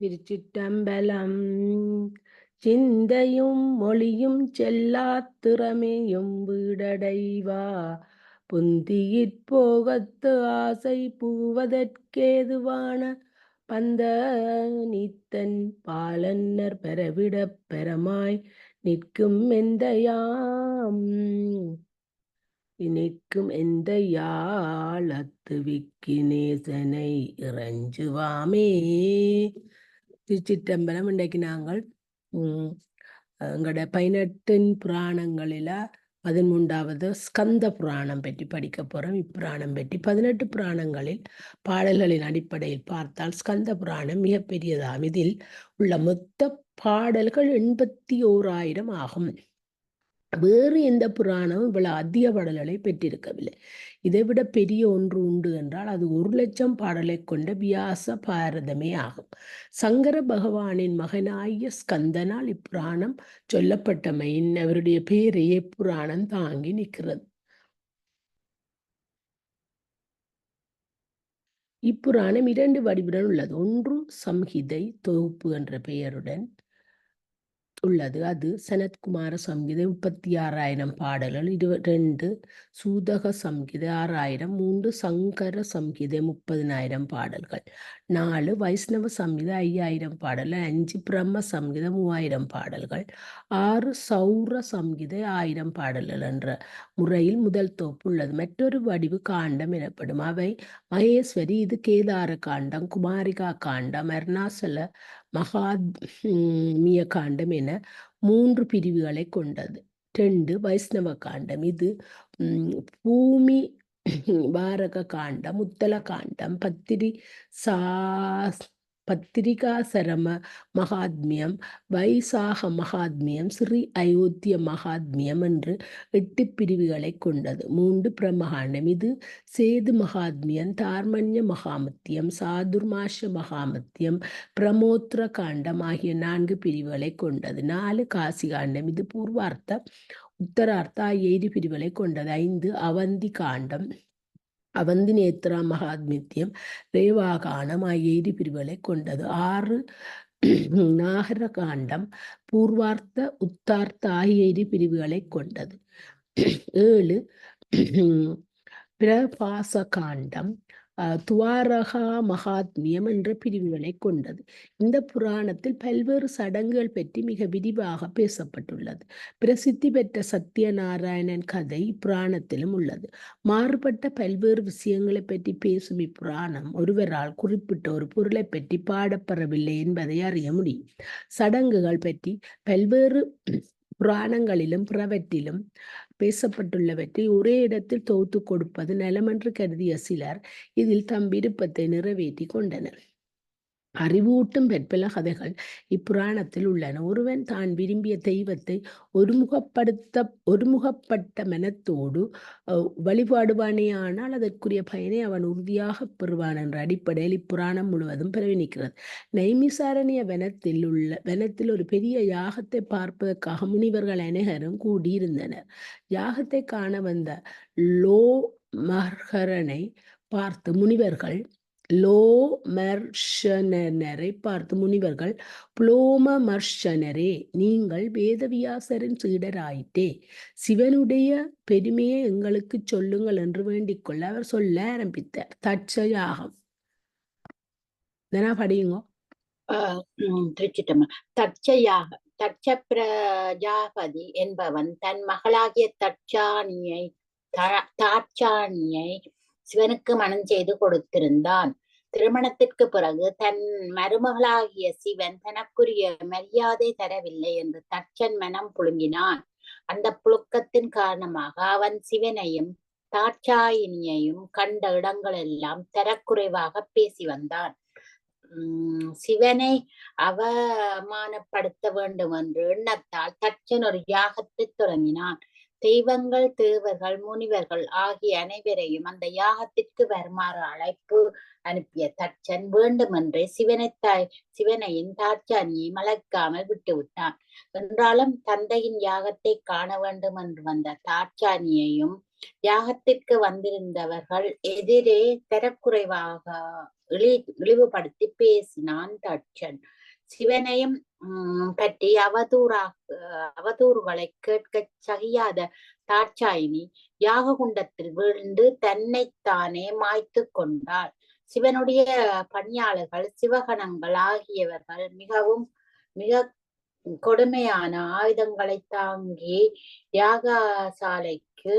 திருச்சிற்றம்பலம். சிந்தையும் மொழியும் செல்லாத் திறமையும் வீடடைவா புந்தியிற் போகத்து ஆசை பூவதற்கேதுவான பந்த நீத்தன் பாலன்னர் பெறவிடப் பெறமாய் நிற்கும் எந்தையாம் நிற்கும் எந்த யாழத்து விக்கினேசனை இறைஞ்சுவாமே. திருச்சிற்றம்பலம். இன்றைக்கு நாங்கள் எங்களோட 18 புராணங்களில் 13வது ஸ்கந்த புராணம் பற்றி படிக்க போகிறோம். இப்புராணம் பற்றி 18 புராணங்களில் பாடல்களின் அடிப்படையில் பார்த்தால் ஸ்கந்த புராணம் மிகப்பெரியதாகும். இதில் உள்ள மொத்த பாடல்கள் 81,000 ஆகும். வேறு எந்த புராணமும் இவ்வளவு அதிக பாடல்களை பெற்றிருக்கவில்லை. இதைவிட பெரிய ஒன்று உண்டு என்றால் அது 1,00,000 பாடலை கொண்ட வியாச பாரதமே ஆகும். சங்கர பகவானின் மகனாகிய ஸ்கந்தனால் இப்புராணம் சொல்லப்பட்டமையின் அவருடைய பெயரையே புராணம் தாங்கி நிற்கிறது. இப்புராணம் 2 வடிவுடன் உள்ளது. ஒன்று சம்ஹிதை தொகுப்பு என்ற பெயருடன் உள்ளது. அது சனத்குமார சம்ஹிதை 36,000 பாடல்கள். 2 சூதக சம்ஹிதை 6,000. 3 சங்கர சம்ஹிதை 30,000 பாடல்கள். 4 வைஷ்ணவ சம்ஹிதை 5,000 பாடல்கள். 5 பிரம்ம சம்ஹிதை 3,000 பாடல்கள். 6 சௌர சம்ஹிதை 1,000 பாடல்கள் என்ற முறையில் முதல் தொகுப்பு உள்ளது. மற்றொரு வடிவு காண்டம் எனப்படும். அவை மகேஸ்வரி, இது கேதார காண்டம், குமாரிகா காண்டம், அருணாசல மகாத்மிய காண்டம் என 3 பிரிவுகளை கொண்டது. 2 வைஷ்ணவ காண்டம், இது பூமி பாரக காண்டம், உத்தல காண்டம், பத்திரிகாசரம மகாத்மியம், வைசாக மகாத்மியம், ஸ்ரீ அயோத்திய மகாத்மியம் என்று 8 பிரிவுகளை கொண்டது. 3 பிரம்மகாண்டம், இது சேது மகாத்மியம், தார்மண்ய மகாமத்தியம், சாதுர்மாஷ மகாமத்தியம், பிரமோத்ர காண்டம் ஆகிய 4 பிரிவுகளை கொண்டது. 4 காசி காண்டம், இது பூர்வார்த்த உத்தரார்த்த ஆகிய 2 பிரிவுகளை கொண்டது. 5 அவந்தி காண்டம், அவந்தி நேத்ரா மகாத்மியம், ரேவாகானம் ஆகிய 2 பிரிவுகளை கொண்டது. 6 நாகர காண்டம், பூர்வார்த்த உத்தார்த்த ஆகிய 2 பிரிவுகளை கொண்டது. 7 பிரபாச காண்டம், துவாரகா மகாத்மியம் என்ற பிரிவுகளை கொண்டது. இந்த புராணத்தில் பல்வேறு சடங்குகள் பற்றி மிக விரிவாக பேசப்பட்டுள்ளது. பிரசித்தி பெற்ற சத்யநாராயணன் கதை இப்புராணத்திலும் உள்ளது. மாறுபட்ட பல்வேறு விஷயங்களை பற்றி பேசும் இப்புராணம் ஒருவரால் குறிப்பிட்ட ஒரு பொருளை பற்றி பாடப்பெறவில்லை என்பதை அறிய முடியும். சடங்குகள் பற்றி பல்வேறு புராணங்களிலும் பிறவற்றிலும் பேசப்பட்டுள்ளவற்றை ஒரே இடத்தில் தொகுத்து கொடுப்பது நலமென்று கருதிய சிலர் இதில் தம் விருப்பத்தை நிறைவேற்றி கொண்டனர். அறிவூட்டும் பற்பல கதைகள் இப்புராணத்தில் உள்ளன. ஒருவன் தான் விரும்பிய தெய்வத்தை ஒருமுகப்பட்ட மனத்தோடு வழிபாடுவானே ஆனால் அதற்குரிய பயனை அவன் உறுதியாக பெறுவான் என்ற அடிப்படையில் இப்புராணம் முழுவதும் பிரவணிக்கிறது. நைமிசாரண்ய வனத்தில் ஒரு பெரிய யாகத்தை பார்ப்பதற்காக முனிவர்கள் அனைவரும் கூடியிருந்தனர். யாகத்தை காண வந்த லோ மர்ஹரனை பார்த்து முனிவர்கள் புலோமமர்ஷனரே, நீங்கள் வேதவியாசரின் சீடராயிட்டே, சிவனுடைய பெருமையை எங்களுக்கு சொல்லுங்கள் என்று வேண்டிக் கொள்ள அவர் சொல்ல ஆரம்பித்தார். தட்சயாகம் படியுங்க. திருச்சிட்டம்பலம். தட்ச பிரஜாபதி என்பவன் தன் மகளாகிய தாட்சாணியை சிவனுக்கு மனம் செய்து கொடுத்திருந்தான். திருமணத்திற்கு பிறகு தன் மருமகளாகிய சிவன் தனக்குரிய மரியாதை தரவில்லை என்று தட்சன் மனம் புழுங்கினான். அந்த புழுக்கத்தின் காரணமாக அவன் சிவனையும் தாட்சாயினியையும் கண்ட இடங்களெல்லாம் தரக்குறைவாக பேசி வந்தான். சிவனை அவமானப்படுத்த வேண்டும் என்று எண்ணத்தால் தட்சன் ஒரு யாகத்தை தொடங்கினான். தெய்வங்கள், தேவர்கள், முனிவர்கள் ஆகிய அனைவரையும் அந்த யாகத்திற்கு வருமாறு அழைப்பு அனுப்பிய தட்சன் வேண்டுமென்றே சிவனையின் தாட்சாணியை மலைக்காமல் விட்டுவிட்டான். என்றாலும் தந்தையின் யாகத்தை காண வேண்டும் என்று வந்த தாட்சாணியையும் யாகத்திற்கு வந்திருந்தவர்கள் எதிரே தரக்குறைவாக இழிவுபடுத்தி பேசினான் தட்சன். சிவனையும் பற்றி அவதூறுகளை கேட்க சகியாத தாட்சாயினி யாக குண்டத்தில் வீழ்ந்து தன்னைத்தானே மாய்த்து கொண்டாள். சிவனுடைய பணியாளர்கள் சிவகணங்கள் ஆகியவர்கள் மிக கொடுமையான ஆயுதங்களை தாங்கி யாகசாலைக்கு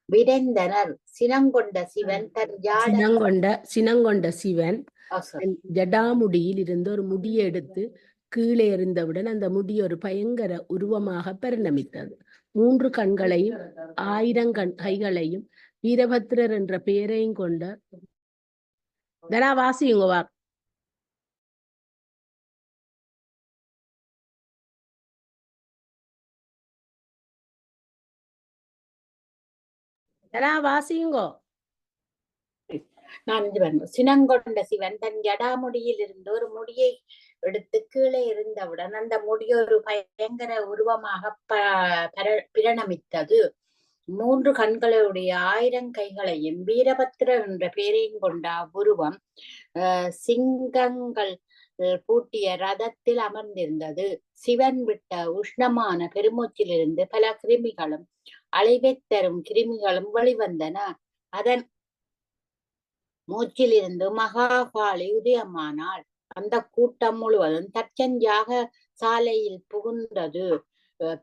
விரைந்தனர். சினங்கொண்ட சிவன் சினங்கொண்ட சிவன் ஜடாமுடியில் இருந்து ஒரு முடியை எடுத்து கீழே எறிந்தவுடன் அந்த முடி ஒரு பயங்கர உருவமாக பரிணமித்தது. 3 கண்களையும் 1000 கைகளையும் வீரபத்ரர் என்ற பெயரையும் கொண்ட வாசியுங்கவா வாசியுங்கோ. சினங்கொண்ட சிவன் தன் ஜடாமுடியில் இருந்து ஒரு முடியை எடுத்து கீழே இருந்தவுடன் அந்த முடி ஒரு பயங்கர உருவமாக பிரணமித்தது. 3 கண்களுடைய 1000 கைகளையும் வீரபத்ரர் என்ற பெயரையும் கொண்ட அவ்வுருவம் சிங்கங்கள் பூட்டிய ரதத்தில் அமர்ந்திருந்தது. சிவன் விட்ட உஷ்ணமான பெருமூச்சிலிருந்து பல கிருமிகளும் அழிவை தரும் கிருமிகளும் வெளிவந்தன. அதன் மூச்சிலிருந்து மகாகாளி உதயமானாள். அந்த கூட்டம் முழுவதும் தட்சன் யாக சாலையில் புகுந்தது.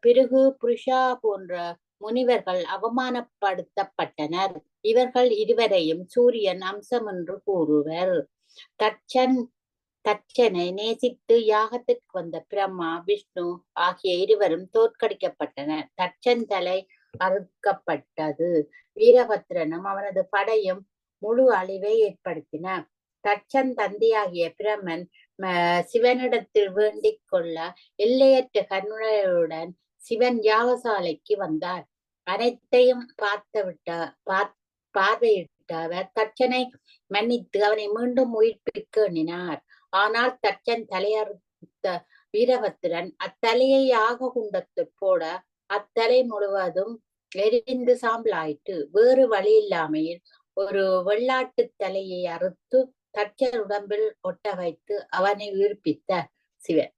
பிருகு புருஷா போன்ற முனிவர்கள் அவமானப்படுத்தப்பட்டனர். இவர்கள் இருவரையும் சூரியன் அம்சம் என்று கூறுவர். தட்சனை நேசித்து யாகத்திற்கு வந்த பிரம்மா விஷ்ணு ஆகிய இருவரும் தோற்கடிக்கப்பட்டனர். தட்சன் தலை அறுக்கப்பட்டது. வீரபத்ரனும் அவனது படையும் முழு அழிவை ஏற்படுத்தின. தட்சன் தந்தையாகிய பிரம்மன் சிவனிடத்தில் வேண்டிக் கொள்ள எல்லையற்ற கருணையுடன் சிவன் யாகசாலைக்கு வந்தார். அனைத்தையும் பார்வையிட்ட அவர் தட்சனை மன்னித்து அவனை மீண்டும் உயிர்ப்பிக்க எண்ணினார். ஆனால் தட்சன் தலையறுத்த வீரபத்ரன் அத்தலையை யாக குண்டத்தில் போட அத்தலை முழுவதும் எரிந்து சாம்பலாயிற்று. வேறு வழி இல்லாமையில் ஒரு வெள்ளாட்டு தலையை அறுத்து தட்சன் உடம்பில் ஒட்ட வைத்து அவனை உயிர்ப்பித்த சிவன்.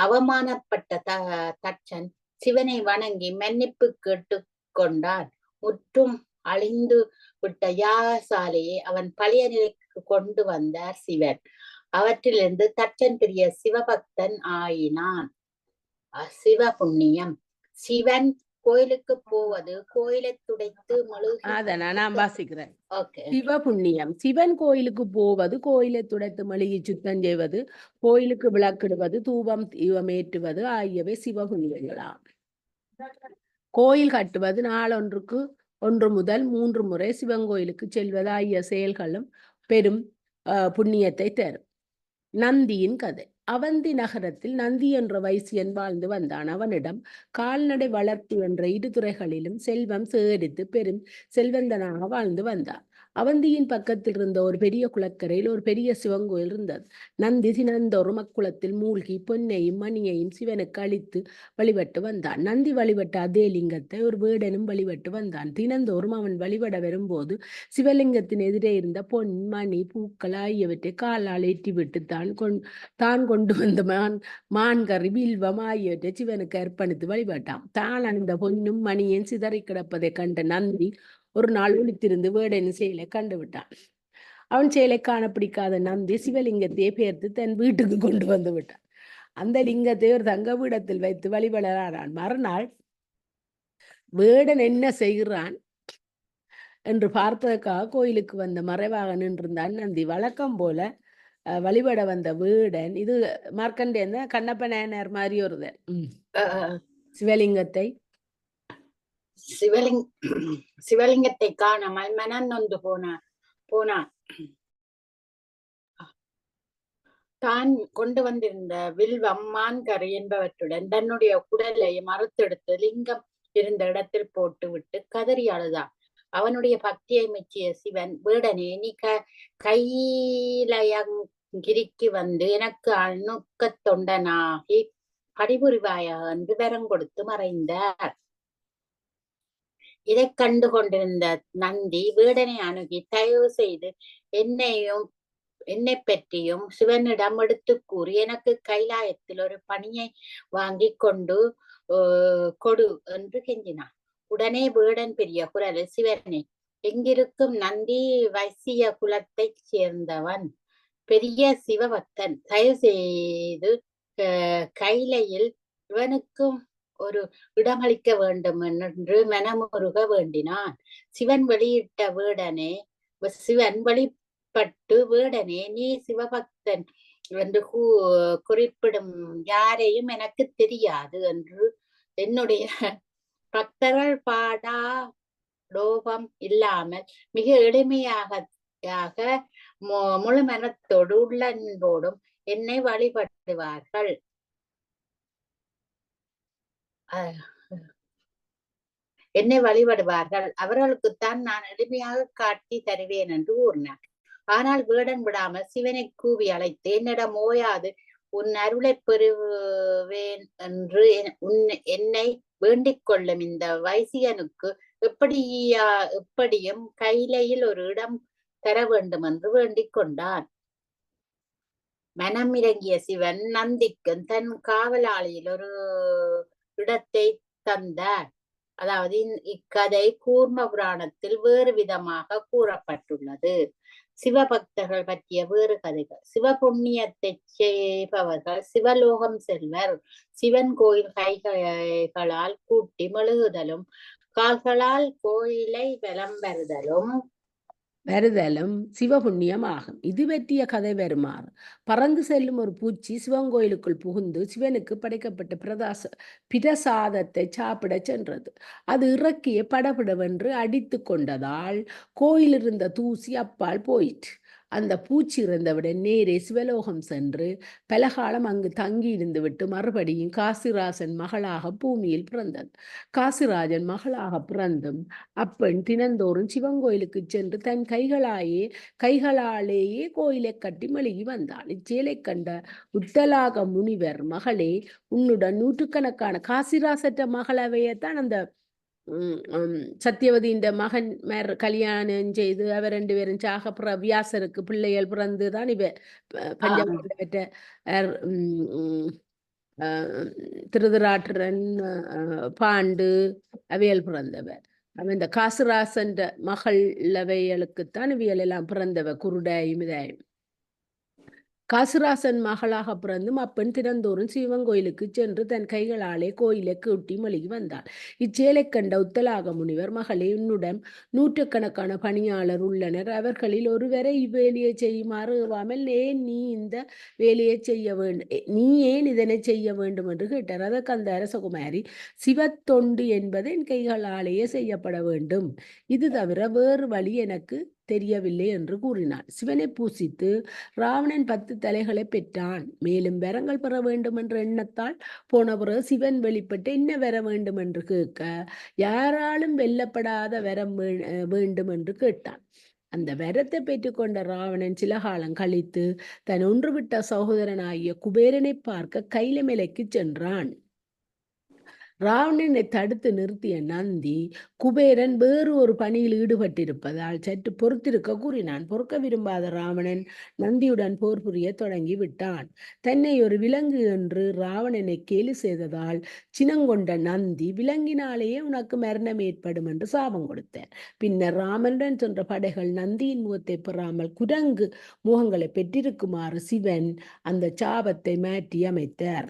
அவமானப்பட்ட தட்சன் சிவனை வணங்கி மன்னிப்பு கேட்டு கொண்டான். முற்றும் அழிந்து விட்ட யாகசாலையை அவன் பழைய நிலைக்கு கொண்டு வந்தார் சிவன். அவற்றிலிருந்து தட்சன் பெரிய சிவபக்தன் ஆயினான். சிவ புண்ணியம். சிவன் கோயிலுக்கு போவது கோயிலை துடைத்து நான் வாசிக்கிறேன். சிவ புண்ணியம். சிவன் கோயிலுக்கு போவது கோயிலை துடைத்து மெழுகி சுத்தம் செய்வது, கோயிலுக்கு விளக்கிடுவது, தூபம் ஏற்றுவது ஆகியவை சிவ புண்ணியங்களாம். கோயில் கட்டுவது, நாளொன்றுக்கு 1 முதல் 3 முறை சிவன் கோயிலுக்கு செல்வது ஆகிய செயல்களும் பெரும் புண்ணியத்தை தரும். நந்தியின் கதை. அவந்தி நகரத்தில் நந்தி என்ற வைசியன் வாழ்ந்து வந்தான். அவனிடம் கால்நடை வளர்ப்பு என்ற 2 துறைகளிலும் செல்வம் சேகரித்து பெரும் செல்வந்தனாக வாழ்ந்து வந்தான். அவந்தியின் பக்கத்தில் இருந்த ஒரு பெரிய குளக்கரையில் ஒரு பெரிய சிவன் கோயில் இருந்தது. நந்தி தினந்தோறும் அக்குளத்தில் மூழ்கி பொன்னையும் மணியையும் சிவனுக்கு அளித்து வழிபட்டு வந்தான். நந்தி வழிபட்ட அதே லிங்கத்தை ஒரு வேடனும் வழிபட்டு வந்தான். தினந்தோறும் அவன் வழிபட வரும்போது சிவலிங்கத்தின் எதிரே இருந்த பொன், மணி, பூக்கள் ஆகியவற்றை காலால் ஏற்றிவிட்டு தான் கொண்டு வந்த மான்கறி, வில்வம் ஆகியவற்றை சிவனுக்கு அர்ப்பணித்து வழிபட்டான். தான் அணிந்த பொன்னும் மணியும் சிதறி கிடப்பதை கண்ட நந்தி ஒரு நாள் ஒளித்திருந்து வேடனின் செயலை கண்டுவிட்டான். அவன் செயலை காண பிடிக்காத நந்தி சிவலிங்கத்தையே பெயர்த்து தன் வீட்டுக்கு கொண்டு வந்து விட்டான். அந்த லிங்கத்தை ஒரு தங்க பீடத்தில் வைத்து வழிபடலானான். மறுநாள் வேடன் என்ன செய்கிறான் என்று பார்ப்பதற்காக கோயிலுக்கு வந்த மறைவாக நின்றிருந்தான் நந்தி. வழக்கம் போல வழிபட வந்த வேடன், இது மார்க்கண்டேந்த கண்ணப்ப நாயனார் மாதிரி ஒருவர், சிவலிங்கத்தை காணாமல் மனம் நொந்து போனான். தான் கொண்டு வந்திருந்த வில்வம், மான்கறி என்பவற்றுடன் தன்னுடைய குடலை மறுத்தெடுத்து லிங்கம் இருந்த இடத்தில் போட்டு விட்டு கதறி அழுதான். அவனுடைய பக்தியை மெச்சிய சிவன், வேடனே, நீ கையிலயங்கிரிக்கு வந்து எனக்கு அணுக்க தொண்டனாகி படிபுரிவாயாக என்று வரம் கொடுத்து மறைந்தார். இதைக் கண்டு கொண்டிருந்த நந்தி வேடனை அணுகி, தயவு செய்து என்னை பற்றியும் சிவனிடம் எடுத்து கூறி எனக்கு கைலாயத்தில் ஒரு பணியை வாங்கி கொண்டு கொடு என்று கெஞ்சினான். உடனே வேடன் பெரிய குரலில், சிவனே, எங்கிருக்கும் நந்தி வைசிய குலத்தைச் சேர்ந்தவன், பெரிய சிவபக்தன், தயவு செய்து கைலையில் இவனுக்கும் ஒரு இடமளிக்க வேண்டும் என்று மனமுருக வேண்டினான். சிவன் வழிபட்டு வேடனே, நீ சிவபக்தன் என்று குறிப்பிடும் யாரையும் எனக்கு தெரியாது என்று என்னுடைய பக்தர்கள் பாடா லோபம் இல்லாமல் மிக எளிமையாக முழு மனத்தோடு உள்ளன்போடும் என்னை வழிபடுவார்கள். அவர்களுக்குத்தான் நான் எளிமையாக காட்டி தருவேன் என்று கூறினார். ஆனால் வேடன் விடாமல் சிவனை கூவி அழைத்து, என்னிடம் ஓயாது உன் அருளை பெறுவேன் என்று என்னை வேண்டிக் கொள்ளும் இந்த வைசியனுக்கு எப்படியும் கைலையில் ஒரு இடம் தர வேண்டும் என்று வேண்டிக் கொண்டான். மனம் இறங்கிய சிவன் நந்திக்கு தன் காவலாளியில் ஒரு இடத்தை தந்தார். அதாவது இக்கதை கூர்ம புராணத்தில் வேறு விதமாக கூறப்பட்டுள்ளது. சிவபக்தர்கள் பற்றிய வேறு கதைகள். சிவபுண்ணியத்தை செய்பவர்கள் சிவலோகம் செல்வர். சிவன் கோயில் கைகளால் கூட்டி மெழுகுதலும் கால்களால் கோயிலை வலம் வருதலும் சிவபுண்ணியம் ஆகும். இது பற்றிய கதை வருமாறு: பறந்து செல்லும் ஒரு பூச்சி சிவன் கோயிலுக்குள் புகுந்து சிவனுக்கு படைக்கப்பட்ட பிரசாதத்தை சாப்பிட சென்றது. அது இறக்கிய படபடவென்று அடித்து கொண்டதால் கோயில் இருந்த தூசி அப்பால் போயிற்று. அந்த பூச்சி இறந்தவுடன் நேரே சிவலோகம் சென்று பலகாலம் அங்கு தங்கி இருந்து விட்டு மறுபடியும் காசிராசன் மகளாக பூமியில் பிறந்தது. காசிராஜன் மகளாக பிறந்தும் அப்பெண் தினந்தோறும் சிவன் கோயிலுக்கு சென்று தன் கைகளாலேயே கோயிலை கட்டி மெழுகி வந்தாள். இச்செயலை கண்ட உத்தலாக முனிவர், மகளே, உன்னுடன் நூற்றுக்கணக்கான காசிராசற்ற மகளவையத்தான் அந்த சத்தியவதி இந்த மகன் கல்யாணம் செய்து அவர் 2 பேரும் சாக வியாசருக்கு பிள்ளைகள் பிறந்துதான் இவ பஞ்சமண்ட பெற்ற திருதராட்டிரன், பாண்டு அவையல் பிறந்தவர். அவன் இந்த காசிராசன் மகள் அவையலுக்குத்தான் இவையல் எல்லாம் பிறந்தவ, குருடாயும் இதாயும். காசிராசன் மகளாக பிறந்தும் அப்பெண் தினந்தோறும் சிவன் கோயிலுக்கு சென்று தன் கைகளாலே கோயிலை கூட்டி மெழுகி வந்தாள். இச்செயலை கண்ட உத்தலாக முனிவர், மகளே, உன்னுடன் நூற்றுக்கணக்கான பணியாளர் உள்ளனர். அவர்களில் ஒருவரை இவ்வேலையை செய்யுமாறு ஏவாமல் ஏன் இதனை செய்ய வேண்டும் என்று கேட்டார். அதற்கு அந்த அரசகுமாரி, சிவத்தொண்டு என்பது என் கைகளாலேயே செய்யப்பட வேண்டும். இது தவிர வேறு வழி எனக்கு தெரியவில்லை என்று கூறினான். சிவனை பூசித்து ராவணன் 10 தலைகளை பெற்றான். மேலும் வரங்கள் பெற வேண்டும் என்ற எண்ணத்தால் போன பிறகு சிவன் வெளிப்பட்டு என்ன வர வேண்டும் என்று கேட்க, யாராலும் வெல்லப்படாத வரம் வேண்டும் என்று கேட்டான். அந்த வரத்தை பெற்றுக்கொண்ட ராவணன் சில காலம் கழித்து தன் ஒன்றுவிட்ட சகோதரனாகிய குபேரனை பார்க்க கைலமலைக்கு சென்றான். ராவணனை தடுத்து நிறுத்திய நந்தி, குபேரன் வேறு ஒரு பணியில் ஈடுபட்டிருப்பதால் சற்று பொறுத்திருக்க கூறினான். பொறுக்க விரும்பாத ராவணன் நந்தியுடன் போர் புரிய தொடங்கி விட்டான். தன்னை ஒரு விலங்கு என்று ராவணனை கேலி செய்ததால் சினங்கொண்ட நந்தி, விலங்கினாலேயே உனக்கு மரணம் ஏற்படும் என்று சாபம் கொடுத்தார். பின்னர் ராமனுடன் சென்ற படைகள் நந்தியின் முகத்தை பெறாமல் குரங்கு முகங்களை பெற்றிருக்குமாறு சிவன் அந்த சாபத்தை மாற்றி அமைத்தார்.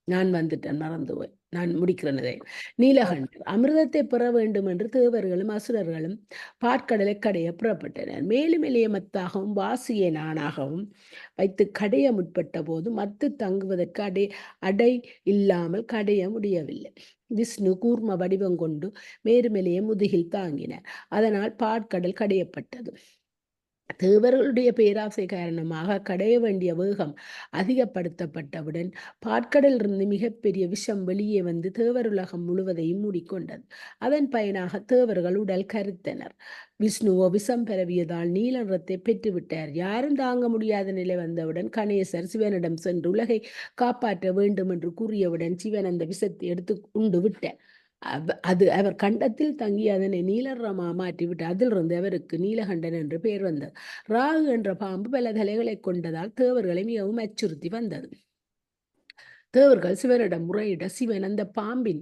நான் வந்துட்டேன், மறந்துவேன். நான் முடிக்கிறேன். நீலகண்டர் அமிர்தத்தை பெற வேண்டும் என்று தேவர்களும் அசுரர்களும் பாற்கடலை கடைய புறப்பட்டனர். மேலும் எளிய மத்தாகவும் வாசிய நானாகவும் வைத்து கடைய முற்பட்ட போது மத்து தங்குவதற்கு அடை இல்லாமல் கடைய முடியவில்லை. விஷ்ணு கூர்ம வடிவம் கொண்டு மேருமெலிய முதுகில் தாங்கினார். அதனால் பாற்கடல் கடையப்பட்டது. தேவர்களுடைய பேராசை காரணமாக கடைய வேண்டிய வேகம் அதிகப்படுத்தப்பட்டவுடன் பாற்கடலிலிருந்து மிகப்பெரிய விஷம் வெளியே வந்து தேவருலகம் முழுவதையும் மூடிக்கொண்டது. அதன் பயனாக தேவர்கள் உடல் கருத்தனர். விஷ்ணுவோ விஷம் பரவியதால் நீல நிறத்தை பெற்றுவிட்டார். யாரும் தாங்க முடியாத நிலை வந்தவுடன் கணேசர் சிவனிடம் சென்று உலகை காப்பாற்ற வேண்டும் என்று கூறியவுடன் சிவன் அந்த விஷத்தை எடுத்து உண்டு விட்டார். அது அவர் கண்டத்தில் தங்கி அதனை நீலரமா மாற்றிவிட்டு அதிலிருந்து அவருக்கு நீலகண்டன் என்று பெயர் வந்தது. ராகு என்ற பாம்பு பல தலைகளை கொண்டதால் தேவர்களை மிகவும் அச்சுறுத்தி வந்தது. தேவர்கள் சிவனிடம் முறையிட சிவன் அந்த பாம்பின்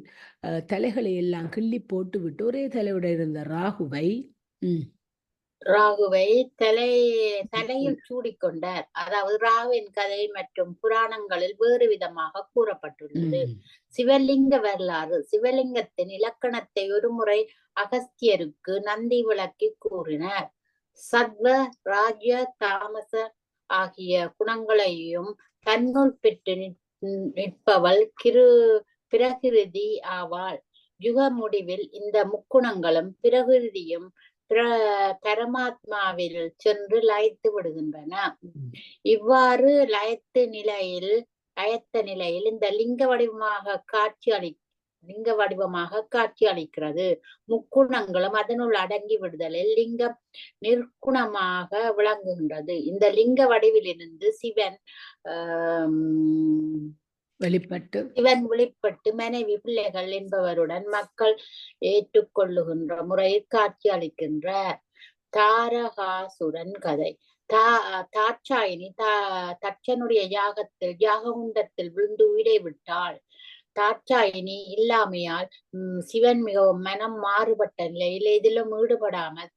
தலைகளை எல்லாம் கிள்ளி போட்டுவிட்டு ஒரே தலையுடன் இருந்த ராகுவை தலையில் சூடிக்கொண்டார். அதாவது ராகுவின் கதை மற்றும் புராணங்களில் வேறு விதமாக கூறப்பட்டுள்ளது. சிவலிங்க வரலாறு. சிவலிங்கத்தின் இலக்கணத்தை ஒருமுறை அகஸ்தியருக்கு நந்தி விளக்கி கூறினார். சத்வ, ராஜ்ய, தாமச ஆகிய குணங்களையும் தன்னுள் பெற்று நிற்பவள் பிரகிருதி ஆவாள். யுக முடிவில் இந்த முக்குணங்களும் பிரகிருதியும் பரமாத்மாவில் சென்று லயித்து விடுகின்றன. இவ்வாறு லயத்த நிலையில் இந்த லிங்க வடிவமாக காட்சி அளிக்கிறது. முக்குணங்களும் அதனுள் அடங்கி விடுதலில் லிங்கம் நிற்குணமாக விளங்குகின்றது. இந்த லிங்க வடிவிலிருந்து சிவன் வெளிப்பட்டு மனைவி, பிள்ளைகள் என்பவருடன் மக்கள் ஏற்றுக்கொள்ளுகின்ற முறையில் காட்சி அளிக்கின்ற தாரகாசுரன் கதை. தாட்சாயினி தட்சனுடைய யாககுண்டத்தில் விழுந்து உயிரை விட்டாள். தாட்சாயினி இல்லாமையால் சிவன் மிகவும் மனம் மாறுபட்ட நிலையில் எதிலும் ஈடுபடாமல்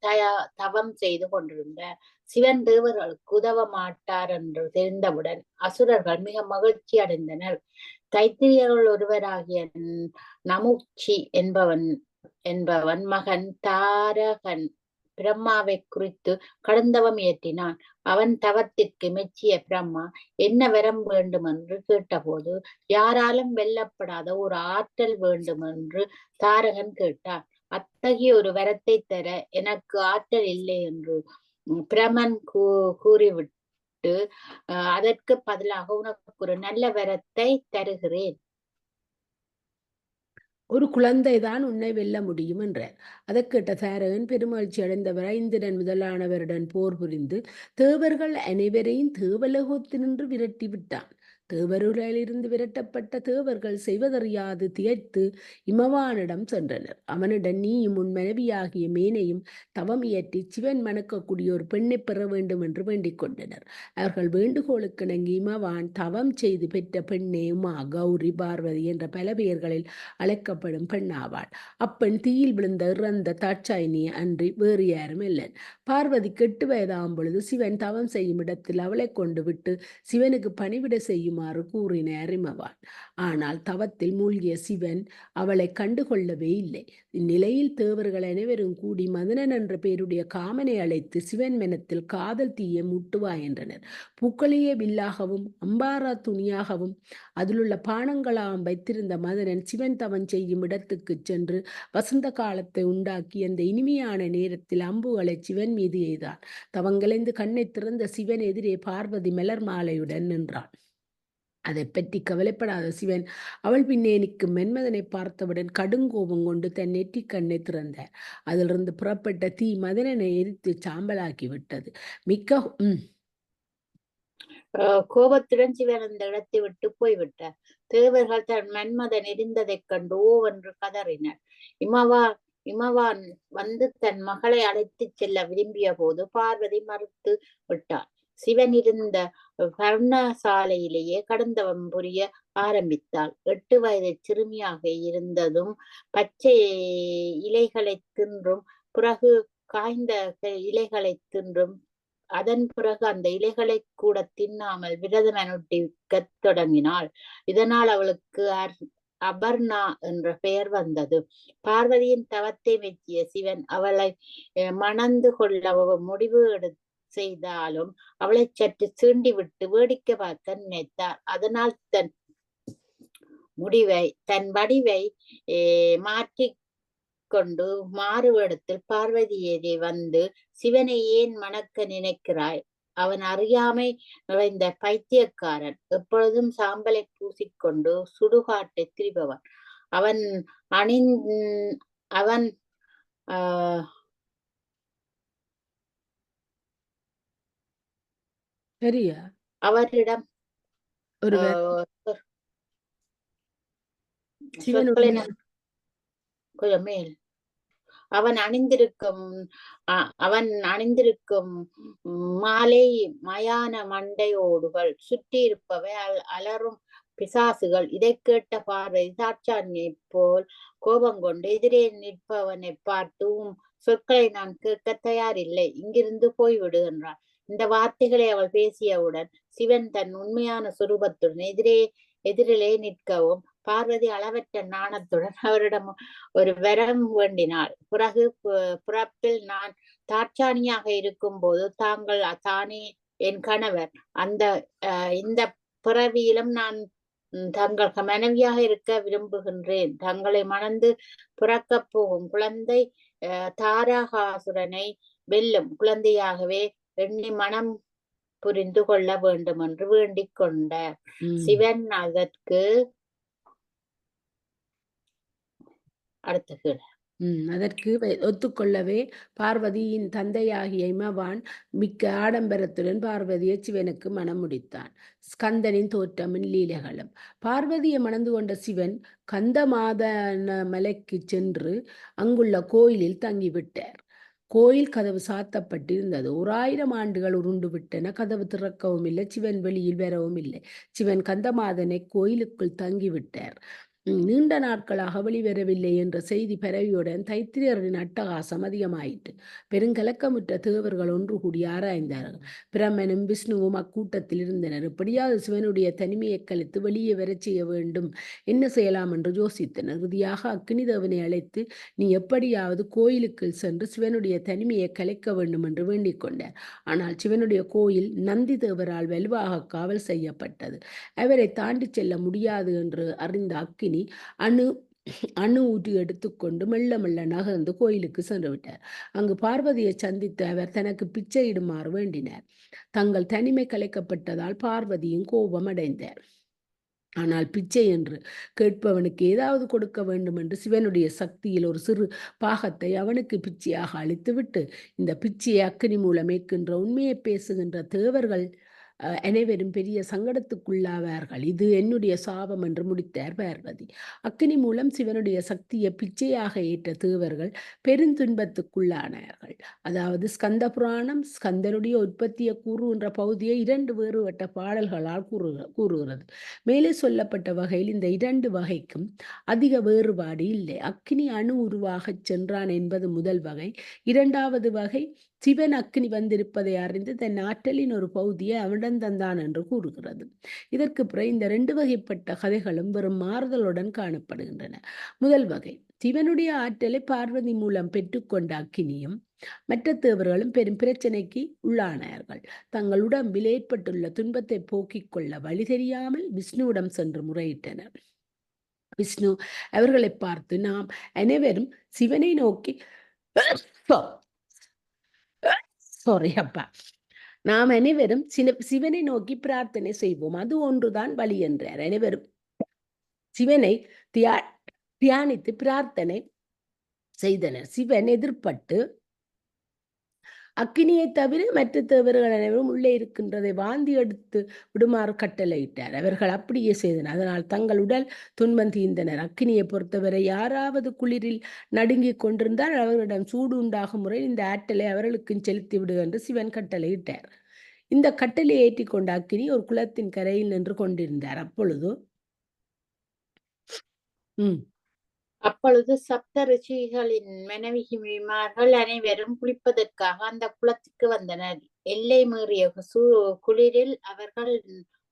தவம் செய்து கொண்டிருந்தார். சிவன் தேவர்களுக்கு உதவ மாட்டார் என்று தெரிந்தவுடன் அசுரர்கள் மிக மகிழ்ச்சி அடைந்தனர். தைத்திரியர்கள் ஒருவராகிய நமுச்சி என்பவன் மகன் தாரகன் பிரம்மாவை குறித்து கடுந்தவம் இயற்றினான். அவன் தவத்திற்கு மெச்சிய பிரம்மா என்ன வரம் வேண்டும் என்று கேட்டபோது யாராலும் வெல்லப்படாத ஒரு ஆற்றல் வேண்டும் என்று தாரகன் கேட்டான். அத்தகைய ஒரு வரத்தை தர எனக்கு ஆற்றல் இல்லை என்று பிரமன் கூறிவிட்டு அதற்கு பதிலாக உனக்கு ஒரு நல்ல வரத்தை தருகிறேன். ஒரு குழந்தை தான் உன்னை வெல்ல முடியும் என்றார். அதை கேட்ட தாரகன் பெருமகிழ்ச்சி அடைந்தவராய் இந்திரன் முதலானவருடன் போர் புரிந்து தேவர்கள் அனைவரையும் தேவலோகத்தினின்று விரட்டி விட்டான். தேவருளிலிருந்து விரட்டப்பட்ட தேவர்கள் செய்வதறியாது திகைத்து இமவானிடம் சென்றனர். அவனிடம் நீயும் உன் மனைவியாகிய மேனையும் தவம் இயற்றி சிவன் மணக்கக்கூடிய ஒரு பெண்ணை பெற வேண்டும் என்று வேண்டிக் கொண்டனர். அவர்கள் வேண்டுகோளுக்கு இணங்கி இமவான் தவம் செய்து பெற்ற பெண்ணே உமா, கௌரி, பார்வதி என்ற பல பெயர்களில் அழைக்கப்படும் பெண்ணாவாள். அப்பெண் தீயில் விழுந்த இறந்த தாட்சாயினி அன்றி வேறு யாரும் இல்லை. பார்வதி 8 வயதாகும் பொழுது சிவன் தவம் செய்யும் இடத்தில் அவளை கொண்டு விட்டு சிவனுக்கு பணிவிட செய்யுமாறு கூறினார் இமவான். ஆனால் தவத்தில் மூழ்கிய சிவன் அவளை கண்டுகொள்ளவே இல்லை. இந்நிலையில் தேவர்கள் அனைவரும் கூடி மதனன் என்ற பெயருடைய காமனை அழைத்து சிவன் மனத்தில் காதல் தீயை மூட்டுவா என்றனர். பூக்களையே வில்லாகவும் அம்பாரா துணியாகவும் அதிலுள்ள பானங்களாகவும் வைத்திருந்த மதனன் சிவன் தவம் செய்யும் இடத்துக்கு சென்று வசந்த காலத்தை உண்டாக்கி அந்த இனிமையான நேரத்தில் அம்புகளை சிவன் மீது எய்தான். தவங்களைந்து கண்ணை திறந்த சிவன் எதிரே பார்வதி மலர் மாலையுடன் நின்றான். அதை பற்றி கவலைப்படாத சிவன் அவள் பின்னே நிற்கும் மென்மதனை பார்த்தவுடன் கடுங்கோபம் கொண்டு தன் நெற்றி கண்ணை திறந்தார். அதிலிருந்து புறப்பட்ட தீ மதனனை எரித்து சாம்பலாக்கி விட்டது. கோபத்துடன் சிவன் அந்த இடத்தை விட்டு போய்விட்டார். தேவர்கள் தன் மன்மதன் எரிந்ததைக் கண்டு ஓவென்று கதறினர். இமவான் வந்து தன் மகளை அழைத்துச் செல்ல விரும்பிய போது பார்வதி மறுத்து விட்டார். சிவன் இருந்த பர்ணசாலையிலேயே கடந்தவம் புரிய ஆரம்பித்தாள். 8 வயது சிறுமியாக இருந்ததும் பச்சை இலைகளை தின்றும் பிறகு காய்ந்த இலைகளை தின்றும் அதன் பிறகு அந்த இலைகளை கூட தின்னாமல் விரதம் அனுஷ்டிக்கத் தொடங்கினாள். இதனால் அவளுக்கு அபர்ணா என்ற பெயர் வந்தது. பார்வதியின் தவத்தை மெச்சிய சிவன் அவளை மணந்து கொள்ள முடிவு செய்தாலும் அவளை சற்று சீண்டிவிட்டு வேடிக்கை பார்க்க நினைத்தார். அதனால் தன் வடிவை மாற்றி கொண்டு மாறுவேடத்தில் பார்வதியேறி வந்து சிவனை ஏன் மணக்க நினைக்கிறாய்? அவன் அறியாமை நிறைந்த பைத்தியக்காரன், எப்பொழுதும் சாம்பலை பூசிக்கொண்டு சுடுகாட்டை திரிபவன். அவன் அணிந் அவன் ஆஹ் சரியா அவரிடம் ஒருவர் சொற்களை சிவனுடைய கொஞ்சம் மேல் அவன் அணிந்திருக்கும் மாலை மயான மண்டையோடுகள் சுற்றி இருப்பவை அலரும் பிசாசுகள். இதை கேட்ட பார்வை சாட்சாணியை போல் கோபம் கொண்டு எதிரே நிற்பவனை பார்த்தும் சொற்களை நான் கேட்க தயாரில்லை, இங்கிருந்து போய்விடுகின்றான். இந்த வார்த்தைகளை அவள் பேசியவுடன் சிவன் தன் உண்மையான சுரூபத்துடன் எதிரிலே நிற்கவும் பார்வதி அளவற்ற நாணத்துடன் அவரிடம் ஒரு வரம் வேண்டினாள். பிறகு பிறப்பில் நான் தாட்சாணியாக இருக்கும் போது தாங்கள் தானே என் கணவர், இந்த பிறவியிலும் நான் தங்கள் மனைவியாக இருக்க விரும்புகின்றேன். தங்களை மணந்து பிறக்கப் போகும் குழந்தை தாரகாசுரனை வெல்லும் குழந்தையாகவே எண்ணி மனம் புரிந்து கொள்ள வேண்டும் என்று வேண்டிக் கொண்டார். சிவன் அதற்கு அதற்கு ஒத்துக்கொள்ளவே பார்வதியின் தந்தையாகிய இமவான் மிக்க ஆடம்பரத்துடன் பார்வதியை சிவனுக்கு மனம் முடித்தான். ஸ்கந்தனின் தோற்றமின் லீலைகளும். பார்வதியை மணந்து கொண்ட சிவன் கந்தமாதன மலைக்கு சென்று அங்குள்ள கோயிலில் தங்கிவிட்டார். கோயில் கதவு சாத்தப்பட்டிருந்தது. 1000 ஆண்டுகள் உருண்டு விட்டன. கதவு திறக்கவும் இல்லை, சிவன் வெளியில் வரவும் இல்லை. சிவன் கந்தமாதனை கோயிலுக்குள் தங்கிவிட்டார். நீண்ட நாட்களாக வெளிவரவில்லை என்ற செய்தி பரவியுடன் தைத்திரியரின் அட்டகாசம் அதிகமாயிற்று. பெருங்கலக்கமுற்ற தேவர்கள் ஒன்று கூடி ஆராய்ந்தார்கள். பிரம்மனும் விஷ்ணுவும் அக்கூட்டத்தில் இருந்தனர். எப்படியாவது சிவனுடைய தனிமையை கழித்து வெளியே வரச் செய்ய வேண்டும், என்ன செய்யலாம் என்று யோசித்தனர். இறுதியாக அக்னி தேவனை அழைத்து, நீ எப்படியாவது கோயிலுக்கு சென்று சிவனுடைய தனிமையை கலைக்க வேண்டும் என்று வேண்டிக் கொண்டார். ஆனால் சிவனுடைய கோயில் நந்தி தேவரால் வலுவாக காவல் செய்யப்பட்டது. அவரை தாண்டி செல்ல முடியாது என்று அறிந்த அக்னி அணு ஊற்றி எடுத்துக்கொண்டு மெல்ல மெல்ல நகர்ந்து கோயிலுக்கு சென்று விட்டார். அங்கு பார்வதியை சந்தித்து அவர் தனக்கு பிச்சை இடுமாறு வேண்டினார். தங்கள் தனிமை கலைக்கப்பட்டதால் பார்வதியும் கோபம் அடைந்தார். ஆனால் பிச்சை என்று கேட்பவனுக்கு ஏதாவது கொடுக்க வேண்டும் என்று சிவனுடைய சக்தியில் ஒரு சிறு பாகத்தை அவனுக்கு பிச்சையாக அளித்துவிட்டு, இந்த பிச்சையை அக்னி மூலம் ஏற்கின்ற உண்மையை பேசுகின்ற தேவர்கள் அனைவரும் பெரிய சங்கடத்துக்குள்ளாவார்கள், இது என்னுடைய சாபம் என்று முடித்தார் பார்வதி. அக்னி மூலம் சிவனுடைய சக்தியை பிச்சையாக ஏற்ற தேவர்கள் பெருந்துன்பத்துக்குள்ளானார்கள். அதாவது ஸ்கந்த புராணம் ஸ்கந்தனுடைய உற்பத்தியை கூறுகின்ற பகுதியை 2 வேறுபட்ட பாடல்களால் கூறுகிறது. மேலே சொல்லப்பட்ட வகையில் இந்த 2 வகைக்கும் அதிக வேறுபாடு இல்லை. அக்னி அணு உருவாக சென்றான் என்பது முதல் வகை. 2வது வகை சிவன் அக்னி வந்திருப்பதை அறிந்து தன் ஆற்றலின் ஒரு பகுதியை அவனிடம் தந்தான் என்று கூறுகிறது. இதற்கு பிறகு இந்த 2 வகைப்பட்ட கதைகளும் வெறும் மாறுதலுடன் காணப்படுகின்றன. முதல் வகை, சிவனுடைய ஆற்றலை பார்வதி மூலம் பெற்றுக்கொண்ட அக்னியும் மற்ற தேவர்களும் பெரும் பிரச்சனைக்கு உள்ளானார்கள். தங்கள் உடம்பில் ஏற்பட்டுள்ள துன்பத்தை போக்கிக் கொள்ள வழி தெரியாமல் விஷ்ணுவிடம் சென்று முறையிட்டனர். விஷ்ணு அவர்களை பார்த்து, நாம் அனைவரும் சிவனை நோக்கி நாம் அனைவரும் சிவனை நோக்கி பிரார்த்தனை செய்வோம், அது ஒன்றுதான் வழி என்றார். அனைவரும் சிவனை தியானித்து பிரார்த்தனை செய்தனர். சிவன் எதிர்பட்டு அக்கினியை தவிர மற்ற தேவர்கள் அனைவரும் உள்ளே இருக்கின்றதை வாந்தி எடுத்து விடுமாறு கட்டளையிட்டார். அவர்கள் அப்படியே செய்தனர். அதனால் தங்கள் உடல் துன்பம் தீர்ந்தனர். அக்கினியை பொறுத்தவரை யாராவது குளிரில் நடுங்கிக் கொண்டிருந்தால் அவர்களிடம் சூடு உண்டாகும் முறை இந்த ஆற்றலை அவர்களுக்கு செலுத்தி விடு என்று சிவன் கட்டளையிட்டார். இந்த கட்டளை ஏற்றி கொண்ட அக்கினி ஒரு குளத்தின் கரையில் நின்று கொண்டிருந்தார். அப்பொழுது சப்த ரிஷிகளின் மனைவிமார்கள் அனைவரும் குளிப்பதற்காக அந்த குளத்துக்கு வந்தனர். எல்லை மீறிய குளிரில் அவர்கள்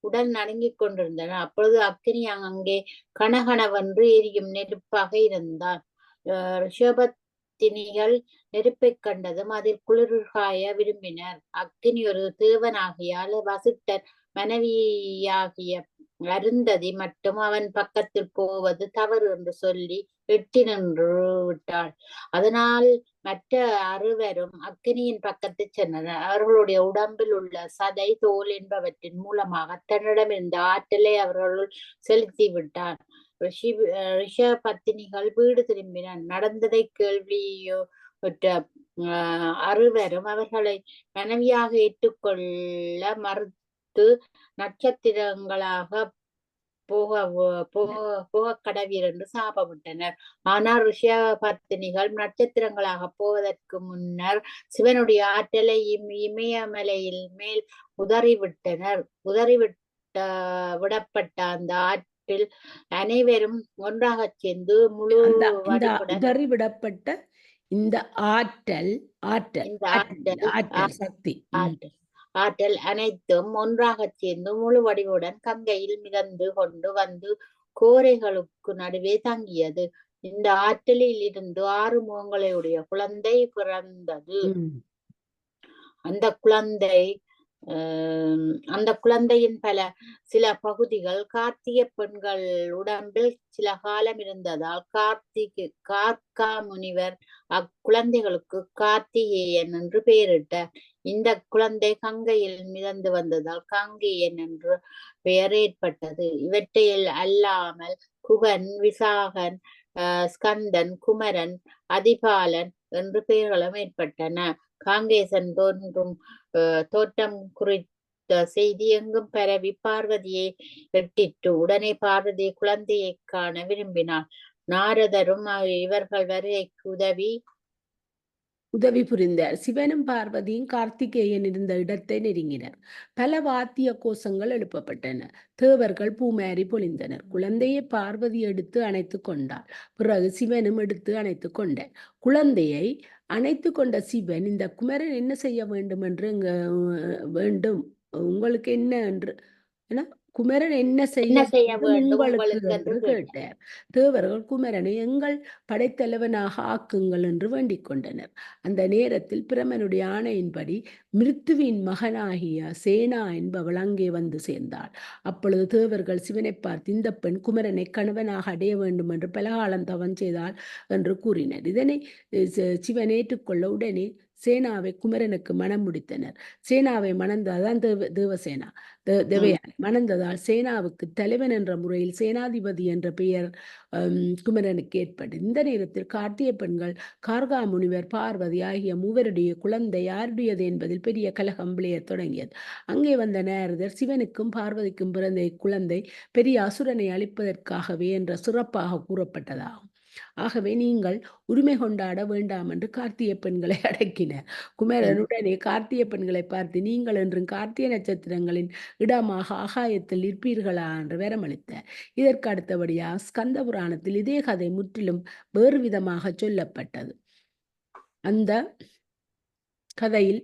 உடல் நடுங்கிக் கொண்டிருந்தனர். அப்பொழுது அக்கினி அங்கே கனகனவென்று எரியும் நெருப்பாக இருந்தான். ரிஷபத்தினிகள் நெருப்பை கண்டதும் அதில் குளிர்காய விரும்பினர். அக்கினி ஒரு தேவனாகியால் வசிட்டர் மனைவியாகிய அருந்ததி மட்டும் அவன் பக்கத்தில் போவது தவறு என்று சொல்லி எட்டி நின்று விட்டாள். அதனால் மற்ற அறுவரும் அக்கினியின் பக்கத்தில் சென்றனர். அவர்களுடைய உடம்பில் உள்ள சதை, தோல் என்பவற்றின் மூலமாக தன்னிடம் இருந்த ஆற்றலை அவர்கள் செலுத்தி விட்டார். ரிஷ பத்தினிகள் வீடு திரும்பினர். நடந்ததை கேள்வியோ அறுவரும் அவர்களை மனைவியாக ஏற்றுக்கொள்ள மறுத்து நட்சத்திரங்களாக போக கடவீர் என்று சாபமிட்டனர். ஆனால் ரிஷிய பத்தினிகள் நட்சத்திரங்களாக போவதற்கு முன்னர் சிவனுடைய ஆற்றலை இமயமலையில் மேல் உதறிவிட்டனர். விடப்பட்ட அந்த ஆற்றில் அனைவரும் ஒன்றாக சேர்ந்து முழு உதறிவிடப்பட்ட இந்த ஆற்றல் சக்தி ஆற்றல் அனைத்தும் ஒன்றாக சேர்ந்து முழு வடிவுடன் கங்கையில் மிதந்து கொண்டு வந்து கோரைகளுக்கு நடுவே தங்கியது. இந்த ஆற்றலில் இருந்து 6 முகங்களையுடைய குழந்தை பிறந்தது. அந்த குழந்தையின் சில பகுதிகள் கார்த்திகை பெண்கள் உடம்பில் சில காலம் இருந்ததால் கார்கா முனிவர் அக்குழந்தைகளுக்கு கார்த்திகேயன் என்று பெயரிட்டார். இந்த குழந்தை கங்கையில் மிதந்து வந்ததால் காங்கேயன் என்று பெயர் ஏற்பட்டது. இவற்றையில் அல்லாமல் குகன், விசாகன், ஸ்கந்தன், குமரன், அதிபாலன் என்று பெயர்களும் ஏற்பட்டன. காங்கேசன் தோற்றம் குறித்த செய்தி எங்கும் பரவி பார்வதியை எட்டிட்டு உடனே பார்வதி குழந்தையை காண விரும்பினார். நாரதரும் இவர்கள் வருகைக்கு உதவி புரிந்தார். சிவனும் பார்வதியும் கார்த்திகேயன் இருந்த இடத்தை நெருங்கினர். பல வாத்திய கோஷங்கள் எழுப்பப்பட்டன. தேவர்கள் பூமாரி பொழிந்தனர். குழந்தையை பார்வதி எடுத்து அணைத்து கொண்டாள். பிறகு சிவனும் எடுத்து அணைத்து கொண்டார். குழந்தையை அணைத்து கொண்ட சிவன், இந்த குமரன் என்ன செய்ய வேண்டும் என்று வேண்டும், உங்களுக்கு என்ன என்று குமரன் என்ன செய்ய உங்களுக்கு என்று கேட்டார். தேவர்கள் குமரனை எங்கள் படைத்தலைவனாக ஆக்குங்கள் என்று வேண்டிக் கொண்டனர். அந்த நேரத்தில் பிரமனுடைய ஆணையின்படி மிருத்துவின் மகனாகிய சேனா என்பவள் அங்கே வந்து சேர்ந்தாள். அப்பொழுது தேவர்கள் சிவனை பார்த்து, இந்த பெண் குமரனை கணவனாக அடைய வேண்டும் என்று பலகாலம் தவம் செய்தாள் என்று கூறினர். இதனை சிவன் ஏற்றுக்கொள்ள உடனே சேனாவை குமரனுக்கு மனம் முடித்தனர். சேனாவை மணந்ததான் தேவசேனா தேவயானை மணந்ததால் சேனாவுக்கு தலைவன் என்ற முறையில் சேனாதிபதி என்ற பெயர் குமரனுக்கு ஏற்பட்டது. இந்த நேரத்தில் கார்த்திகை பெண்கள், கார்கா முனிவர், பார்வதி ஆகிய மூவருடைய குழந்தை யாருடையது என்பதில் பெரிய கலகம் விளையத் தொடங்கியது. அங்கே வந்த நாரதர், சிவனுக்கும் பார்வதிக்கும் பிறந்த குழந்தை பெரிய அசுரனை அழிப்பதற்காகவே என்ற சிறப்பாக கூறப்பட்டதாகும். ஆகவே நீங்கள் உரிமை கொண்டாட வேண்டாம் என்று கார்த்திகை பெண்களை அடக்கினர். குமரனுடனே கார்த்திகை பெண்களை பார்த்து, நீங்கள் என்றும் கார்த்திகை நட்சத்திரங்களின் இடமாக ஆகாயத்தில் இருப்பீர்களா என்று வரமளித்தார். இதற்கு அடுத்தபடியாக ஸ்கந்த புராணத்தில் இதே கதை முற்றிலும் வேறு விதமாக சொல்லப்பட்டது. அந்த கதையில்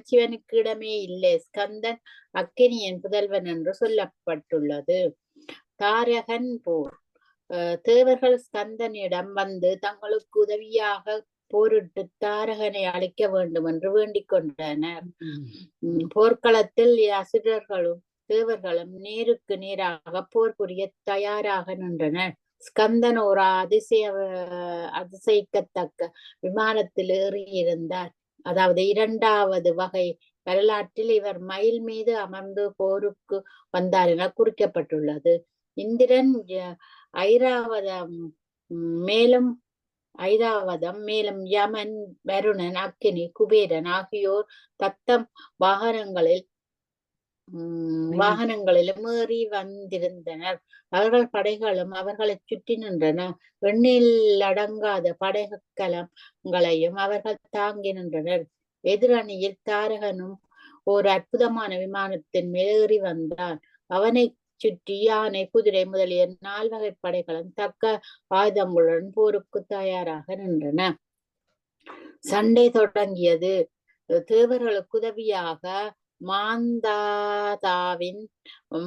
சிவனுக்கு இடமே இல்லை. ஸ்கந்தன் அக்கினியின் புதல்வன் என்று சொல்லப்பட்டுள்ளது. தாரகன் போர். தேவர்கள் ஸ்கந்தனிடம் வந்து தங்களுக்கு உதவியாக போரிட்டு தாரகனை அழிக்க வேண்டும் என்று வேண்டிக் கொண்டனர். போர்க்களத்தில் அசுரர்களும் தேவர்களும் நேருக்கு நேராக போர் புரிய தயாராக நின்றனர். ஸ்கந்தன் ஒரு அதிசயிக்கத்தக்க விமானத்தில் ஏறியிருந்தார். அதாவது 2வது வகை வரலாற்றில் இவர் மயில் மீது அமர்ந்து போருக்கு வந்தார் என குறிக்கப்பட்டுள்ளது. இந்திரன் ஐராவதம் மேலும் யமன், வருணன், அக்கினி, குபேரன் ஆகியோர் தத்தம் வாகனங்களிலும் ஏறி வந்திருந்தனர். அவர்கள் படைகளும் அவர்களை சுற்றி நின்றன. எண்ணில் அடங்காத படைக்கலங்களையும் அவர்கள் தாங்கி நின்றனர். எதிரணியில் தாரகனும் ஒரு அற்புதமான விமானத்தின் மேல் ஏறி வந்தான். அவனை சுற்றி யானை, குதிரை முதலிய 4 வகை படைகளும் தக்க ஆயுதங்களுடன் போருக்கு தயாராக நின்றன. சண்டை தொடங்கியது. தேவர்களுக்கு உதவியாக மாந்தாதாவின்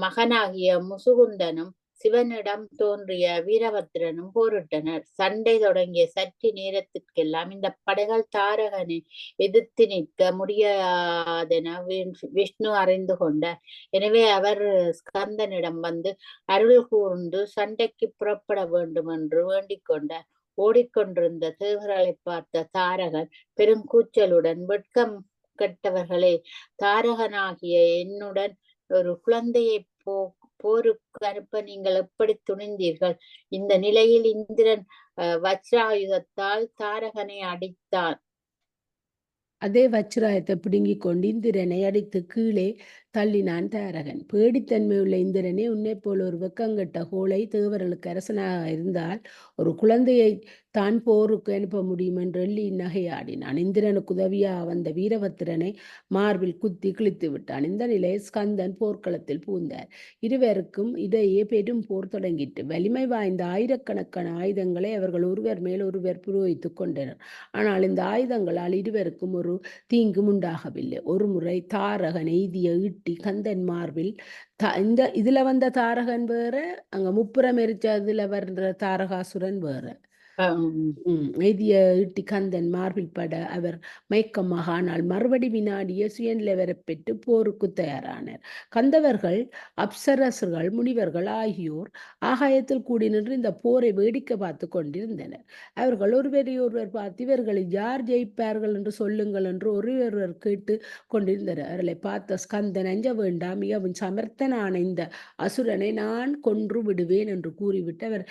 மகனாகிய முசுகுந்தனும் சிவனிடம் தோன்றிய வீரபத்திரனும் போரிட்டனர். சண்டை தொடங்கிய சற்று நேரத்திற்கெல்லாம் இந்த படைகள் தாரகனை எதிர்த்து நிற்க முடியாதென விஷ்ணு அறிந்து கொண்டார். எனவே அவர் ஸ்கந்தனிடம் வந்து அருள் கூர்ந்து சண்டைக்கு புறப்பட வேண்டும் என்று வேண்டிக் கொண்டார். ஓடிக்கொண்டிருந்த தேவர்களை பார்த்த தாரகன் பெருங்கூச்சலுடன், வெட்கம் கெட்டவர்களே, தாரகனாகிய என்னுடன் ஒரு குழந்தையை போருக்கு அனுப்ப நீங்கள் எப்படி துணிந்தீர்கள்? இந்த நிலையில் இந்திரன் வஜ்ராயுதத்தால் தாரகனை அடித்தான். அதே வச்சிராயத்தை பிடுங்கிக் கொண்டு இந்திரனை அடித்து கீழே தள்ளினான் தாரகன். பேடித்தன்மை உள்ள இந்திரனே, உன்னை போல் ஒரு வெக்கங்கெட்ட கோளை தேவர்களுக்கு அரசனாக இருந்தால் ஒரு குழந்தையை தான் போருக்கு அனுப்ப முடியும் என்று எள்ளி நகையாடினான். இந்திரனுக்கு உதவியாக வந்த வீரபத்திரனை மார்பில் குத்தி கிழித்து விட்டான். இந்த நிலையில் ஸ்கந்தன் போர்க்களத்தில் பூந்தார். இருவருக்கும் இடையே பெரும் போர் தொடங்கிட்டு. வலிமை வாய்ந்த ஆயிரக்கணக்கான ஆயுதங்களை அவர்கள் ஒருவர் மேல் ஒருவர் புரோகித்துக் கொண்டனர். ஆனால் இந்த ஆயுதங்களால் இருவருக்கும் ஒரு தீங்கும் உண்டாகவில்லை. ஒரு முறை தாரகன் எய்திய ஈட்டி கந்தன் மார்பில் இதுல வந்த தாரகன் வேற, அங்க முப்புறம் எரிச்சதுல வர்ற தாரகாசுரன் வேற. எய்திய ஈட்டி கந்தன் மார்பில் பட அவர் மயக்கமாக, ஆனால் மறுபடி வினாடிய சுயநிலைவரை பெற்று போருக்கு தயாரானர். கந்தவர்கள், அப்சரசர்கள், முனிவர்கள் ஆகியோர் ஆகாயத்தில் கூடி நின்று இந்த போரை வேடிக்கை பார்த்து கொண்டிருந்தனர். அவர்கள் ஒருவரை ஒருவர் பார்த்து, இவர்களில் யார் ஜெயிப்பார்கள் என்று சொல்லுங்கள் என்று ஒருவர் கேட்டு கொண்டிருந்தனர். அவர்களை பார்த்த ஸ்கந்தன், அஞ்ச வேண்டாம், மிகவும் சமர்த்தனான இந்த அசுரனை நான் கொன்று விடுவேன் என்று கூறிவிட்டு அவர்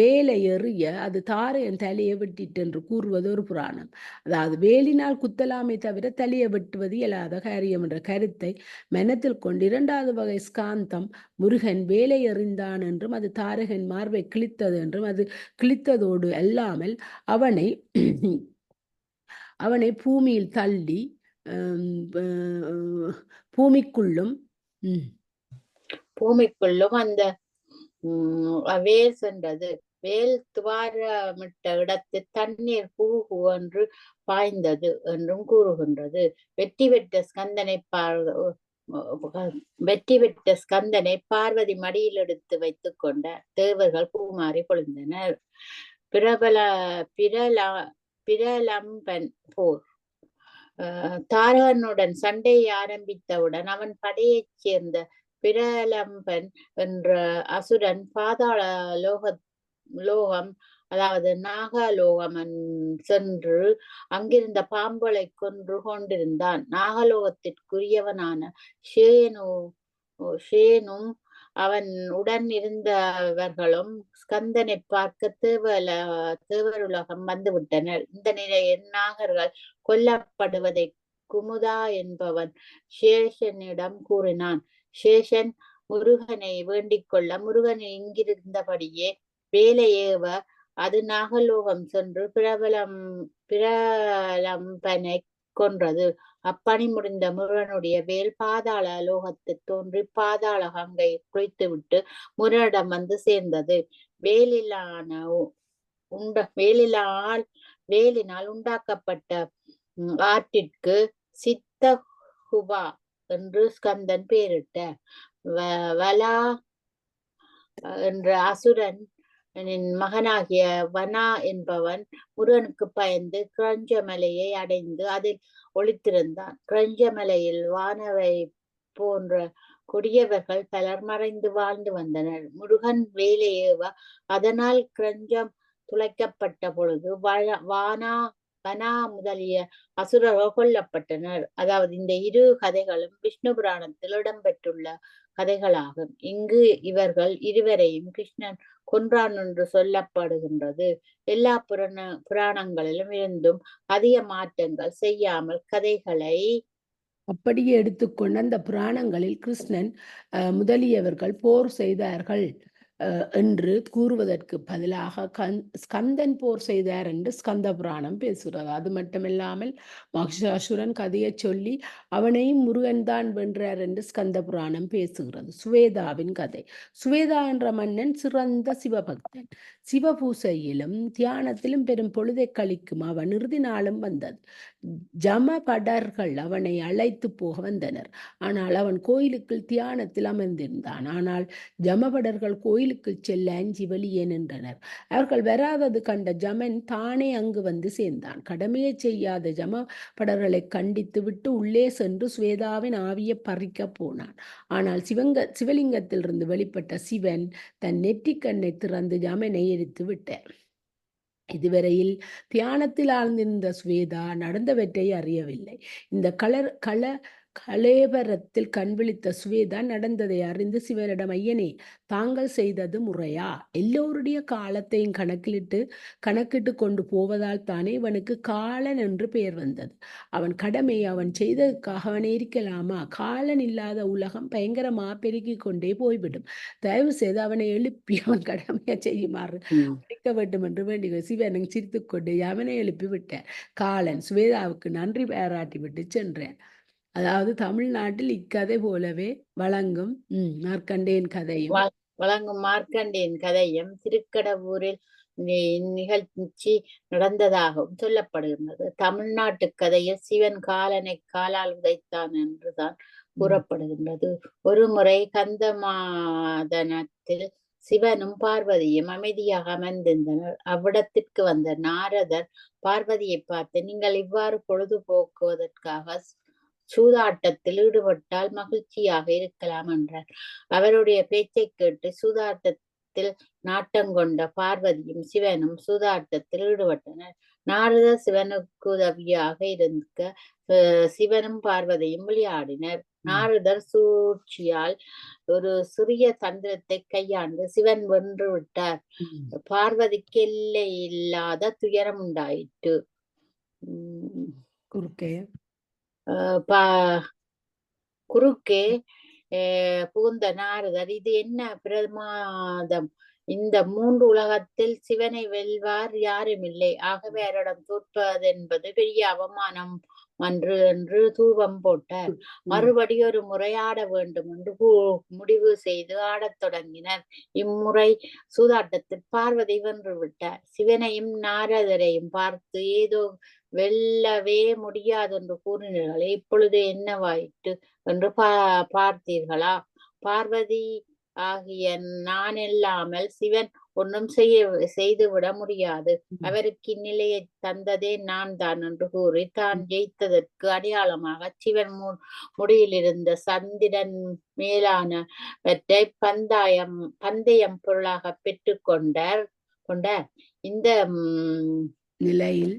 வேலை எறிய அது தாரையன் தலையை வெட்டிட்டு என்று கூறுவது ஒரு புராணம். அதாவது வேலினால் குத்தலாமை தவிர தலையை வெட்டுவது இயலாத காரியம் என்ற கருத்தை மனத்தில் கொண்டு இரண்டாவது வகை ஸ்காந்தம் முருகன் வேலை எறிந்தான் என்றும் அது தாரகன் மார்பை கிழித்தது என்றும், அது கிழித்ததோடு அல்லாமல் அவனை பூமியில் தள்ளி பூமிக்குள்ளும் அந்த வேல் சென்றது. வேல் துவாரமிட்ட இடத்தில் தண்ணீர் என்று பாய்ந்தது என்றும் கூறுகின்றது. வெற்றி பெற்ற ஸ்கந்தனை பார்வதி மடியில் எடுத்து வைத்துக் கொண்ட தேவர்கள் பூமாறி பொழிந்தனர். பிரலம்பன் போர். தாரகனுடன் சண்டையை ஆரம்பித்தவுடன் அவன் படையைச் சேர்ந்த பிரலம்பன் என்ற அசுரன் பாதாள லோகம், அதாவது நாகலோகம் சென்று அங்கிருந்த பாம்புகளை கொன்று கொண்டிருந்தான். நாகலோகத்திற்குரியவனான ஷேனும் அவன் உடன் இருந்தவர்களும் ஸ்கந்தனை பார்க்க தேவருலகம் வந்துவிட்டனர். இந்த நிலையில் நாகர்கள் கொல்லப்படுவதை குமுதா என்பவன் சேஷனிடம் கூறினான். சேஷன் முருகனை வேண்டிக் கொள்ள முருகன் இங்கிருந்தபடியே வேலை ஏவ அது நாகலோகம் சென்று பிரலம்பனை கொன்றது. அப்பணி முடிந்த முருகனுடைய வேல் பாதாள லோகத்தில் தோன்றி பாதாள கங்கை குளித்துவிட்டு முருகனிடம் வந்து சேர்ந்தது. வேலினால் உண்டாக்கப்பட்ட ஆற்றிற்கு சித்தகுபா என்று ஸ்கந்தன் பெயரிட்ட. வலா என்ற அசுரன் மகனாகிய வனா என்பவன் முருகனுக்கு பயந்து கிரஞ்சமலையை அடைந்து அதில் ஒளித்திருந்தான். கிரஞ்சமலையில் வானவை போன்ற கொடியவர்கள் பலர் மறைந்து வாழ்ந்து வந்தனர். முருகன் வேலை ஏவ அதனால் கிரஞ்சம் துளைக்கப்பட்ட பொழுது வனா முதலிய அசுரர்கள் கொல்லப்பட்டனர். அதாவது இந்த இரு கதைகளும் விஷ்ணு புராணத்தில் இடம்பெற்றுள்ள கதைகளாகும். இங்கு இவர்கள் இருவரையும் கிருஷ்ணன் கொன்றான் என்று சொல்லப்படுகின்றது. எல்லா புராணங்களிலும் இருந்தும் அதிக மாற்றங்கள் செய்யாமல் கதைகளை அப்படியே எடுத்துக்கொண்டு அந்த புராணங்களில் கிருஷ்ணன் முதலியவர்கள் போர் செய்தார்கள் என்று கூறுவதற்கு பதிலாக ஸ்கந்தன் போர் செய்தார் என்று ஸ்கந்த புராணம் பேசுகிறது. அது மட்டுமில்லாமல் மகிஷாசுரன் கதையை சொல்லி அவனையும் முருகன் தான் வென்றார் என்று ஸ்கந்த புராணம் பேசுகிறது. சுவேதாவின் கதை. சுவேதா என்ற மன்னன் சிறந்த சிவபக்தன். சிவபூசையிலும் தியானத்திலும் பெரும் பொழுதை கழிக்கும் அவன் இறுதி நாளும் வந்தது. ஜமபடர்கள் அவனை அழைத்து போக வந்தனர். ஆனால் அவன் கோயிலுக்குள் தியானத்தில் அமர்ந்திருந்தான். ஆனால் ஜமபடர்கள் கோயிலுக்குள் செல்ல அஞ்சி வெளியே நின்றனர். அவர்கள் வராதது கண்ட ஜமன் தானே அங்கு வந்து சேர்ந்தான். கடமையை செய்யாத ஜமபடர்களை கண்டித்து விட்டு உள்ளே சென்று ஸ்வேதாவின் ஆவியை பறிக்க போனான். ஆனால் சிவலிங்கத்திலிருந்து வெளிப்பட்ட சிவன் தன் நெற்றிக்கண்ணை திறந்து ஜமனை எரித்து விட்டார். இதுவரையில் தியானத்தில் ஆழ்ந்திருந்த ஸ்வேதா நடந்தவற்றை அறியவில்லை. இந்த கலேபரத்தில் கண்விழித்த ஸ்வேதா நடந்ததை அறிந்து சிவனிடம், ஐயனே, தாங்கள் செய்தது முறையா? எல்லோருடைய காலத்தையும் கணக்கிட்டு கொண்டு போவதால் தானே இவனுக்கு காலன் என்று பெயர் வந்தது. அவன் கடமையை அவன் செய்ததுக்காக அவன் இருக்கலாமா? காலன் இல்லாத உலகம் பயங்கரமா பெருகி கொண்டே போய்விடும். தயவு செய்து அவனை எழுப்பி அவன் கடமையை செய்யுமாறு அழைக்க வேண்டும் என்று வேண்டிய சிவனும் சிரித்துக்கொண்டு அவனை எழுப்பி விட்டார். காலன் ஸ்வேதாவுக்கு நன்றி பாராட்டி விட்டு சென்றேன். அதாவது தமிழ்நாட்டில் இக்கதை போலவே வழங்கும் மார்க்கண்டேயன் கதையும் திருக்கடவூரில் நிகழ்ச்சி நடந்ததாகவும் சொல்லப்படுகின்றது. தமிழ்நாட்டு கதையில் சிவன் காலனை காலால் உதைத்தான் என்றுதான் கூறப்படுகின்றது. ஒரு முறை கந்தமாதனத்தில் சிவனும் பார்வதியும் அமைதியாக அமர்ந்திருந்தனர். அவ்விடத்திற்கு வந்த நாரதர் பார்வதியை பார்த்து, நீங்கள் இவ்வாறு பொழுதுபோக்குவதற்காக சூதாட்டத்தில் ஈடுபட்டால் மகிழ்ச்சியாக இருக்கலாம் என்றார். அவருடைய பேச்சை கேட்டு சூதாட்டத்தில் நாட்டங்கொண்ட பார்வதியும் சிவனும் சூதாட்டத்தில் ஈடுபட்டனர். நாரதர் சிவனுக்கு உதவியாக இருக்க சிவனும் பார்வதியும் விளையாடினர். நாரதர் சூழ்ச்சியால் ஒரு சிறிய தந்திரத்தை கையாண்டு சிவன் வென்று விட்டார். பார்வதிக்கு எல்லை இல்லாத துயரம் உண்டாயிற்று. குறுக்கே புகுந்த நாரதர், இது என்ன பிரமாதம்? இந்த 3 உலகத்தில் சிவனை வெல்வார் யாரும் இல்லை. ஆகவே அவரிடம் தோற்பதென்பது பெரிய அவமானம் என்று தூபம் போட்டார். மறுபடி ஒரு முறையாட வேண்டும் என்று முடிவு செய்து ஆடத் தொடங்கினர். இம்முறை சூதாட்டத்தில் பார்வதி வென்று விட்டார். சிவனையும் நாரதரையும் பார்த்து ஏதோ வெல்லவே முடியாது என்று கூறினீர்களே, இப்பொழுது என்னவாயிற்று என்று பார்த்தீர்களா? பார்வதி ஆகிய நான் இல்லாமல் சிவன் ஒன்றும் செய்துவிட முடியாது. அவருக்கு இந்நிலையை தந்ததே நான் தான் என்று கூறி தான் ஜெயித்ததற்கு அடையாளமாக சிவன் முடியில் இருந்த சந்திரன் மேலானவற்றை பந்தயம் பொருளாக பெற்று கொண்டார். இந்த நிலையில்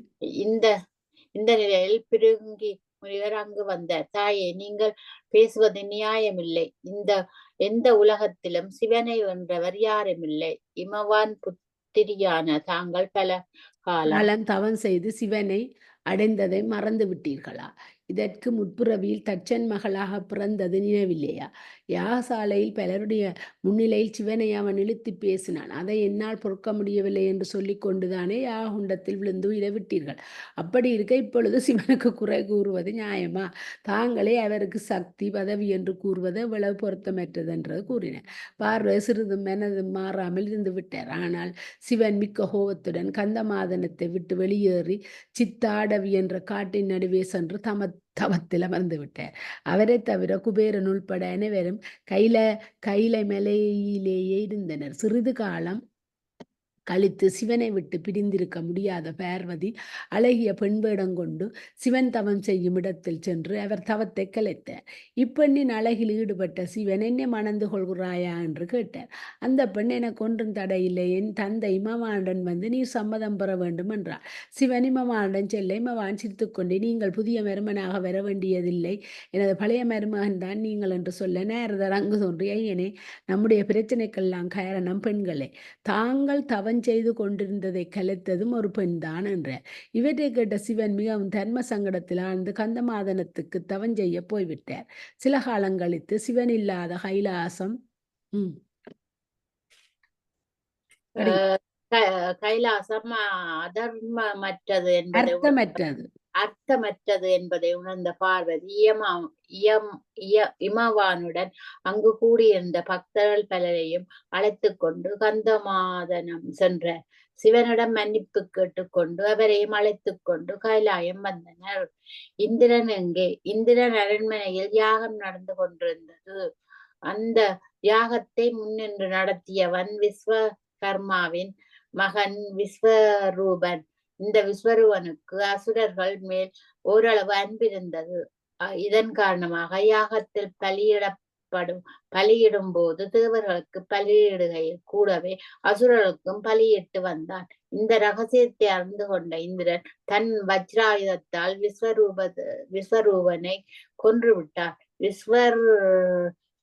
பிருங்கி முனிவர் அங்கு வந்தார். தாயே, நீங்கள் பேசுவது நியாயமில்லை. எந்த உலகத்திலும் சிவனை வென்றவர் யாரும் இல்லை. இமவான் புத்திரியான தாங்கள் பல காலம் தவம் செய்து சிவனை அடைந்ததை மறந்து விட்டீர்களா? இதற்கு முற்புறவியில் தச்சன் மகளாக பிறந்தது நினைவில்லையா? யாகசாலையில் பலருடைய முன்னிலையில் சிவனை அவன் இழுத்து பேசினான். அதை என்னால் பொறுக்க முடியவில்லை என்று சொல்லி கொண்டுதானே யாகுண்டத்தில் விழுந்து விட்டீர்கள். அப்படி இருக்க இப்பொழுது சிவனுக்கு குறை கூறுவது நியாயமா? தாங்களே அவருக்கு சக்தி பதவி என்று கூறுவது எவ்வளவு பொருத்தமற்றது என்று கூறினார். பார்வை சிறிதும் மனதும் மாறாமல் இருந்து விட்டார். ஆனால் சிவன் மிக்க கோபத்துடன் கந்தமாதனத்தை விட்டு வெளியேறி சித்தாடவி என்ற காட்டின் நடுவே சென்று தவத்தில் அமர்ந்து விட்டார். அவரை தவிர குபேரன் உள்பட அனைவரும் கைலை மலையிலேயே இருந்தனர். சிறிது காலம் கழித்து சிவனை விட்டு பிரிந்திருக்க முடியாத பார்வதி அழகிய பெண் வேடம் கொண்டு சிவன் தவம் செய்யும் இடத்தில் சென்று அவர் தவத்தை கலைத்தார். இப்பெண்ணின் அழகில் ஈடுபட்ட சிவன், என்னை மணந்து கொள்கிறாயா என்று கேட்டார். அந்த பெண், எனக்கு ஒன்றும் தடையில்லை, என் தந்தை இமவாண்டன் வந்து நீ சம்மதம் பெற வேண்டும் என்றார். சிவன் இமவாண்டன் செல்ல இமவான் சிரித்துக்கொண்டே, நீங்கள் புதிய மருமனாக வர வேண்டியதில்லை, எனது பழைய மருமகன் தான் நீங்கள் என்று சொல்ல நாரதர் அங்கு தோன்றி, ஐயனே, நம்முடைய பிரச்சனைக்கெல்லாம் காரணம் பெண்களே. தாங்கள் தவம் செய்து கொண்டிருந்ததை கலைத்ததும் ஒரு பெண் தான் என்றார். இவற்றை கேட்ட சிவன் மிகவும் தர்ம சங்கடத்தில் ஆழ்ந்து கந்தமாதனத்துக்கு தவம் செய்ய போய்விட்டார். சில காலம் கழித்து சிவன் இல்லாத கைலாசம் கைலாசம் அதர்மமற்றது என்பது அர்த்தமற்றது அர்த்தமற்றது என்பதை உணர்ந்த பார்வதி இமவானுடன் அங்கு கூடியிருந்த பக்தர்கள் பலரையும் அழைத்து கொண்டு கந்தமாதனம் சென்ற சிவனிடம் மன்னிப்பு கேட்டுக்கொண்டு அவரையும் அழைத்துக் கொண்டு கைலாயம் வந்தனர். இந்திரன் எங்கே? இந்திரன் அரண்மனையில் யாகம் நடந்து கொண்டிருந்தது. அந்த யாகத்தை முன்னின்று நடத்தியவன் விஸ்வகர்மாவின் மகன் விஸ்வரூபன். இந்த விஸ்வரூபனுக்கு அசுரர்கள் மேல் ஓரளவு அன்பிருந்தது. இதன் காரணமாக யாகத்தில் பலியிடும் போது தேவர்களுக்கு பலியிடுகையில் கூடவே அசுரர்களுக்கும் பலியிட்டு வந்தான். இந்த ரகசியத்தை அறிந்து கொண்ட இந்திரன் தன் வஜ்ராயுதத்தால் விஸ்வரூபனை கொன்றுவிட்டார்.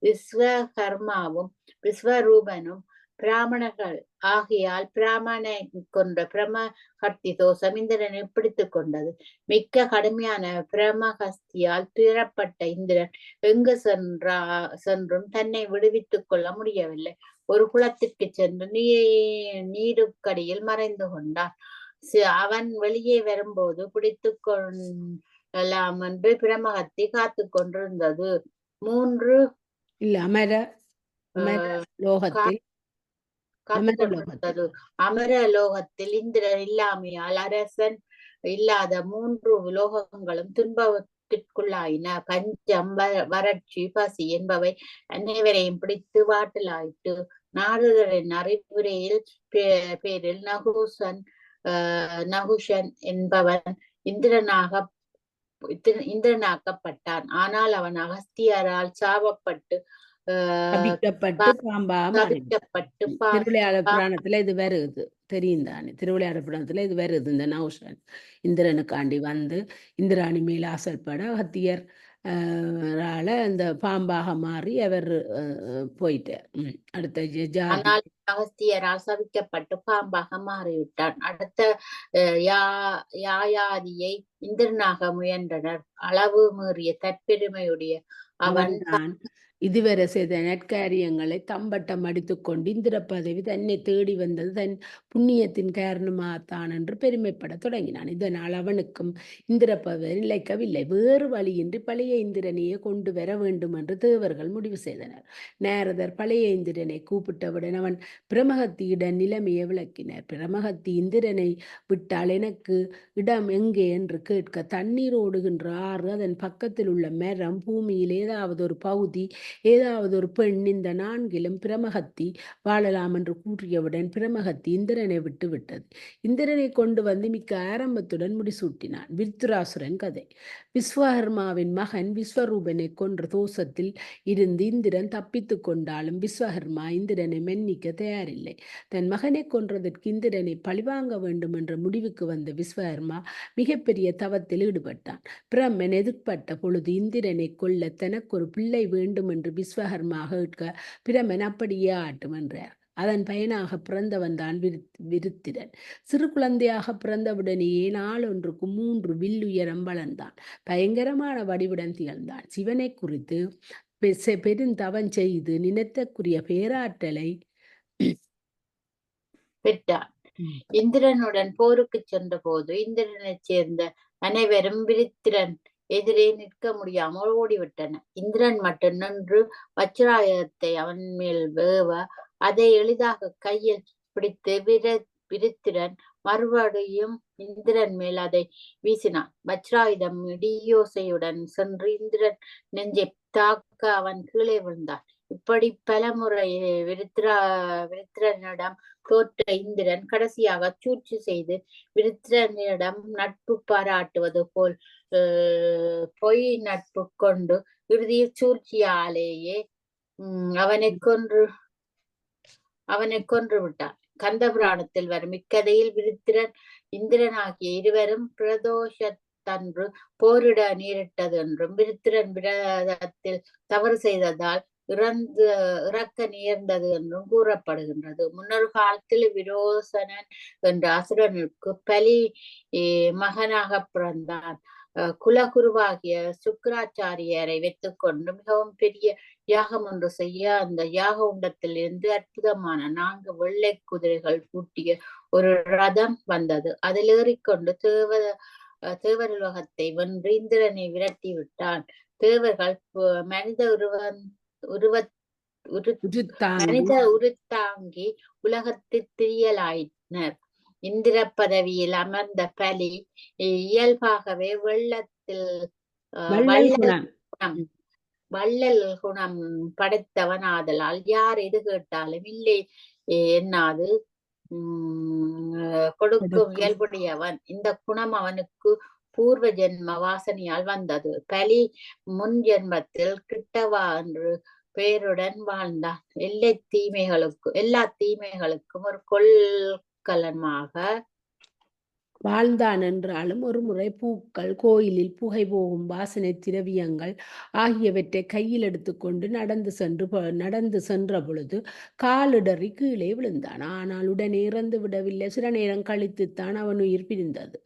விஸ்வகர்மாவும் விஸ்வரூபனும் பிராமணர்கள் ஆகியால் பிராமணனை கொன்ற பிரமஹஸ்தி தோஷம் இந்திரனை பிடித்துக் கொண்டது. மிக்க கடுமையான பிரமஹஸ்தியால் துயரப்பட்ட இந்திரன் எங்கு சென்றும் தன்னை விடுவித்துக் கொள்ள முடியவில்லை. ஒரு குளத்திற்கு சென்று நீருக்கடியில் மறைந்து கொண்டான். அவன் வெளியே வரும்போது பிடித்துக் கொள்ளலாம் என்று பிரமஹத்தி காத்து கொண்டிருந்தது. அமரலோகத்தில் இந்திரன் இல்லாமையால் அரசன் இல்லாத 3 லோகங்களும் துன்பத்திற்குள்ளாயின. பஞ்சம், வறட்சி, பசி என்பவை அனைவரையும் பிடித்து வாட்டலாயிற்று. நாரதரின் அறிவுரையில் பேரில் நகுஷன் என்பவன் இந்திரனாக்கப்பட்டான். ஆனால் அவன் அகஸ்தியரால் சாபப்பட்டு திருவிளையாடல் புராணத்துல இது வருது, தெரியும் தானே? திருவிளையாடல் புராணத்துல இது வருது. இந்த நௌஷன் இந்திரனுக்காண்டி வந்து இந்திராணி மேல் ஆசைப்பட அகத்தியர் அந்த பாம்பாக மாறி அவர் போயிட்டார். அடுத்த அகஸ்தியரால் சபிக்கப்பட்டு பாம்பாக மாறிவிட்டான். அடுத்த யாயாதியை இந்திரனாக முயன்றனர். அளவு மீறிய தற்பெருமையுடைய அவன் இதுவரை செய்த நற்காரியங்களை தம்பட்டம் அடித்துக்கொண்டு இந்திர பதவி தன்னை தேடி வந்தது தன் புண்ணியத்தின் காரணமாகத்தான் என்று பெருமைப்பட தொடங்கினான். இதனால் அவனுக்கும் இந்திர பதவி நிலைக்கவில்லை. வேறு வழியின்றி பழைய இந்திரனையே கொண்டு வர வேண்டும் என்று தேவர்கள் முடிவு செய்தனர். நாரதர் பழைய இந்திரனை கூப்பிட்டவுடன் அவன் பிரமஹத்தியிடம் நிலைமையை விளக்கினார். பிரமஹத்தி இந்திரனை விட்டால் எனக்கு இடம் எங்கே என்று கேட்க, தண்ணீர் ஓடுகின்ற ஆறு, அதன் பக்கத்தில் உள்ள மரம், பூமியில் ஏதாவது ஒரு பகுதி, ஏதாவது ஒரு பெண், இந்த 4லும் பிரமஹத்தி வாழலாம் என்று கூறியவுடன் பிரமஹத்தி இந்திரனை விட்டு விட்டது. இந்திரனை கொண்டு வந்து மிக்க ஆரம்பத்துடன் முடிசூட்டினான். விருத்துராசுரன் கதை. விஸ்வகர்மாவின் மகன் விஸ்வரூபனை கொன்ற தோஷத்தில் இருந்து இந்திரன் தப்பித்து கொண்டாலும் விஸ்வகர்மா இந்திரனை மன்னிக்க தயாரில்லை. தன் மகனை கொன்றதற்கு இந்திரனை பழிவாங்க வேண்டும் என்ற முடிவுக்கு வந்த விஸ்வகர்மா மிகப்பெரிய தவத்தில் ஈடுபட்டான். பிரம்மன் எதிர்பட்ட பொழுது இந்திரனை கொல்ல தனக்கு ஒரு பிள்ளை வேண்டும் என்று விஸ்வகர்மா கேட்க, பிரம்மன் அப்படியே ஆட்டும் என்றார். அதன் பயனாக பிறந்தவன் தான் விருத்திரன். சிறு குழந்தையாக பிறந்தவுடனேயே நாளொன்றுக்கு 3 வில்லுயரம் வளர்ந்தான். பயங்கரமான வடிவுடன் திகழ்ந்தான். சிவனை குறித்து பெருந்தவன் செய்து நினைத்தற்குரிய பேராற்றலை பெற்றான். இந்திரனுடன் போருக்கு சென்ற போது இந்திரனைச் சேர்ந்த அனைவரும் விருத்திரன் எதிரே நிற்க முடியாமல் ஓடிவிட்டனர். இந்திரன் மட்டும் நின்று வஜ்ராயுதத்தை அவன் மேல் வேவ அதை எளிதாக கையில் பிடித்து விருத்திரன் மறுபடியும் இந்திரன் மேல் அதை வீசினான். வஜ்ராயுதம் இடியோசையுடன் சென்று இந்திரன் நெஞ்சை தாக்க அவன் கீழே விழுந்தான். இப்படி பலமுறை விருத்திரனிடம் தோற்ற இந்திரன் கடைசியாக சூழ்ச்சி செய்து விருத்திரனிடம் நட்பு பாராட்டுவது போல் பொய் நட்பு கொண்டு இறுதியில் சூழ்ச்சியாலேயே அவனை கொன்று விட்டான். கந்த புராணத்தில் வரும் இக்கதையில் விருத்திரன் இந்திரன் ஆகிய இருவரும் பிரதோஷத்தன்று போரிட நேரிட்டது என்றும் விருத்திரன் விரதத்தில் தவறு செய்ததால் இறக்க நேர்ந்தது என்றும் கூறப்படுகின்றது. முன்னொரு காலத்தில் விரோசனன் என்ற அசுரனுக்கு பலி மகனாக பிறந்தான். குலகுருவாகிய சுக்கராச்சாரியரை வைத்துக் கொண்டு மிகவும் பெரிய யாகம் ஒன்று செய்ய அந்த யாக உண்டத்தில் இருந்து அற்புதமான 4 வெள்ளை குதிரைகள் பூட்டிய ஒரு ரதம் வந்தது. அதில் ஏறிக்கொண்டு தேவர் உலகத்தை வென்று இந்திரனை விரட்டி விட்டான். தேவர்கள் மனித மனித உருத்தாங்கி உலகத்தில் திரியலாயினர். இந்திர பதவியில் அமர்ந்த பலி இயல்பாகவே வள்ளல் குணம் படைத்தவன் ஆதலால் யார் எது கேட்டாலும் இல்லை என்னாது கொடுக்கும் இயல்புடையவன். இந்த குணம் அவனுக்கு பூர்வ ஜென்ம வாசனையால் வந்தது. பலி முன் ஜென்மத்தில் கிட்டவா என்று பெயருடன் வாழ்ந்தான். எல்லா தீமைகளுக்கும் ஒரு கொள்கலமாக வாழ்ந்தான் என்றாலும் ஒரு முறை பூக்கள், கோயிலில் புகை போகும் வாசனை திரவியங்கள் ஆகியவற்றை கையில் எடுத்துக்கொண்டு நடந்து சென்ற பொழுது காலிடறி கீழே விழுந்தான். ஆனால் உடனே இறந்து விடவில்லை. சில நேரம் கழித்துத்தான் அவன் உயிர் பிரிந்தது.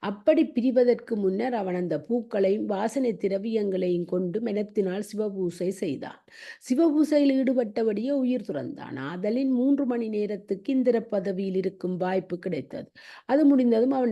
அப்படி பிரிவதற்கு முன்னர் அவன் அந்த பூக்களையும் வாசனை திரவியங்களையும் கொண்டு மனத்தினால் சிவபூசை செய்தான். சிவபூசையில் ஈடுபட்டபடியே உயிர் துறந்தான். ஆதலின் 3 மணி நேரத்துக்கு இந்திர பதவியில் இருக்கும் வாய்ப்பு கிடைத்தது. அது முடிந்ததும் அவன்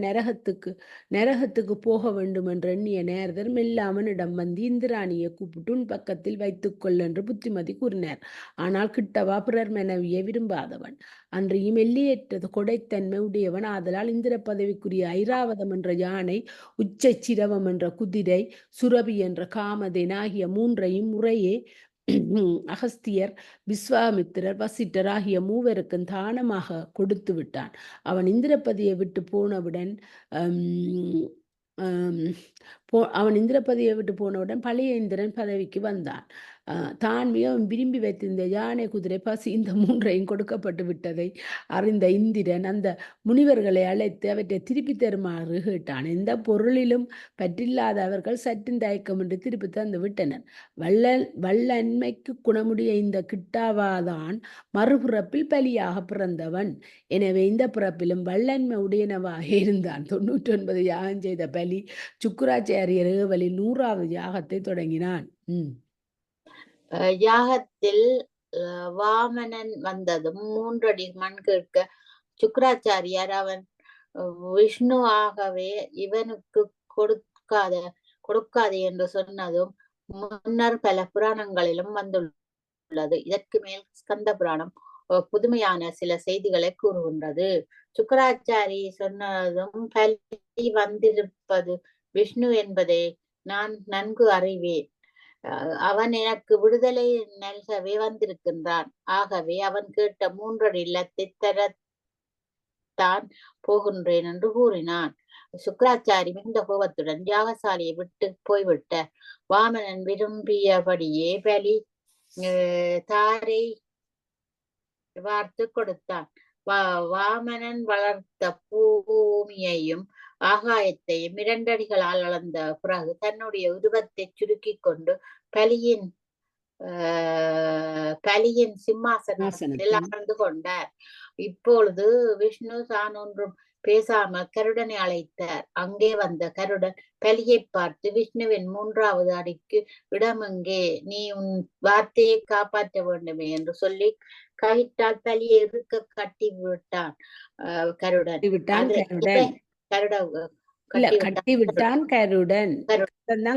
நரகத்துக்கு போக வேண்டும் என்று எண்ணிய நேரதர் மெல்ல அவனிடம் வந்து இந்திராணியை கூப்பிட்டு உன் பக்கத்தில் வைத்துக்கொள் என்று புத்திமதி கூறினார். ஆனால் கிட்டவா பிறர் மனைவியை விரும்பாதவன், அன்றையும் எல்லையற்றது கொடைத்தன்மை உடையவன். ஆதலால் இந்திர பதவிக்குரிய ஐராவதம் என்ற யானை, உச்சை சிரவம் என்ற குதிரை, சுரபி என்ற காமதேன் ஆகிய 3ஐயும் முறையே அகஸ்தியர், விஸ்வாமித்திரர், வசிட்டர் ஆகிய 3வருக்கும் தானமாக கொடுத்து விட்டான். அவன் இந்திரபதியை விட்டு போனவுடன் பழைய இந்திரன் பதவிக்கு வந்தான். தான் மிகவும் விரும்பி வைத்திருந்த யானை, குதிரை, பசி இந்த 3ஐயும் கொடுக்கப்பட்டு விட்டதை அறிந்த இந்திரன் அந்த முனிவர்களை அழைத்து அவற்றை திருப்பி தருமாறு கேட்டான். எந்த பொருளிலும் பற்றில்லாத அவர்கள் சற்றும் தயக்கமின்றி திருப்பி தந்து விட்டனர். வல்லன்மைக்கு குணமுடைய இந்த கிட்டாவாதான் மறுபிறப்பில் பலியாக பிறந்தவன். எனவே இந்த பிறப்பிலும் வல்லன்மை உடையனவாக இருந்தான். 99 யாகம் செய்த பலி சுக்கிராச்சாரியர் ஏவலில் 100வது யாகத்தை தொடங்கினான். யாகத்தில் வாமனன் வந்ததும் 3 அடி மண் கேட்க சுக்கிராச்சாரியார் அவன் விஷ்ணு ஆகவே இவனுக்கு கொடுக்காதே என்று சொன்னதும் முன்னர் பல புராணங்களிலும் வந்துள்ளது. இதற்கு மேல் ஸ்கந்த புராணம் புதுமையான சில செய்திகளை கூறுகின்றது. சுக்கிராச்சாரி சொன்னதும் பலி வந்திருப்பது விஷ்ணு என்பதை நான் நன்கு அறிவேன். அவன் எனக்கு விடுதலை நல்கவே வந்திருக்கின்றான். ஆகவே அவன் கேட்ட 3 அடி இல்லத்தை தரத்தான் போகின்றேன் என்று கூறினான். சுக்கிராச்சாரி மிகுந்த கோபத்துடன் யாகசாலையை விட்டு போய்விட்டார். வாமனன் விரும்பியபடியே பலி தாரை வார்த்து கொடுத்தான். வாமனன் வளர்த்த பூமியையும் ஆகாயத்தையும் 2 அடிகளால் அளந்த பிறகு தன்னுடைய உருவத்தை சுருக்கி கொண்டு பலியின் சிம்மாசனத்தில் அமர்ந்து கொண்டார். இப்பொழுது விஷ்ணு தான் ஒன்றும் பேசாமல் கருடனை அழைத்தார். அங்கே வந்த கருடன் பலியை பார்த்து, விஷ்ணுவின் 3வது அடிக்கு இடமெங்கே, நீ உன் வார்த்தையை காப்பாற்ற வேண்டுமே என்று சொல்லி கயிற்றால் பலியை இருக்க கட்டி விட்டான். கருடன்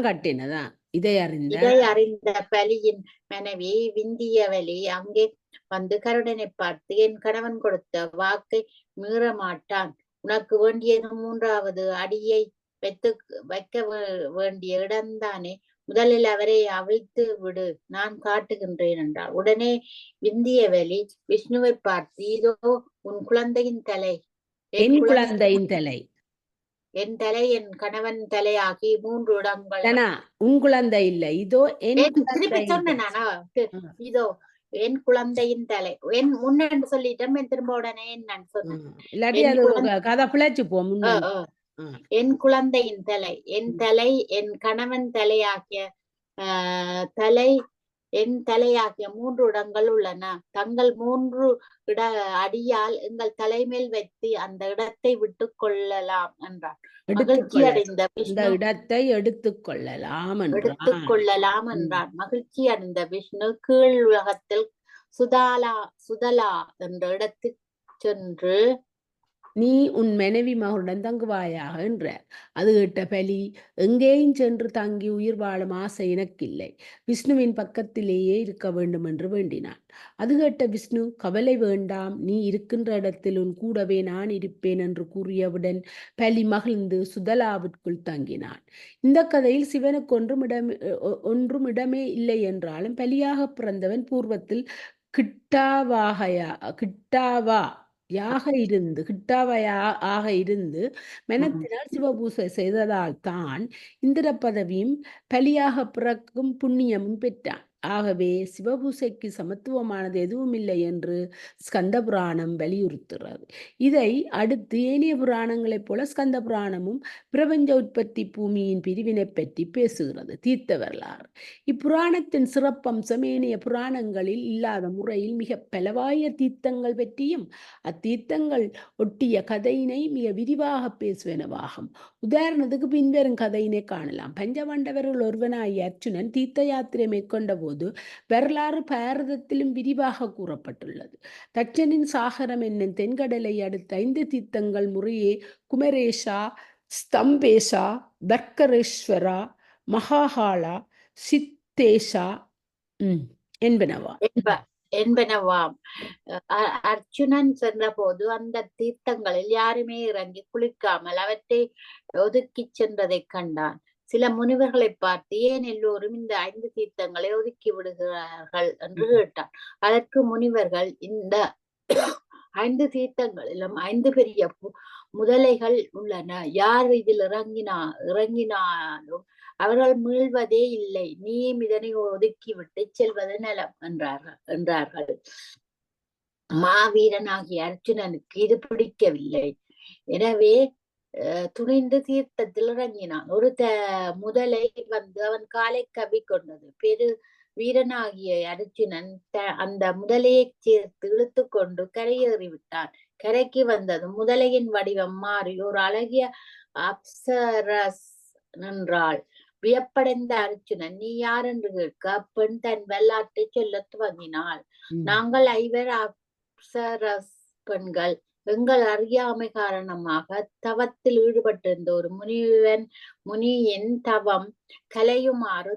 கட்டினதான். இதை அறிந்த பலியின் மனைவி விந்தியவலி அங்கே வந்து கருடனை பார்த்து, என் கணவன் கொடுத்த வாக்கை மீற மாட்டான். உனக்கு வேண்டியது 3வது அடியை வைக்க வேண்டிய இடம்தானே. முதலில் அவரை அவிழ்த்து விடு, நான் காட்டுகின்றேன் என்றார். உடனே விந்தியவலி விஷ்ணுவை பார்த்து, இதோ உன் குழந்தையின் தலை. என் குழந்தையின் தலை? என் தலை என் கணவன் தலையாகி 3 இடங்கள். உன் குழந்தை இல்ல, இதோ திருப்பி சொன்னா, இதோ என் குழந்தையின் தலை. என் முன்னு சொல்லிட்டேன், திரும்ப உடனே என்னன்னு சொன்னேன். கதை பிழைச்சு போம். என் குழந்தையின் தலை, என் தலை என் கணவன் தலையாகிய என் தலையாகிய 3 இடங்கள் உள்ளன. தங்கள் 3 அடியால் எங்கள் தலைமேல் வைத்து அந்த இடத்தை விட்டுக் கொள்ளலாம் என்றார். மகிழ்ச்சி அடைந்த விஷ்ணு இடத்தை எடுத்துக்கொள்ளலாம் என்றார். மகிழ்ச்சி அடைந்த விஷ்ணு கீழ் உலகத்தில் சுதலா என்ற இடத்துக்கு சென்று நீ உன் மனைவி மகளுடன் தங்குவாயாக என்றார். அது கேட்ட பலி, எங்கேயும் சென்று தங்கி உயிர் வாழும் ஆசை எனக்கில்லை. விஷ்ணுவின் பக்கத்திலேயே இருக்க வேண்டும் என்று வேண்டினான். அது கேட்ட விஷ்ணு, கவலை வேண்டாம், நீ இருக்கின்ற இடத்தில் உன் கூடவே நான் இருப்பேன் என்று கூறியவுடன் பலி மகிழ்ந்து சுதலாவிற்குள் தங்கினான். இந்த கதையில் சிவனுக்கு ஒன்றும் இடமே இல்லை என்றாலும் பலியாக பிறந்தவன் பூர்வத்தில் கிட்டாவாக இருந்து மனத்தினால் சிவபூசை செய்ததால் தான் இந்திர பதவியும் பலியாக பிறக்கும் புண்ணியமும் பெற்றான். ஆகவே சிவபூசைக்கு சமத்துவமானது எதுவும் இல்லை என்று ஸ்கந்த புராணம் வலியுறுத்துகிறது. இதை அடுத்து ஏனைய புராணங்களைப் போல ஸ்கந்த புராணமும் பிரபஞ்ச உற்பத்தி பூமியின் பிரிவினை பற்றி பேசுகிறது. தீர்த்த வரலாறு இப்புராணத்தின் சிறப்பம்சம் ஏனைய புராணங்களில் இல்லாத முறையில் மிக பலவாய தீர்த்தங்கள் பற்றியும் அத்தீர்த்தங்கள் ஒட்டிய கதையினை மிக விரிவாக பேசுவனவாகும். உதாரணத்துக்கு பின்வரும் கதையினை காணலாம். பஞ்சபாண்டவர்கள் ஒருவனாகிய அர்ச்சுனன் தீர்த்த யாத்திரை மேற்கொண்ட போது வரலாறு பாரதத்திலும் விரிவாக கூறப்பட்டுள்ளது. தட்சனின் சாகரம் என்னும் தென்கடலை அடுத்த 5 தீர்த்தங்கள் முறையே குமரேஷா, ஸ்தம்பேஷா, பர்கரேஸ்வரா, மகாஹாலா, சித்தேஷா என்பனவாம். அர்ச்சுனன் சென்ற போது அந்த தீர்த்தங்களில் யாருமே இறங்கி குளிக்காமல் அவற்றை ஒதுக்கி சென்றதை கண்டான். சில முனிவர்களை பார்த்து, ஏன் எல்லோரும் இந்த 5 தீர்த்தங்களை ஒதுக்கி விடுகிறார்கள் என்று கேட்டான். அதற்கு முனிவர்கள், இந்த 5 தீர்த்தங்களிலும் 5 பெரிய முதலைகள் உள்ளன. யார் இதில் இறங்கினாலும் அவர்கள் மீள்வதே இல்லை. நீயும் இதனை ஒதுக்கிவிட்டு செல்வது நலம் என்றார்கள். மாவீரனாகிய அர்ஜுனனுக்கு இது பிடிக்கவில்லை. எனவே துணிந்து தீர்த்தத்தில் இறங்கினான். ஒரு முதலை வந்து அவன் காலை கவி கொண்டது. பெரு வீரனாகிய அர்ஜுனன் அந்த முதலையை சேர்த்து இழுத்து கொண்டு கரையேறிவிட்டான். கரைக்கு வந்தது முதலையின் வடிவம் மாறி ஒரு அழகிய அப்சரஸ் நின்றாள். வியப்படைந்த அர்ஜுனன், நீ யார் என்று கேட்க அப்பெண் தன் வெள்ளாட்டை சொல்ல துவங்கினாள். நாங்கள் 5 அப்சரஸ் பெண்கள். எங்கள் அறியாமை காரணமாக தவத்தில் ஈடுபட்டிருந்த ஒரு முனியின் தவம் கலையுமாறு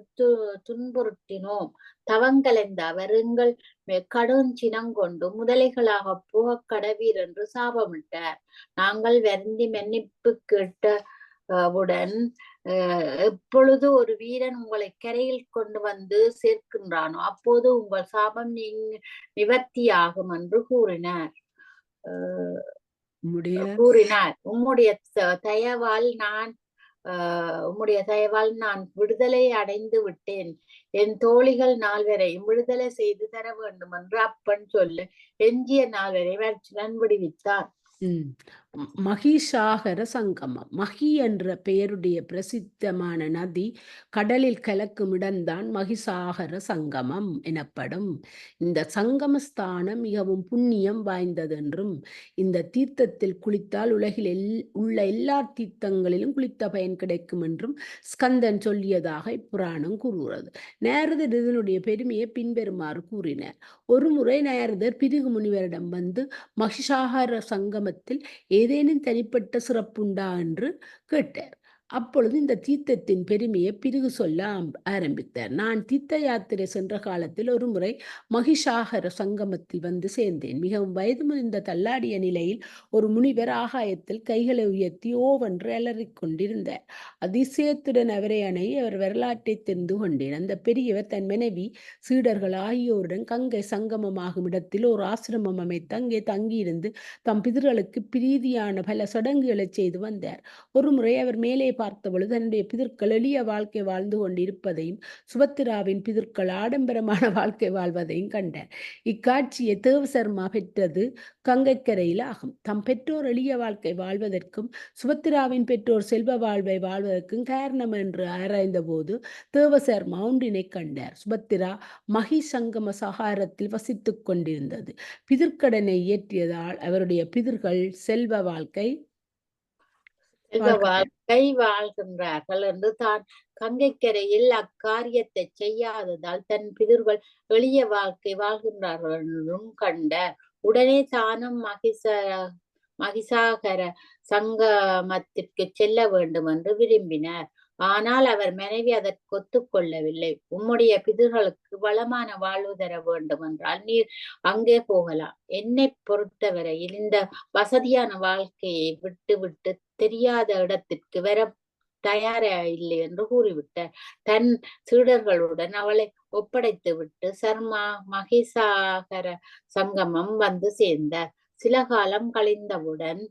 துன்புறுத்தினோம். தவங்கலைந்த அவர் எங்கள் கடும் சினங்கொண்டு முதலைகளாக போக கடவீர் என்று சாபமிட்டார். நாங்கள் வருந்தி மன்னிப்பு கேட்டவுடன், எப்பொழுது ஒரு வீரன் உங்களை கரையில் கொண்டு வந்து சேர்க்கின்றானோ அப்போது உங்கள் சாபம் நிவர்த்தியாகும் என்று கூறினார். உம்முடைய தயவால் நான் விடுதலை அடைந்து விட்டேன். என் தோழிகள் 4 பேரையும் விடுதலை செய்து தர வேண்டும் என்று அப்பன் சொல்லு. எஞ்சிய 4 பேரை அர்ச்சுனன் விடுவித்தார். மகிஷாகர சங்கமம். மகி என்ற பெயருடைய பிரசித்தமான நதி கடலில் கலக்கும் இடம்தான் மகிஷாகர சங்கமம் எனப்படும். இந்த சங்கம ஸ்தானம் மிகவும் புண்ணியம் வாய்ந்ததென்றும் இந்த தீர்த்தத்தில் குளித்தால் உலகில் உள்ள எல்லா தீர்த்தங்களிலும் குளித்த பயன் கிடைக்கும் என்றும் ஸ்கந்தன் சொல்லியதாக இப்புராணம் கூறுகிறது. நாரதர் இதனுடைய பெருமையை பின்வருமாறு கூறினார். ஒரு முறை நாரதர் பிருகு முனிவரிடம் வந்து மகிஷாகர சங்கமத்தில் ஏதேனும் தனிப்பட்ட சிறப்புண்டா என்று கேட்டார். அப்பொழுது இந்த தீர்த்தத்தின் பெருமையை பிருகு சொல்ல ஆரம்பித்தார். நான் தீர்த்த யாத்திரை சென்ற காலத்தில் ஒரு முறை மகிஷாகர சங்கமத்தில் வந்து சேர்ந்தேன். மிகவும் வயது முதிர்ந்த தள்ளாடிய நிலையில் ஒரு முனிவர் ஆகாயத்தில் கைகளை உயர்த்தி ஓவென்று அலறிக் கொண்டிருந்தார். அதிசயத்துடன் அவரை அணைய அவர் வரலாற்றை தெரிந்து கொண்டேன். அந்த பெரியவர் தன் மனைவி சீடர்கள் ஆகியோருடன் கங்கை சங்கமமாகும் இடத்தில் ஒரு ஆசிரமம் அமைத்து அங்கே தங்கியிருந்து தம் பிதர்களுக்கு பிரீதியான பல சடங்குகளை செய்து வந்தார். ஒரு முறை அவர் மேலே பார்த்த பொழுது தன்னுடைய பிதர்கள் எளிய வாழ்க்கை வாழ்ந்து கொண்டிருப்பதையும் சுபத்திராவின் பிதர்கள் ஆடம்பரமான வாழ்க்கை வாழ்வதையும் கண்டார். இக்காட்சியை தேவசர்மா பெற்றது கங்கைக்கரையில் ஆகும். தம் பெற்றோர் எளிய வாழ்க்கை வாழ்வதற்கும் சுபத்திராவின் பெற்றோர் செல்வ வாழ்வை வாழ்வதற்கும் காரணம் என்று ஆராய்ந்த போது தேவசர்மா ஒன்றினை கண்டார். சுபத்திரா மகிசங்கம சகாரத்தில் வசித்துக் கொண்டிருந்தது. பிதற்கடனை இயற்றியதால் அவருடைய பிதர்கள் செல்வ வாழ்க்கை வாழ்கின்றார்கள் என்று தான் கங்கைக்கரையில் அக்காரியத்தை செய்யாததால் தன் பிதர்கள் எளிய வாழ்க்கை வாழ்கின்றார்கள் என்றும் கண்டார். உடனே தானும் மகிசாகர சங்கமத்திற்கு செல்ல வேண்டும் என்று விரும்பினார். ஆனால் அவர் மனைவி அதற்கு ஒத்துக்கொள்ளவில்லை. உம்முடைய பிதர்களுக்கு வளமான வாழ்வு தர வேண்டும் என்றால் நீர் அங்கே போகலாம். என்னை பொறுத்தவரையில் இந்த வசதியான வாழ்க்கையை விட்டு தெரியாத இடத்திற்கு வர தயாரா இல்லை என்று கூறிவிட்டார். தன் சீடர்களுடன் அவளை ஒப்படைத்து விட்டு சர்மா மகிசாகர சங்கமம் வந்து சேர்ந்தார். சில காலம் கழிந்தவுடன்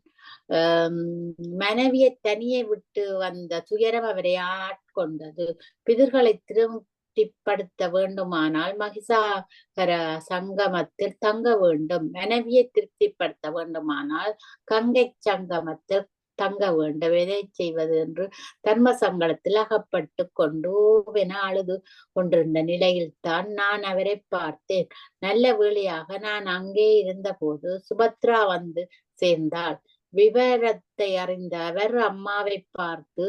மனைவியை தனியே விட்டு வந்த துயரம் அவரை ஆட்கொண்டது. பிதர்களை திருப்திப்படுத்த வேண்டுமானால் மகிசாகர சங்கமத்தில் தங்க வேண்டும். மனைவியை திருப்திப்படுத்த வேண்டுமானால் கங்கை சங்கமத்தில் தங்க வேண்டும். எதை செய்வது என்று தர்ம சங்கடத்தில் அகப்பட்டு கொண்டு அழுது கொண்டிருந்த நிலையில் தான் நான் அவரை பார்த்தேன். நல்ல வேளையாக நான் அங்கே இருந்த போது சுபத்ரா வந்து சேர்ந்தாள். விவரத்தை அறிந்த அவர் அம்மாவை பார்த்து,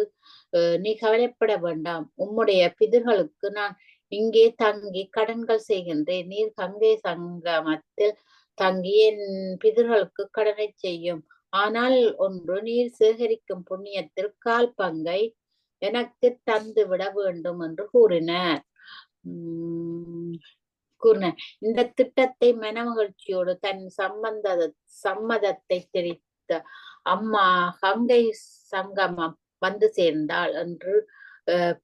நீ கவலைப்பட வேண்டாம், உம்முடைய பிதர்களுக்கு நான் இங்கே தங்கி கடன்கள் செய்கின்றேன். நீர் கங்கை சங்கமத்தில் தங்கி என் பிதர்களுக்கு கடனை செய்யும். ஆனால் ஒன்று, நீர் சேகரிக்கும் புண்ணியத்தில் கால் பங்கை எனக்கு தந்து விட வேண்டும் என்று கூறினார். இந்த திட்டத்தை மனமகிழ்ச்சியோடு தன் சம்மதத்தை தெரிவித்த அம்மா கங்கை சங்கமம் வந்து சேர்ந்தாள் என்று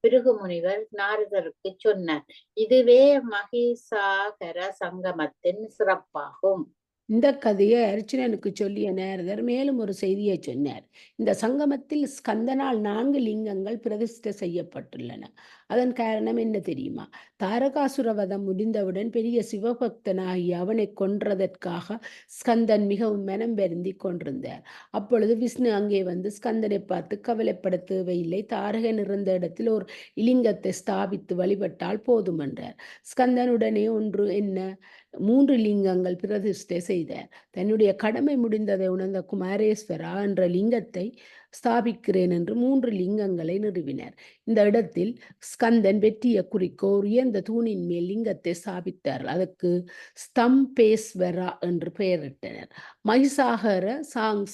பிருகு முனிவர் நாரதருக்கு சொன்னார். இதுவே மகிசாகர சங்கமத்தின் சிறப்பாகும். இந்த கதையை அர்ச்சுனனுக்கு சொல்லிய நாரதர் மேலும் ஒரு செய்தியை சொன்னார். இந்த சங்கமத்தில் ஸ்கந்தனால் 4 லிங்கங்கள் பிரதிஷ்டை செய்யப்பட்டுள்ளன. அதன் காரணம் என்ன தெரியுமா? தாரகாசுரவதம் முடிந்தவுடன் பெரிய சிவபக்தனாகி அவனை கொன்றதற்காக ஸ்கந்தன் மிகவும் மனம் வருந்தி கொண்டிருந்தார். அப்பொழுது விஷ்ணு அங்கே வந்து ஸ்கந்தனை பார்த்து, கவலைப்பட தேவையில்லை, தாரகன் இருந்த இடத்தில் ஒரு இலிங்கத்தை ஸ்தாபித்து வழிபட்டால் போதும் என்றார். ஸ்கந்தனுடனே ஒன்று என்ன 3 லிங்கங்கள் பிரதிஷ்டை செய்தார். தன்னுடைய கடமை முடிந்ததை உணர்ந்த குமாரேஸ்வரா என்ற லிங்கத்தை ஸ்தாபிக்கிறேன் என்று 3 லிங்கங்களை நிறுவினார். இந்த இடத்தில் ஸ்கந்தன் வெற்றியை குறிக்க உயர்ந்த தூணின் மேல் லிங்கத்தை ஸ்தாபித்தார். அதற்கு ஸ்தம்பேஸ்வரா என்று பெயரிட்டனர். மகிசாகர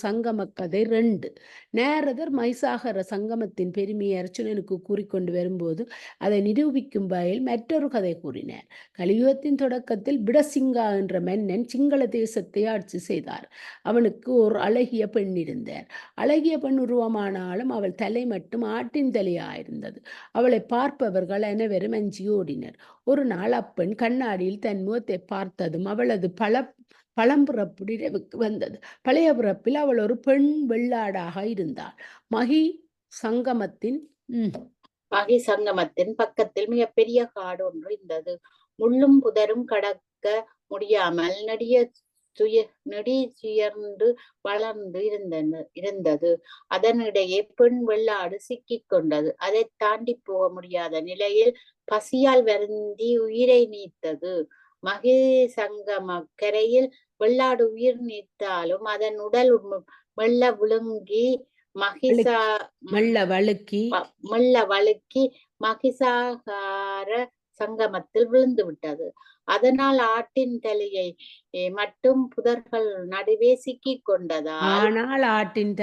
சங்கம கதை 2. நாரதர் மகிசாகர சங்கமத்தின் பெருமையை அர்ச்சுனனுக்கு கூறிக்கொண்டு வரும்போது அதை நிரூபிக்கும் வகையில் மற்றொரு கதை கூறினார். கலியுகத்தின் தொடக்கத்தில் பிடசிங்கா என்ற மன்னன் சிங்கள தேசத்தை ஆட்சி செய்தார். அவனுக்கு ஒரு அழகிய பெண் இருந்தார். அழகிய பெண் உருவமானாலும் அவள் தலை மட்டும் ஆட்டின் தலையாயிருந்தது. அவளை பார்ப்பவர்கள் அனைவரும் அஞ்சி ஓடினர். ஒரு நாள் அப்பெண் கண்ணாடியில் தன் முகத்தை பார்த்ததும் அவளது பழம்பிறப்பு நினைவுக்கு வந்தது. பழைய பிறப்பில் அவள் ஒரு பெண் வெள்ளாடாக இருந்தாள். மகி சங்கமத்தின் பக்கத்தில் மிகப்பெரிய காடு ஒன்று இருந்தது. முள்ளும் புதரும் கடக்க முடியாமல் நெடியுயர்ந்து வளர்ந்து இருந்தது. அதனிடையே பெண் வெள்ளாடு சிக்கிக் கொண்டது. அதை தாண்டி போக முடியாத நிலையில் பசியால் வருந்தி உயிரை நீத்தது. மகிசங்கம கரையில் வெள்ளாடு உயிர் நீத்தாலும் அதன் உடல் மெல்ல விழுங்கி மெல்ல வழுக்கி மகிசாகார சங்கமத்தில் விழுந்து விட்டது. அதனால் ஆட்டின் தலையை மட்டும் புதர்கள் நடுவே சிக்கிக் கொண்டதால் ஆனால் ஆட்டின்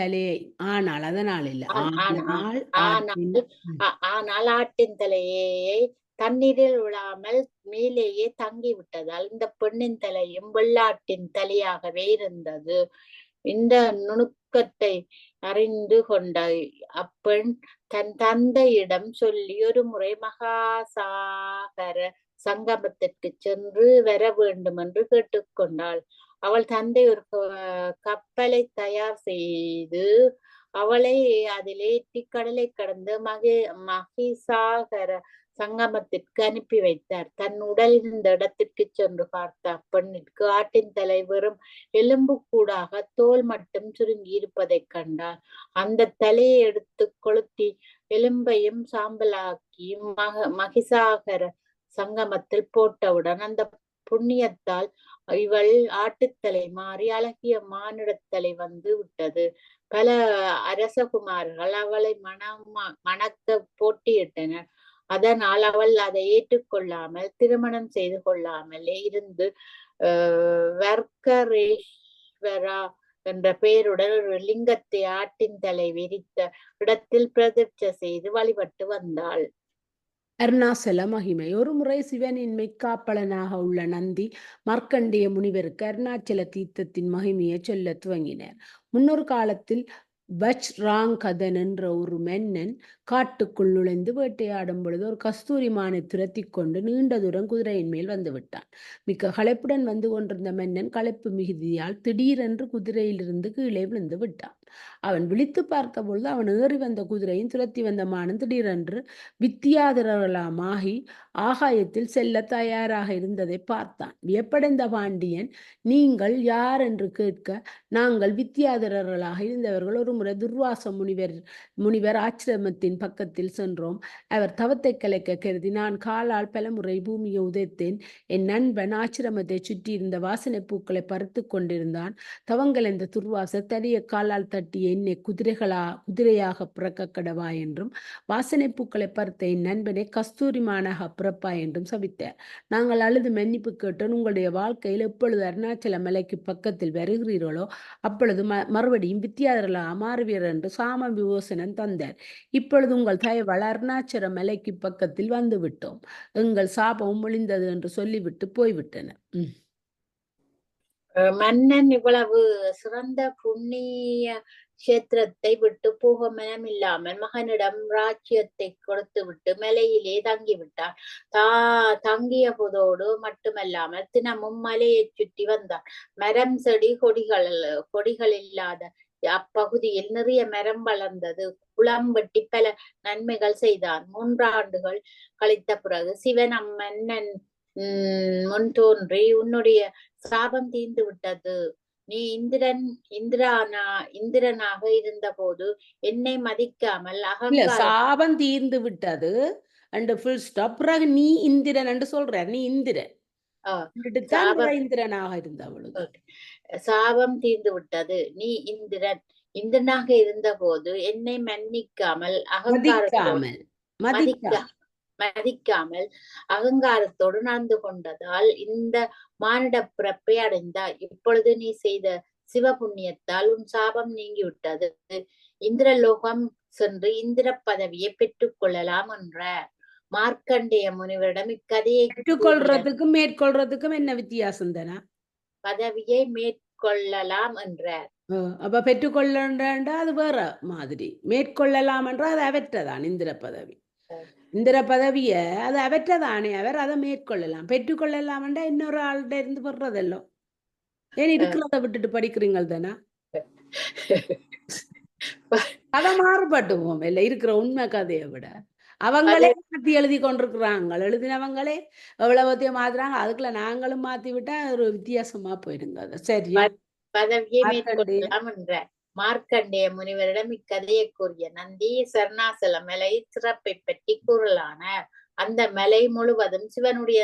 தலையை தண்ணீரில் விழாமல் மேலேயே தங்கிவிட்டதால் இந்த பெண்ணின் தலையும் வெள்ளாட்டின் தலையாகவே இருந்தது. இந்த நுணுக்கத்தை அறிந்து கொண்ட அப்பெண் தன் தந்தையிடம் சொல்லி ஒரு முறை மகாசாகர சங்கமத்திற்கு சென்று வர வேண்டும் என்று கேட்டுக்கொண்டாள். அவள் தந்தை ஒரு கப்பலை தயார் செய்து அவளை அதில் ஏற்றி கடலை கடந்து மகிசாகர சங்கமத்திற்கு அனுப்பி வைத்தார். தன் உடல் இந்த இடத்திற்கு சென்று பார்த்த அப்பெண்ணிற்கு ஆட்டின் தலை வெறும் எலும்பு கூடாக தோல் மட்டும் சுருங்கி இருப்பதை கண்டார். அந்த தலையை எடுத்து கொளுத்தி எலும்பையும் சாம்பலாக்கி மகிசாகர சங்கமத்தில் போட்டவுடன் அந்த புண்ணியத்தால் இவள் ஆட்டுத்தலை மாறி அழகிய மானிடத்தலை வந்து விட்டது. பல அரசகுமார்கள் அவளை மணக்க போட்டியிட்டனர். அதனால் அவள் அதை ஏற்றுக்கொள்ளாமல் திருமணம் செய்து கொள்ளாமலே இருந்து வர்க்கரேஸ்வரா என்ற பெயருடன் ஒரு லிங்கத்தை ஆட்டின் தலை விரித்த இடத்தில் பிரதிஷ்டை செய்து வழிபட்டு வந்தாள். அருணாசல மகிமை. ஒருமுறை சிவனின் மெய்க்காப்பலனாக உள்ள நந்தி மார்க்கண்டேய முனிவருக்கு அருணாச்சல தீர்த்தத்தின் மகிமையை சொல்லத் துவங்கினார். முன்னொரு காலத்தில் வஜ்ராங்கதன் என்ற ஒரு மன்னன் காட்டுக்குள் நுழைந்து வேட்டையாடும் பொழுது ஒரு கஸ்தூரி மானை துரத்தி கொண்டு நீண்ட தூரம் குதிரையின் மேல் வந்து விட்டான். மிக்க களைப்புடன் வந்து கொண்டிருந்த மன்னன் களைப்பு மிகுதியால் திடீரென்று குதிரையிலிருந்து கீழே விழுந்து விட்டான். அவன் விழித்து பார்த்த பொழுது அவன் ஏறி வந்த குதிரையும் துரத்தி வந்த மானும் திடீரென்று வித்தியாதரர்களாமாகி ஆகாயத்தில் செல்ல தயாராக இருந்ததை பார்த்தான். வியப்படைந்த பாண்டியன், நீங்கள் யார் என்று கேட்க, நாங்கள் வித்தியாதரர்களாக இருந்தவர்கள் ஒரு முறை துர்வாச முனிவர் ஆச்சிரமத்தின் பக்கத்தில் சென்றோம். அவர் தவத்தை கலைக்க கருதி நான் காலால் பலமுறை பூமியை உதைத்தேன். என் நண்பன் ஆச்சிரமத்தை சுற்றி இருந்த வாசனை பூக்களை பறித்து கொண்டிருந்தான். தவங்கலைந்த துர்வாசர் தடிய காலால் தட்டி என்னை குதிரையாக பிறக்க கடவா என்றும் வாசனை பூக்களை பறித்த என் நண்பனை கஸ்தூரிமானாக பிறப்பா என்றும் சபித்தார். நாங்கள் அழுது மன்னிப்பு கேட்டோம். உங்களுடைய வாழ்க்கையில் எப்பொழுது அருணாச்சல மலைக்கு பக்கத்தில் வருகிறீர்களோ அப்பொழுது மறுபடியும் வித்தியாதரர்களாக மாறுவீர் என்று சாம விமோசனம் தந்தார். இப்பொழுது உங்கள் தயவால் அருணாச்சல மலைக்கு பக்கத்தில் வந்து விட்டோம். எங்கள் சாபம் ஒழிந்தது என்று சொல்லிவிட்டு போய்விட்டனர். மன்னன் இவ்வளவு சிறந்த புண்ணிய கஷேத்திரத்தை விட்டு போக மனம் இல்லாமல் மகனிடம் ராஜ்யத்தை கொடுத்து விட்டு மலையிலே தங்கிவிட்டான். தங்கிய போதோடு மட்டுமல்லாமல் தினமும் மலையை சுற்றி வந்தான். மரம் செடி கொடிகள் இல்லாத அப்பகுதியில் நிறைய மரம் வளர்ந்தது. குளம் வெட்டி பல நன்மைகள் செய்தான். 3 ஆண்டுகள் கழித்த பிறகு சிவன் அம்மன்னன் முன் தோன்றி, உன்னுடைய சாபம் தீர்ந்து விட்டது. நீ இந்திரனாக இருந்த போது என்னை மதிக்காமல் சாபம் தீர்ந்து விட்டது பிறகு நீ இந்திரன் என்று சொல்ற. நீ இந்திரன் இந்திரனாக இருந்தவளுக்கு சாபம் தீர்ந்து விட்டது. நீ இந்திரனாக இருந்த போது என்னை மன்னிக்காமல் மதிக்காமல் அகங்காரத்தோடு நடந்து கொண்டதால் இந்த மானிட பிறப்பை அடைந்தாய். இப்பொழுது நீ செய்த சிவ புண்ணியத்தால் உன் சாபம் நீங்கிவிட்டது. இந்திரலோகம் சென்று இந்திர பதவியை பெற்றுக் கொள்ளலாம் என்ற மார்க்கண்டேய முனிவரிடம் இக்கதையை பெற்றுக்கொள்றதுக்கும் மேற்கொள்றதுக்கும் என்ன வித்தியாசம் தானா? பதவியை மேற்கொள்ளலாம் என்றார். அப்ப பெற்றுக்கொள்ளா அது வேற மாதிரி. மேற்கொள்ளலாம் என்றால் அது அவற்றதான் இந்திர பதவி. இந்திர பதவிய அது அவற்றதானே, அவர் அதை மேற்கொள்ளலாம். பெற்றுக்கொள்ளலாம் என்றா இன்னொரு ஆள்கிட்ட இருந்து பெறதல்லோ. ஏன் இருக்கிறத விட்டுட்டு படிக்கிறீங்கள் தானா? அதை மாறுபட்டுவோம் இல்ல இருக்கிற உண்மை கதையை விட. அவங்களே மாத்தி எழுதி கொண்டிருக்கிறாங்க. எழுதினவங்களே எவ்வளவுத்தையும் மாத்துறாங்க. அதுக்குள்ள நாங்களும் மாத்தி விட்டா ஒரு வித்தியாசமா போயிடுங்க. அது சரியா? பதவியை மேற்கொள்ளலாம் என்ற மார்க்கண்டேய முனிவரிடம் இக்கதையை கூறிய நந்தி சரணாசல மலை சிறப்பை பற்றி கூறலானார். அந்த மலை முழுவதும் சிவனுடைய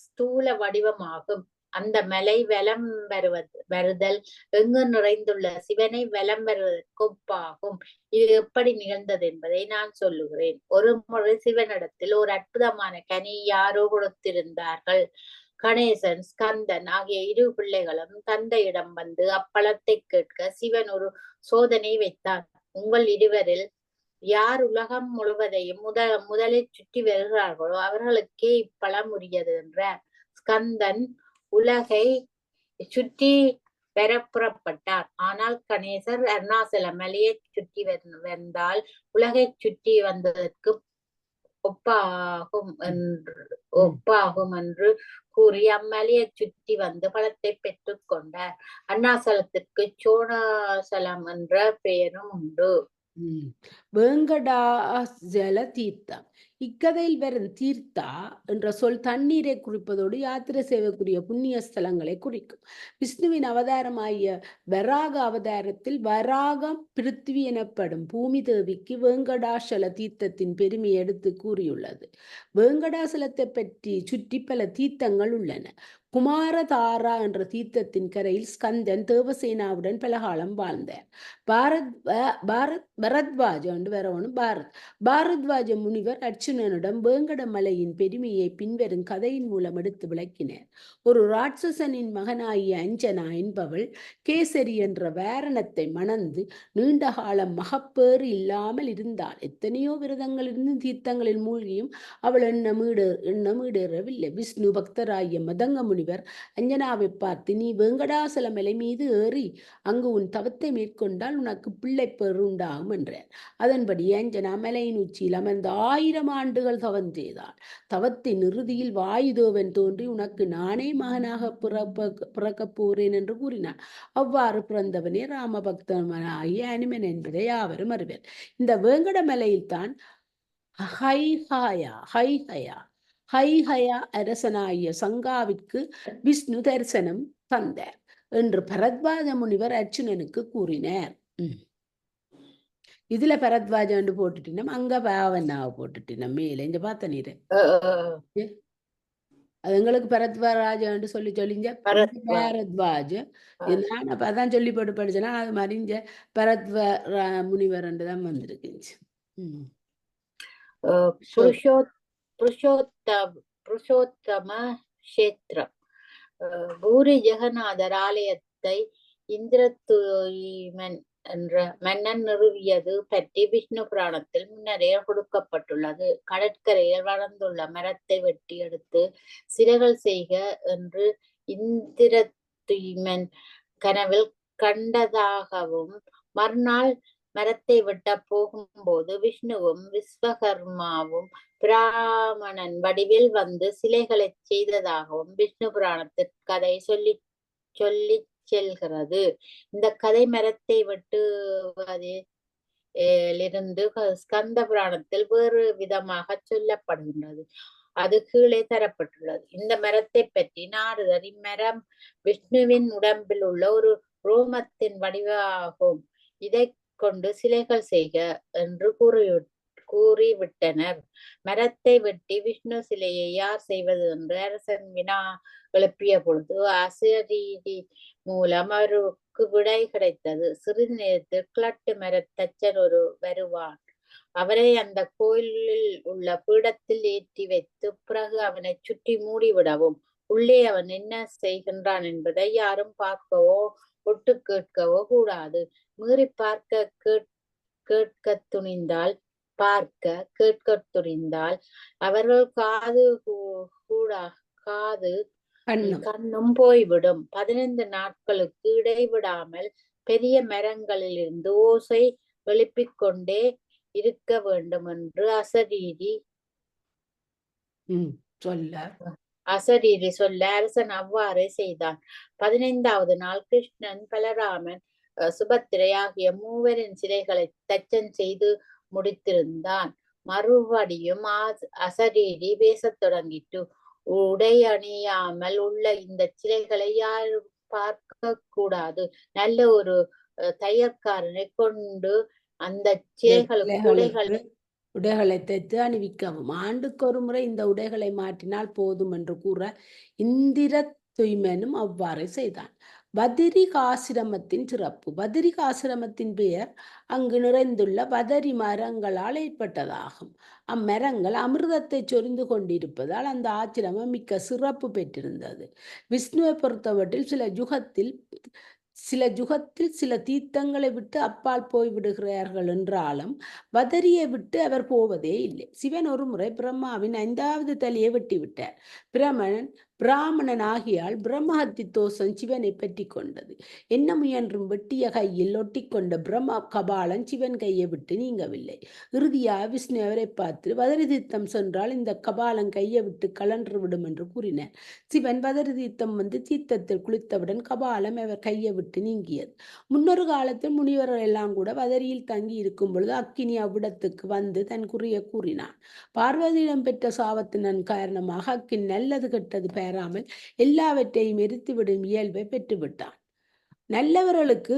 ஸ்தூல வடிவமாகும். அந்த மலை வலம் வருதல் எங்கு நிறைந்துள்ள சிவனை வலம் வருவதற்கு ஒப்பாகும். இது எப்படி நிகழ்ந்தது என்பதை நான் சொல்லுகிறேன். ஒரு முறை சிவனிடத்தில் ஒரு அற்புதமான கனி யாரோ கொடுத்திருந்தார்கள். கணேசன், ஸ்கந்தன் ஆகிய 2 பிள்ளைகளும் தந்தையிடம் வந்து அப்பழத்தை கேட்க சிவன் ஒரு சோதனை வைத்தான். உங்கள் இருவரில் யார் உலகம் முழுவதையும் முதலில் சுற்றி வருகிறார்களோ அவர்களுக்கே இப்பழம் உரியது என்றார். ஸ்கந்தன் உலகை சுற்றி வர புறப்பட்டார். ஆனால் கணேசர் அருணாசல மலையை சுற்றி வந்தால் உலகை சுற்றி வந்ததற்கு ஒப்பாகும் என்று கூறி அம்மலையை சுற்றி வந்து பழத்தை பெற்றுக் கொண்டார். அருணாசலத்திற்கு சோணாசலம் என்ற பெயரும் உண்டு. வேங்கடாசல தீர்த்தம். இக்கதையில் வரும் தீர்த்தா என்ற சொல் தண்ணீரை குறிப்பதோடு யாத்திரை செய்வதற்குரிய புண்ணிய ஸ்தலங்களை குறிக்கும். விஷ்ணுவின் அவதாரமாகிய வராக அவதாரத்தில் வராகம் பிருத்திவி எனப்படும் பூமி தேவிக்கு வேங்கடாசல தீர்த்தத்தின் பெருமையை எடுத்து கூறியுள்ளது. வேங்கடாசலத்தை பற்றி சுற்றி பல தீர்த்தங்கள் உள்ளன. குமாரதாரா என்ற தீர்த்தத்தின் கரையில் ஸ்கந்தன் தேவசேனாவுடன் பலகாலம் வாழ்ந்தார். பாரத்வாஜ முனிவர் அர்ச்சுனனிடம் வேங்கடமலையின் பெருமையை பின்வரும் கதையின் மூலம் எடுத்து விளக்கினார். ஒரு ராட்சசனின் மகனாகிய அஞ்சனா என்பவள் கேசரி என்ற வாரணத்தை மணந்து நீண்ட காலம் மகப்பேறு இல்லாமல் இருந்தாள். எத்தனையோ விரதங்களிலிருந்து தீர்த்தங்களில் மூழ்கியும் அவள் எண்ணமீடேறவில்லை. விஷ்ணு பக்தராகிய மதங்க முனிவர் அஞ்சனாவை பார்த்து, நீ வேங்கடாசல மலை மீது ஏறி அங்கு உன் தவத்தை மேற்கொண்டால் உனக்கு பிள்ளை பேறு உண்டாகும் என்றார். அதன்படி அஞ்சனா மலையின் உச்சியில் அமர்ந்து 1000 ஆண்டுகள் தவம் செய்தாள். தவத்தின் இறுதியில் வாயுதேவன் தோன்றி, உனக்கு நானே மகனாக பிறக்கப் போறேன் என்று கூறினான். அவ்வாறு பிறந்தவனே ராமபக்தனாகிய அனுமன் என்பதை யாவரும் அறிவர். இந்த வேங்கடமலையில் தான் ஹைஹயா அரசனாகிய சங்காவிற்கு விஷ்ணு தரிசனம் தந்தார் என்று பரத்வாஜ முனிவர் அர்ச்சுனனுக்கு கூறினார். இதுல பரத்வாஜாண்டு போட்டுட்டினம், அங்க பாவனாவை போட்டுட்டினம். மேல இங்க பார்த்த நீரு அது எங்களுக்கு பரத்வாஜாண்டு சொல்லி சொல்லிங்க. பரத்வாஜ நான் அப்ப அதான் சொல்லி போட்டு படிச்சேன்னா அது மறிஞ்ச முனிவர் தான் வந்திருக்குச்சு. புருஷோத்தம கஷேத்திரம். பூரி ஜெகநாதர் ஆலயத்தை இந்திரதுய்மன் என்ற மன்னன் நிறுவியது பற்றி விஷ்ணு புராணத்தில் முன்னரே கொடுக்கப்பட்டுள்ளது. கடற்கரையில் வளர்ந்துள்ள மரத்தை வெட்டி எடுத்து சிலைகள் செய்க என்று இந்திரதுய்மன் கனவில் கண்டதாகவும், மறுநாள் மரத்தை வெட்ட போகும்போது விஷ்ணுவும் விஸ்வகர்மாவும் பிராமணன் வடிவில் வந்து சிலைகளை செய்ததாகவும் விஷ்ணு புராணத்தில் கதை சொல்லி செல்கிறது. இந்த கதை மரத்தை வெட்டுவதிலிருந்து ஸ்கந்த புராணத்தில் வேறு விதமாக சொல்லப்படுகின்றது. அது கீழே தரப்பட்டுள்ளது. இந்த மரத்தை பற்றி நாரதர், இம்மரம் விஷ்ணுவின் உடம்பில் உள்ள ஒரு ரோமத்தின் வடிவாகும், இதை கொண்டு சிலைகள் செய்க என்று கூறிவிட்டனர். மரத்தை வெட்டி விஷ்ணு சிலையை யார் செய்வது என்று அரசன் வினா எழுப்பிய பொழுது அசரீரி மூலம் அவருக்கு விடை கிடைத்தது. சிறிது நேரத்தில் கிழட்டு மரத்தச்சன் ஒரு வருவான். அவரை அந்த கோயிலில் உள்ள பீடத்தில் ஏற்றி வைத்து பிறகு அவனை சுற்றி மூடிவிடவும், உள்ளே அவன் என்ன செய்கின்றான் என்பதை யாரும் பார்க்கவோ ஒட்டு கேட்கவோ கூடாது. மீறி கேட்க துணிந்தால் அவர்கள் கண்ணும் போய்விடும். 15 நாட்களுக்கு இடைவிடாமல் பெரிய மரங்களிலிருந்து ஓசை எழுப்பிக் கொண்டே இருக்க வேண்டும் என்று அசரீரி சொல்ல அரசன் அவ்வாறே செய்தான். 15வது நாள் கிருஷ்ணன், பலராமன், சுபத்திரை ஆகிய மூவரின் சிலைகளை தச்சன் செய்து முடித்திருந்தான். மறுபடியும் அசரீரி பேசத் தொடங்கிட்டு, உடை அணியாமல் உள்ள இந்த சிலைகளை யாரும் பார்க்க கூடாது. நல்ல ஒரு தையற்காரனை கொண்டு அந்த சிலைகளுக்கு உடைகளை தைத்து அணிவிக்கவும், ஆண்டுக்கு ஒரு முறை இந்த உடைகளை மாற்றினால் போதும் என்று கூற இந்திரதுய்மனும் அவ்வாறு செய்தான். பதரிகாசிரமத்தின் சிறப்பு. பதரிகாசிரமத்தின் பெயர் அங்கு நிறைந்துள்ள பதரி மரங்களால் ஏற்பட்டதாகும். அம்மரங்கள் அமிர்தத்தை சொரிந்து கொண்டிருப்பதால் அந்த ஆசிரமம் மிக்க சிறப்பு பெற்றிருந்தது. விஷ்ணுவை பொறுத்தவற்றில் சில யுகத்தில் சில தீர்த்தங்களை விட்டு அப்பால் போய்விடுகிறார்கள் என்றாலும் பதரியை விட்டு அவர் போவதே இல்லை. சிவன் ஒரு முறை பிரம்மாவின் 5வது தலையை வெட்டிவிட்டார். பிராமணன் ஆகியால் பிரம்மஹத்தி தோஷம் சிவனை பற்றி கொண்டது. என்ன முயன்றும் வெட்டிய கையில் ஒட்டிக்கொண்ட பிரம்ம கபாலன் சிவன் கையை விட்டு நீங்கவில்லை. இறுதியாக விஷ்ணு அவரை பார்த்து, பதரி தீர்த்தம் சென்றால் இந்த கபாலன் கையை விட்டு கலன்று விடும் என்று கூறினார். சிவன் பதரி தீர்த்தம் வந்து தீர்த்தத்தில் குளித்தவுடன் கபாலம் அவர் கையை விட்டு நீங்கியது. முன்னொரு காலத்தில் முனிவர்கள் எல்லாம் கூட பதரியில் தங்கி இருக்கும் பொழுது அக்கினி அவ்விடத்துக்கு வந்து தன் குறிய கூறினான். பார்வதியிடம் பெற்ற சாபத்தின் காரணமாக அக்கினி நல்லது கெட்டது பெறாமல் எல்லாவற்றையும் எரித்துவிடும் இயல்பை பெற்றுவிட்டான். நல்லவர்களுக்கு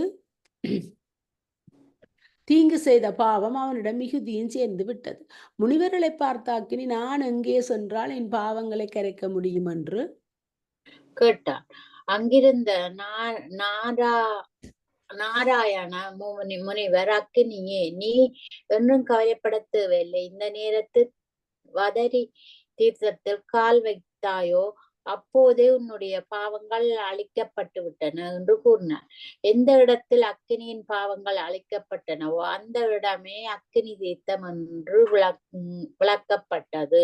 தீங்கு செய்த பாவம் அவனிடம் மிகுதியும் சேர்ந்து விட்டது. முனிவர்களை பார்த்தாக்கினி, நான் எங்கே சென்றால் என் பாவங்களை கரைக்க முடியும் என்று கேட்டான். அங்கிருந்த நாராயண முனிவர், அக்கினியே, நீ என்றும் கவலைப்பட தேவையில்லை. இந்த நேரத்தில் வதரி தீர்த்தத்தில் கால் வைத்தாயோ அப்போதே உன்னுடைய பாவங்கள் அழிக்கப்பட்டு விட்டன என்று கூறினார். எந்த இடத்தில் அக்கினியின் பாவங்கள் அழிக்கப்பட்டனவோ அந்த இடமே அக்கினி தீர்த்தம் என்று விளக்கப்பட்டது.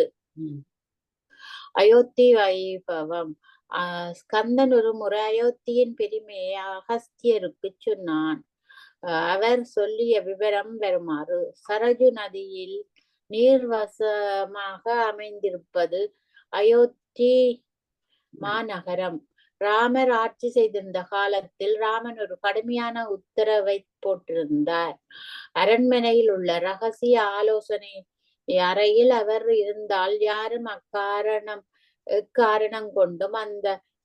அயோத்தி வைபவம். ஸ்கந்தன் ஒரு முறை அயோத்தியின் பெருமையை அகஸ்தியருக்கு சொன்னான். அவர் சொல்லிய விவரம் வருமாறு: சரஜு நதியில் நீர்வசமாக அமைந்திருப்பது அயோத்தி மாநகரம். ராமர் ஆட்சி செய்திருந்த காலத்தில் ராமன் ஒரு கடுமையான உத்தரவை போட்டிருந்தார். அரண்மனையில் உள்ள ரகசிய ஆலோசனை அறையில் அவர் இருந்தால் யாரும் எக்காரணம் கொண்டும்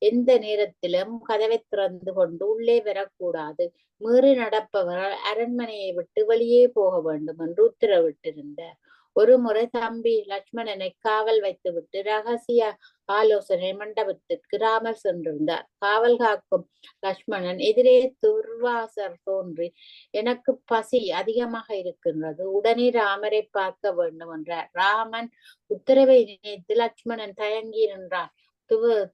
எந்த நேரத்திலும் கதவை திறந்து கொண்டு உள்ளே வரக்கூடாது. மீறி நடப்பவர்கள் அரண்மனையை விட்டு வெளியே போக வேண்டும் என்று உத்தரவிட்டிருந்தார். ஒரு முறை தம்பி லட்சுமணனை காவல் வைத்துவிட்டு ரகசிய ஆலோசனை மண்டபத்திற்கு ராமர் சென்றிருந்தார். காவல் காக்கும் லட்சுமணன் எதிரே துர்வாசர் தோன்றி, எனக்கு பசி அதிகமாக இருக்கின்றது, உடனே ராமரை பார்க்க வேண்டும் என்றார். ராமன் உத்தரவை நினைத்து லட்சுமணன் தயங்கி நின்றார்.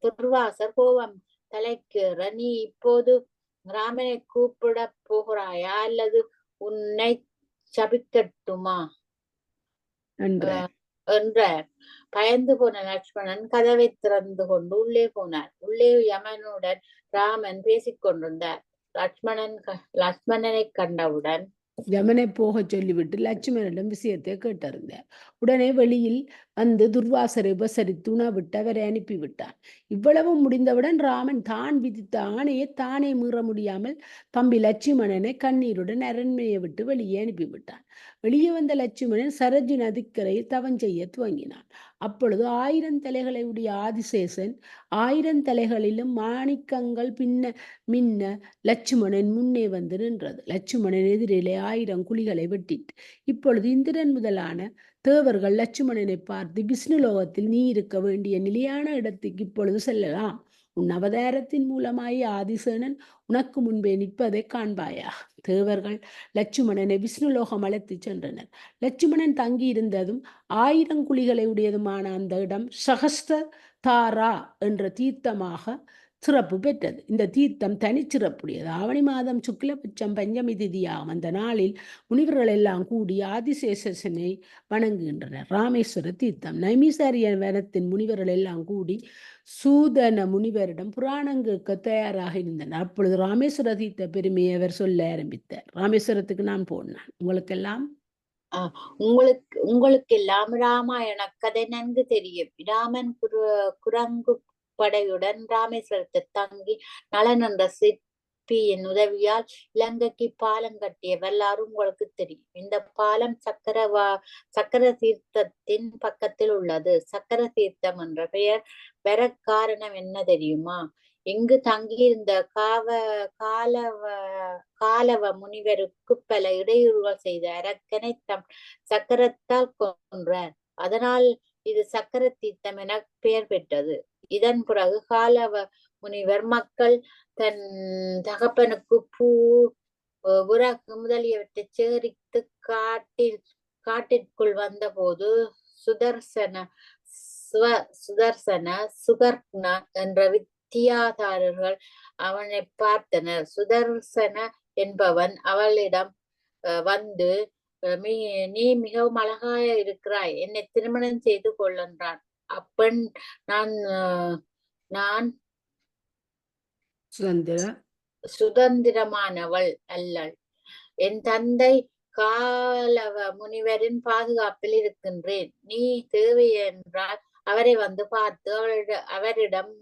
துர்வாசர் கோபம் தலைக்கேற, நீ இப்போது ராமனை கூப்பிட போகிறாயா அல்லது உன்னை சபிக்கட்டுமா என்றார். பயந்து போன லட்சுமணன் கதவை திறந்து கொண்டு உள்ளே போனார். உள்ளே யமனுடன் ராமன் பேசிக் கொண்டிருந்தார். லட்சுமணனை கண்டவுடன் யமனை போக சொல்லிவிட்டு லட்சுமணனிடம் விஷயத்தை கேட்டறிந்தார். உடனே வெளியில் வந்து துர்வாசரை உபசரித்து உணவிட்டு அவரை அனுப்பிவிட்டான். இவ்வளவு முடிந்தவுடன் ராமன் தான் விதித்த ஆணையை தானே மீற முடியாமல் தம்பி லட்சுமணனை கண்ணீருடன் அரண்மனையை விட்டு வெளியே அனுப்பிவிட்டான். வெளியே வந்த லட்சுமணன் சரஜு நதிக்கரையில் தவம் செய்ய துவங்கினான். அப்பொழுது 1000 தலைகளை உடைய ஆதிசேஷன் 1000 தலைகளிலும் மாணிக்கங்கள் மின்ன லட்சுமணன் முன்னே வந்து நின்றது. லட்சுமணன் எதிரிலே 1000 குழிகளை வெட்டிட்டு, இப்பொழுது இந்திரன் முதலான தேவர்கள் லட்சுமணனை பார்த்து, விஷ்ணுலோகத்தில் நீ இருக்க வேண்டிய நிலையான இடத்துக்கு இப்பொழுது செல்லலாம். உன் அவதாரத்தின் மூலமாய் ஆதிசேனன் உனக்கு முன்பே நிற்பதை காண்பாயா. தேவர்கள் லட்சுமணனை விஷ்ணுலோகம் அழைத்து சென்றனர். லட்சுமணன் தங்கி இருந்ததும் 1000 குழிகளை உடையதுமான அந்த இடம் சகஸ்த தாரா என்ற தீர்த்தமாக சிறப்பு பெற்றது. இந்த தீர்த்தம் தனிச்சிறப்புடையது. ஆவணி மாதம் சுக்லபட்சம் பஞ்சமி திதியாகும் அந்த நாளில் முனிவர்கள் எல்லாம் கூடி ஆதிசேஷனை வணங்குகின்றனர். ராமேஸ்வர தீர்த்தம். நைமிசாரிய வனத்தின் முனிவர்கள் எல்லாம் கூடி சூதன முனிவரிடம் புராணம் கேட்க தயாராக இருந்தனர். அப்பொழுது ராமேஸ்வர தீர்த்த பெருமையை அவர் சொல்ல ஆரம்பித்தார். ராமேஸ்வரத்துக்கு நான் போனான். உங்களுக்கெல்லாம் ராமாயண கதை நன்கு தெரியும். ராமன் குரங்கு படையுடன் ராமேஸ்வரத்தில் தங்கி நலன் என்ற சிற்பியின் உதவியால் இலங்கைக்கு பாலம் கட்டிய வரலாறு உங்களுக்கு தெரியும். இந்த பாலம் சக்கர தீர்த்தத்தின் பக்கத்தில் உள்ளது. சக்கர தீர்த்தம் என்ற பெயர் பெற காரணம் என்ன தெரியுமா? இங்கு தங்கியிருந்த காலவ முனிவருக்கு பல இடையூறுகள் செய்த அரக்கனை சக்கரத்தால் கொன்றார். அதனால் இது சக்கர தீர்த்தம் என பெயர் பெற்றது. இதன் பிறகு காலவ முனிவர் மக்கள் தன் தகப்பனுக்கு பூ, விறகு முதலியவற்றை சேகரித்து காட்டிற்குள் வந்தபோது சுகர்ண என்ற வித்தியாதாரர்கள் அவனை பார்த்தனர். சுதர்சன என்பவன் அவளிடம் வந்து, நீ மிகவும் அழகாக இருக்கிறாய், என்னை திருமணம் செய்து கொள்கின்றான். அப்பெண், நான் சுதந்திரமானவள் அல்லள். என் தந்தை காலவ முனிவரின் பாதுகாப்பில் இருக்கின்றேன். நீ தேவை என்றால் அவரை வந்து பார்த்து அவரிடம்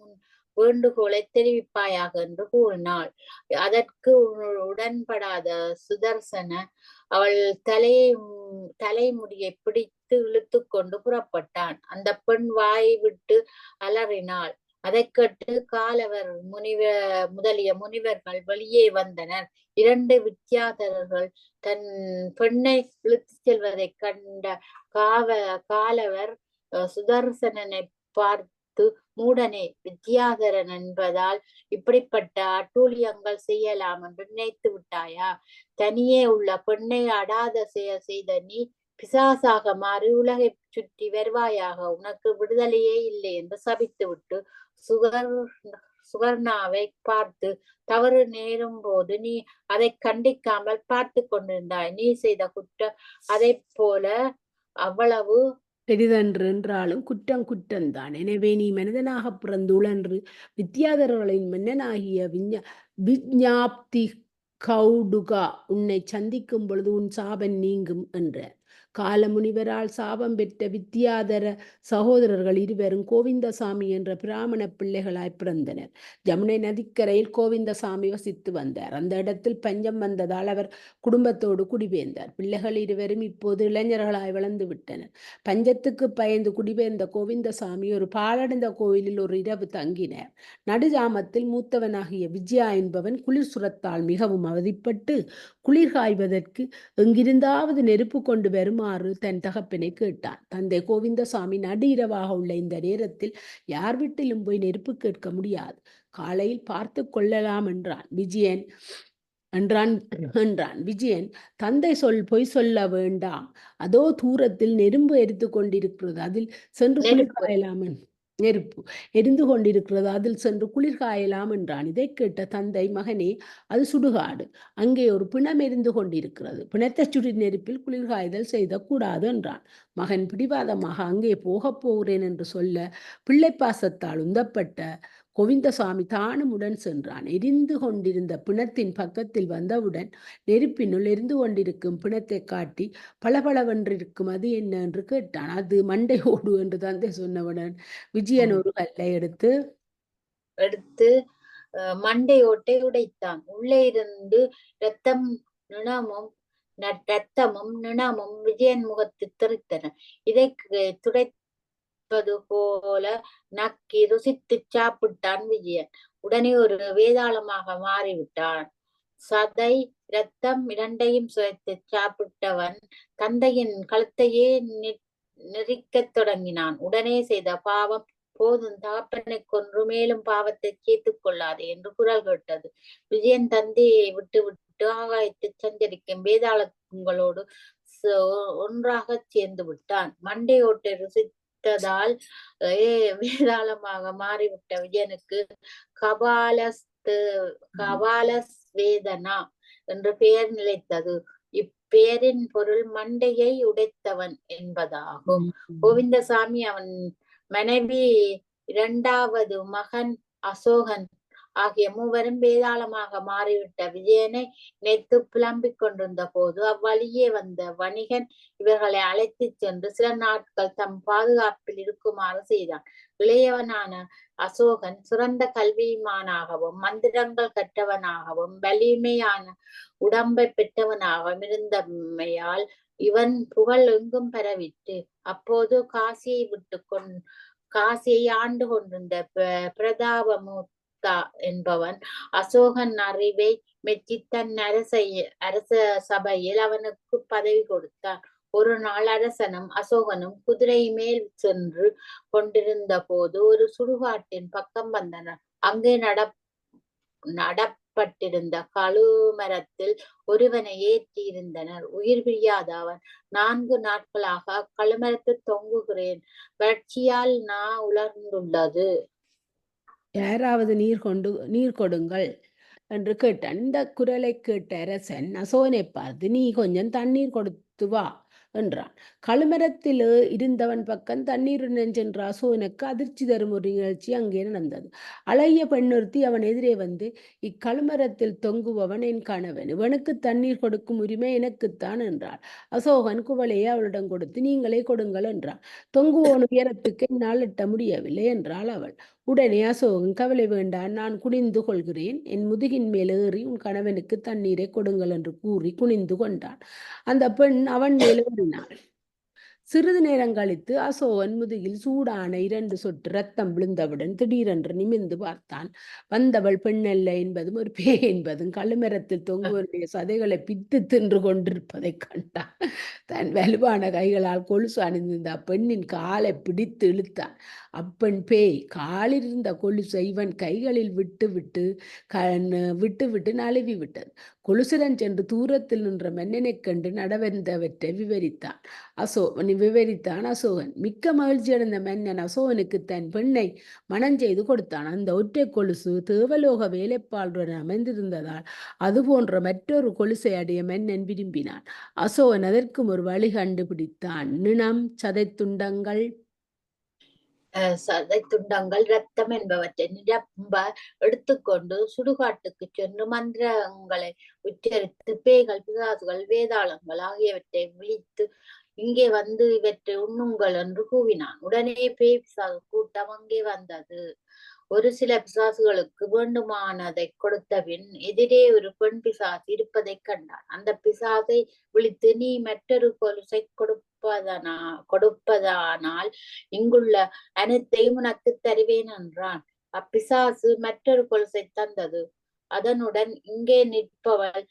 வேண்டுகோளை தெரிவிப்பாயாக என்று கூறினாள். அதற்கு உடன்படாத சுதர்சன அவள் தலைமுடியை பிடித்து இழுத்து கொண்டு புறப்பட்டான். அந்த பெண் வாய் விட்டு அலறினாள். அதை கேட்டு காலவர் முதலிய முனிவர்கள் வெளியே வந்தனர். 2 வித்தியாதரர்கள் தன் பெண்ணை இழுத்து செல்வதை கண்ட காலவர் சுதர்சனனை பார்த்து, மூடனே, வித்தியாதரன் என்பதால் இப்படிப்பட்ட அட்டூழியங்கள் செய்யலாம் என்று நினைத்து விட்டாயா? தனியே உள்ள பெண்ணை அடாத செயல் செய்த நீ பிசாசாக மாறி உலகைச் சுற்றி வருவாயாக. உனக்கு விடுதலையே இல்லை என்று சபித்துவிட்டு சுகர்ணாவை பார்த்து, தவறு நேரும் போது நீ அதை கண்டிக்காமல் பார்த்து கொண்டிருந்தாய். நீ செய்த குற்றம் அதை போல அவ்வளவு பெரிதன்று என்றாலும் குற்றம் குற்றம்தான். எனவே நீ மனிதனாக பிறந்துழன்று வித்தியாதரர்களின் மன்னனாகிய விஞ்ஞாப்தி கௌடுகா உன்னை சந்திக்கும் பொழுது உன் சாபம் நீங்கும் என்றார். காலமுனிவரால் சாபம் பெற்ற வித்தியாதர சகோதரர்கள் இருவரும் கோவிந்தசாமி என்ற பிராமண பிள்ளைகளாய் பிறந்தனர். ஜமுனை நதிக்கரையில் கோவிந்தசாமி வசித்து வந்தார். அந்த இடத்தில் பஞ்சம் வந்ததால் அவர் குடும்பத்தோடு குடிபெயர்ந்தார். பிள்ளைகள் இருவரும் இப்போது இளைஞர்களாய் வளர்ந்து விட்டனர். பஞ்சத்துக்கு பயந்து குடிபெயர்ந்த கோவிந்தசாமி ஒரு பாழடைந்த கோயிலில் ஒரு இரவு தங்கினார். நடுஜாமத்தில் மூத்தவனாகிய விஜயா என்பவன் குளிர் சுரத்தால் மிகவும் அவதிப்பட்டு குளிர் காய்வதற்கு எங்கிருந்தாவது நெருப்பு கொண்டு வருமாறு தன் தகப்பனை கேட்டான். தந்தை கோவிந்தசாமி நடு இரவாக உள்ள இந்த நேரத்தில் யார் வீட்டிலும் போய் நெருப்பு கேட்க முடியாது. காலையில் பார்த்து கொள்ளலாம் என்றான் விஜயன். தந்தை பொய் சொல்ல வேண்டாம், அதோ தூரத்தில் நெருப்பு எரித்து கொண்டிருக்கிறது, அதில் சென்று குளிர் காயலாம். நெருப்பு எரிந்து கொண்டிருக்கிறது, அதில் சென்று குளிர் காயலாம் என்றான். இதை கேட்ட தந்தை, மகனே, அது சுடுகாடு, அங்கே ஒரு பிணம் எரிந்து கொண்டிருக்கிறது, பிணத்தை சுடி நெருப்பில் குளிர் காய்தல் செய்தக்கூடாது என்றான். மகன் பிடிவாதமாக அங்கே போகப் போகிறேன் என்று சொல்ல பிள்ளைப்பாசத்தால் உந்தப்பட்ட கோவிந்தசாமி தானும் உடன் சென்றான். எரிந்து கொண்டிருந்த பிணத்தின் பக்கத்தில் வந்தவுடன் நெருப்பினுள் எரிந்து கொண்டிருக்கும் பிணத்தை காட்டி பளபளவென்றிருக்கும் அது என்ன என்று கேட்டான். அது மண்டையோடு என்று தந்தை சொன்னவுடன் விஜயன் ஒரு கல்லை எடுத்து மண்டையோட்டை உடைத்தான். உள்ளே இருந்து ரத்தமும் நிணமும் விஜயன் முகத்தில் தெரித்தன. இதை துடைப்பது போல நக்கி ருசித்து சாப்பிட்டான் விஜயன். உடனே ஒரு வேதாளமாக மாறிவிட்டான். சதை இரத்தம் இரண்டையும் சுவைத்து சாப்பிட்டவன் தந்தையின் கழுத்தையே நெரிக்கத் தொடங்கினான். உடனே செய்த பாவம் போதும், தகப்பனை கொன்று மேலும் பாவத்தை சேர்த்துக் கொள்ளாதே என்று குரல் கேட்டது. விஜயன் தந்தையை விட்டு ஆகாயத்தை சஞ்சரிக்கும் வேதாளங்களோடு ஒன்றாக சேர்ந்து விட்டான். மண்டையோட்டை ருசித்ததால் வேதாளமாக மாறிவிட்ட விஜயனுக்கு கபாலஸ்வேதனா என்று பெயர் நிலைத்தது. இப்பெயரின் பொருள் மண்டையை உடைத்தவன் என்பதாகும். கோவிந்தசாமி, அவன் மனைவி, இரண்டாவது மகன் அசோகன் ஆகிய மூவரும் வேதாளமாக மாறிவிட்ட விஜயனை நினைத்து புலம்பிக் கொண்டிருந்த போது அவ்வழியே வந்த வணிகன் இவர்களை அழைத்து சென்று சில நாட்கள் தம் பாதுகாப்பில் இருக்குமாறு செய்தான். இளையவனான அசோகன் சிறந்த கல்விமானாகவும் மந்திரங்கள் கற்றவனாகவும் வலிமையான உடம்பை பெற்றவனாகவும் இருந்தமையால் இவன் புகழ் எங்கும் பரவிட்டு. அப்போது காசியை ஆண்டு கொண்டிருந்த பிரதாபமுத்தா என்பவன் அசோகன் அறிவை மெச்சி தன் அரச சபையில் அவனுக்கு பதவி கொடுத்தான். ஒரு நாள் அரசனும் அசோகனும் குதிரை மேல் சென்று கொண்டிருந்த போது ஒரு சுடுகாட்டின் பக்கம் வந்தனர். அங்கே நடப்பட்டிருந்த கழுமரத்தில் ஒருவனை ஏற்றி இருந்தனர். உயிர் பிரியாத அவன், 4 நாட்களாக கழுமரத்தில் தொங்குகிறேன், வறட்சியால் நான் உலர்ந்துள்ளது, யாராவது நீர் கொடுங்கள் என்று கேட்டான். இந்த குரலை கேட்ட அரசன் அசோகனை பார்த்து, நீ கொஞ்சம் தண்ணீர் கொடுத்து வா என்றான். கழுமரத்தில் இருந்தவன் பக்கம் தண்ணீருடன் சென்ற அசோகனுக்கு அதிர்ச்சி தரும் ஒரு நிகழ்ச்சி அங்கே நடந்தது. அழகிய பெண்ணொருத்தி அவன் எதிரே வந்து, இக்கழுமரத்தில் தொங்குபவன் என் கணவன், இவனுக்கு தண்ணீர் கொடுக்கும் உரிமை எனக்குத்தான் என்றாள். அசோகன் குவளையை அவளிடம் கொடுத்து, நீங்களே கொடுங்கள் என்றான். தொங்குவோன் உயரத்துக்கு என்னால் எட்ட முடியவில்லை என்றாள் அவள். உடனே அசோகன், கவலை வேண்டாம், நான் குனிந்து கொள்கிறேன், என் முதுகின் மேல் ஏறி உன் கணவனுக்கு தண்ணீரை கொடுங்கள் என்று கூறி குனிந்து கொண்டான். அந்த பெண் அவன் மேல் ஏறினாள். சிறிது நேரம் கழித்து அசோகன் முதுகில் சூடான 2 சொட்டு ரத்தம் விழுந்தவுடன் திடீரென்று நிமிர்ந்து பார்த்தான். வந்தவள் பெண்ணல்ல என்பதும் ஒரு பேய் என்பதும் கழுமரத்தில் தொங்குவனுடைய சதைகளை பித்து தின்று கொண்டிருப்பதை கண்டான். தன் வலுவான கைகளால் கொலுசு அணிந்திருந்த அப்பெண்ணின் காலை பிடித்து இழுத்தான். அப்பெண் பேய் காலில் இருந்த கொலுசை இவன் கைகளில் விட்டு விட்டு நழுவி விட்டது. கொலுசுடன் சென்று தூரத்தில் நின்ற மன்னனைக் கண்டு நடவந்தவற்றை விவரித்தான் அசோகன். மிக்க மகிழ்ச்சியடைந்த மன்னன் அசோகனுக்கு தன் பெண்ணை மணஞ்செய்து கொடுத்தான். அந்த ஒற்றை கொலுசு தேவலோக வேலைப்பாளுடன் அமைந்திருந்ததால் அது போன்ற மற்றொரு கொலுசை அடைய மன்னன் விரும்பினான். அசோகன் அதற்கும் ஒரு வழி கண்டுபிடித்தான். நிணம், சதைத்துண்டங்கள், சதைத்துண்டங்கள், ரத்தம் என்பவற்றை நிரம்ப எடுத்துக்கொண்டு சுடுகாட்டுக்கு சென்று மந்திரங்களை உச்சரித்து பேய்கள், பிசாசுகள், வேதாளங்கள் ஆகியவற்றை விழித்து இங்கே வந்து இவற்றை உண்ணுங்கள் என்று கூவினான். உடனே பேய் பிசாசு கூட்டம் அங்கே வந்தது. ஒரு சில பிசாசுகளுக்கு வேண்டுமானதை கொடுத்த பின் எதிரே ஒரு பெண் பிசாசு இருப்பதைக் கண்டான். அந்த பிசாசை விழித்து, நீ மற்றொரு கொலுசை கொடுப்பதானால் இங்குள்ள அனைத்தையும் உனக்கு தருவேன் என்றான். அப்பிசாசு மற்றொரு கொலுசை தந்தது. அதனுடன் இங்கே நிற்பவள்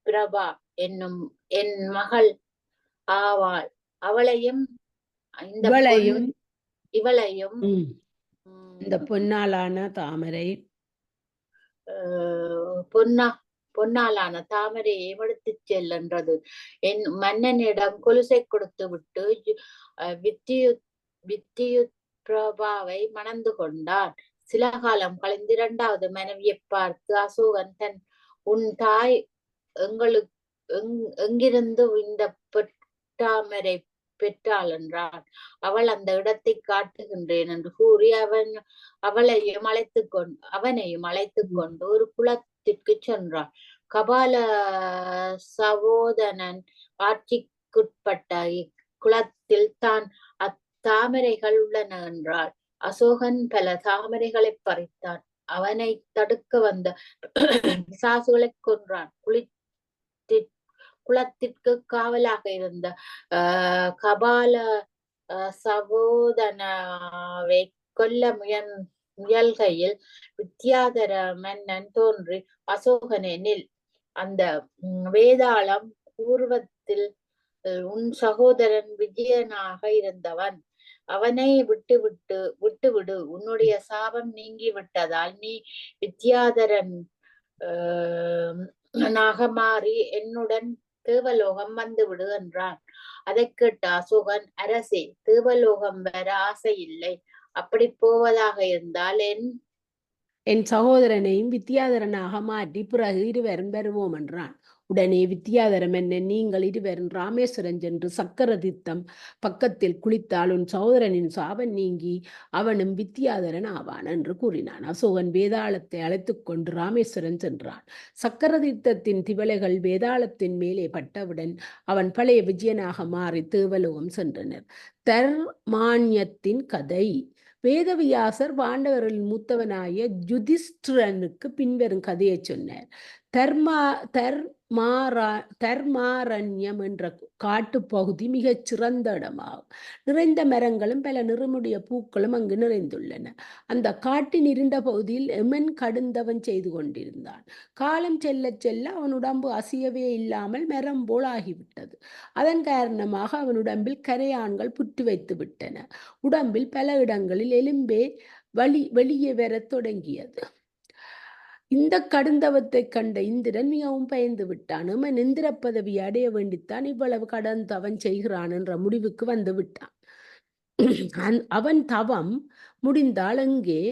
பிரபா என்னும் என் மகள் ஆவாள். அவளையும் இவளையும் இந்த பொன்னாலான தாமரை பொன்னாலான தாமரையை எடுத்துச் செல்கின்றது. என் மன்னனிடம் கொலுசை கொடுத்து விட்டு வித்தியுத் பிரபாவை மணந்து கொண்டான். சில காலம் கழிந்து இரண்டாவது மனைவியை பார்த்து அசோகன் உன் தாய் எங்கிருந்து இந்த பொட்டாமரை பெற்றாள் என்றான். அவள் அந்த இடத்தை காட்டுகின்றேன் என்று கூறி அவனையும் அழைத்துக் கொண்டு ஒரு குளத்திற்கு சென்றான். கபால சவோதனன் ஆட்சிக்குட்பட்ட இக்குளத்தில் தான் அத்தாமரைகள் உள்ளன என்றாள். அசோகன் பல தாமரைகளை பறித்தான். அவனை தடுக்க வந்த பிசாசுகளை கொன்றான். குளத்திற்கு காவலாக இருந்த கபால சவோதனாவை கொல்ல முயல்கையில் வித்தியாதர மன்னன் தோன்றி அசோகனில் அந்த வேதாளம் பூர்வத்தில் உன் சகோதரன் விஜயனாக இருந்தவன். அவனை விட்டுவிடு. உன்னுடைய சாபம் நீங்கி விட்டதால் நீ வித்தியாதரன் மாறி என்னுடன் தேவலோகம் வந்துவிடு என்றான். அதை கேட்ட அசோகன், அரசே, தேவலோகம் வர ஆசை இல்லை. அப்படி போவதாக இருந்தால் என் சகோதரனையும் வித்தியாதரனாக மாற்றி பிறகு இருவரும் வருவோம் என்றான். உடனே வித்தியாதர மன்னன், நீங்கள் இருவரும் ராமேஸ்வரம் சென்று சக்கர தீர்த்தம் பக்கத்தில் குளித்தால் உன் சகோதரனின் சாபம் நீங்கி அவனும் வித்தியாதரன் ஆவான் என்று கூறினான். அசோகன் வேதாளத்தை அழைத்துக் கொண்டு ராமேஸ்வரம் சென்றான். சக்கர தீர்த்தத்தின் திவலைகள் வேதாளத்தின் மேலே பட்டவுடன் அவன் பழைய விஜயனாக மாறி தேவலோகம் சென்றனர். தர்மான்யத்தின் கதை. வேதவியாசர் பாண்டவரில் மூத்தவனாய யுதிஷ்டிரனுக்கு பின்வரும் கதையை சொன்னார். தர்மாரண்யம் என்ற காட்டுப்பகுதி மிகச் சிறந்த இடமாகும். நிறைந்த மரங்களும் பல நிறமுடைய பூக்களும் அங்கு நிறைந்துள்ளன. அந்த காட்டின் இருண்ட பகுதியில் எமன் கடுந்தவன் செய்து கொண்டிருந்தான். காலம் செல்ல செல்ல அவன் உடம்பு அசையவே இல்லாமல் மரம் போல் ஆகிவிட்டது. அதன் காரணமாக அவன் உடம்பில் கரையான்கள் புற்று வைத்து விட்டன. உடம்பில் பல இடங்களில் எலும்பே வெளியே வரத் தொடங்கியது. இந்த கடுந்தவத்தை கண்ட இந்திரன் மிகவும் பயந்து விட்டான். அவன் இந்திர பதவி அடைய வேண்டித்தான் இவ்வளவு கடுந்தவன் செய்கிறான் என்ற முடிவுக்கு வந்து விட்டான். அவன் தவம் முடிந்தால் அங்கே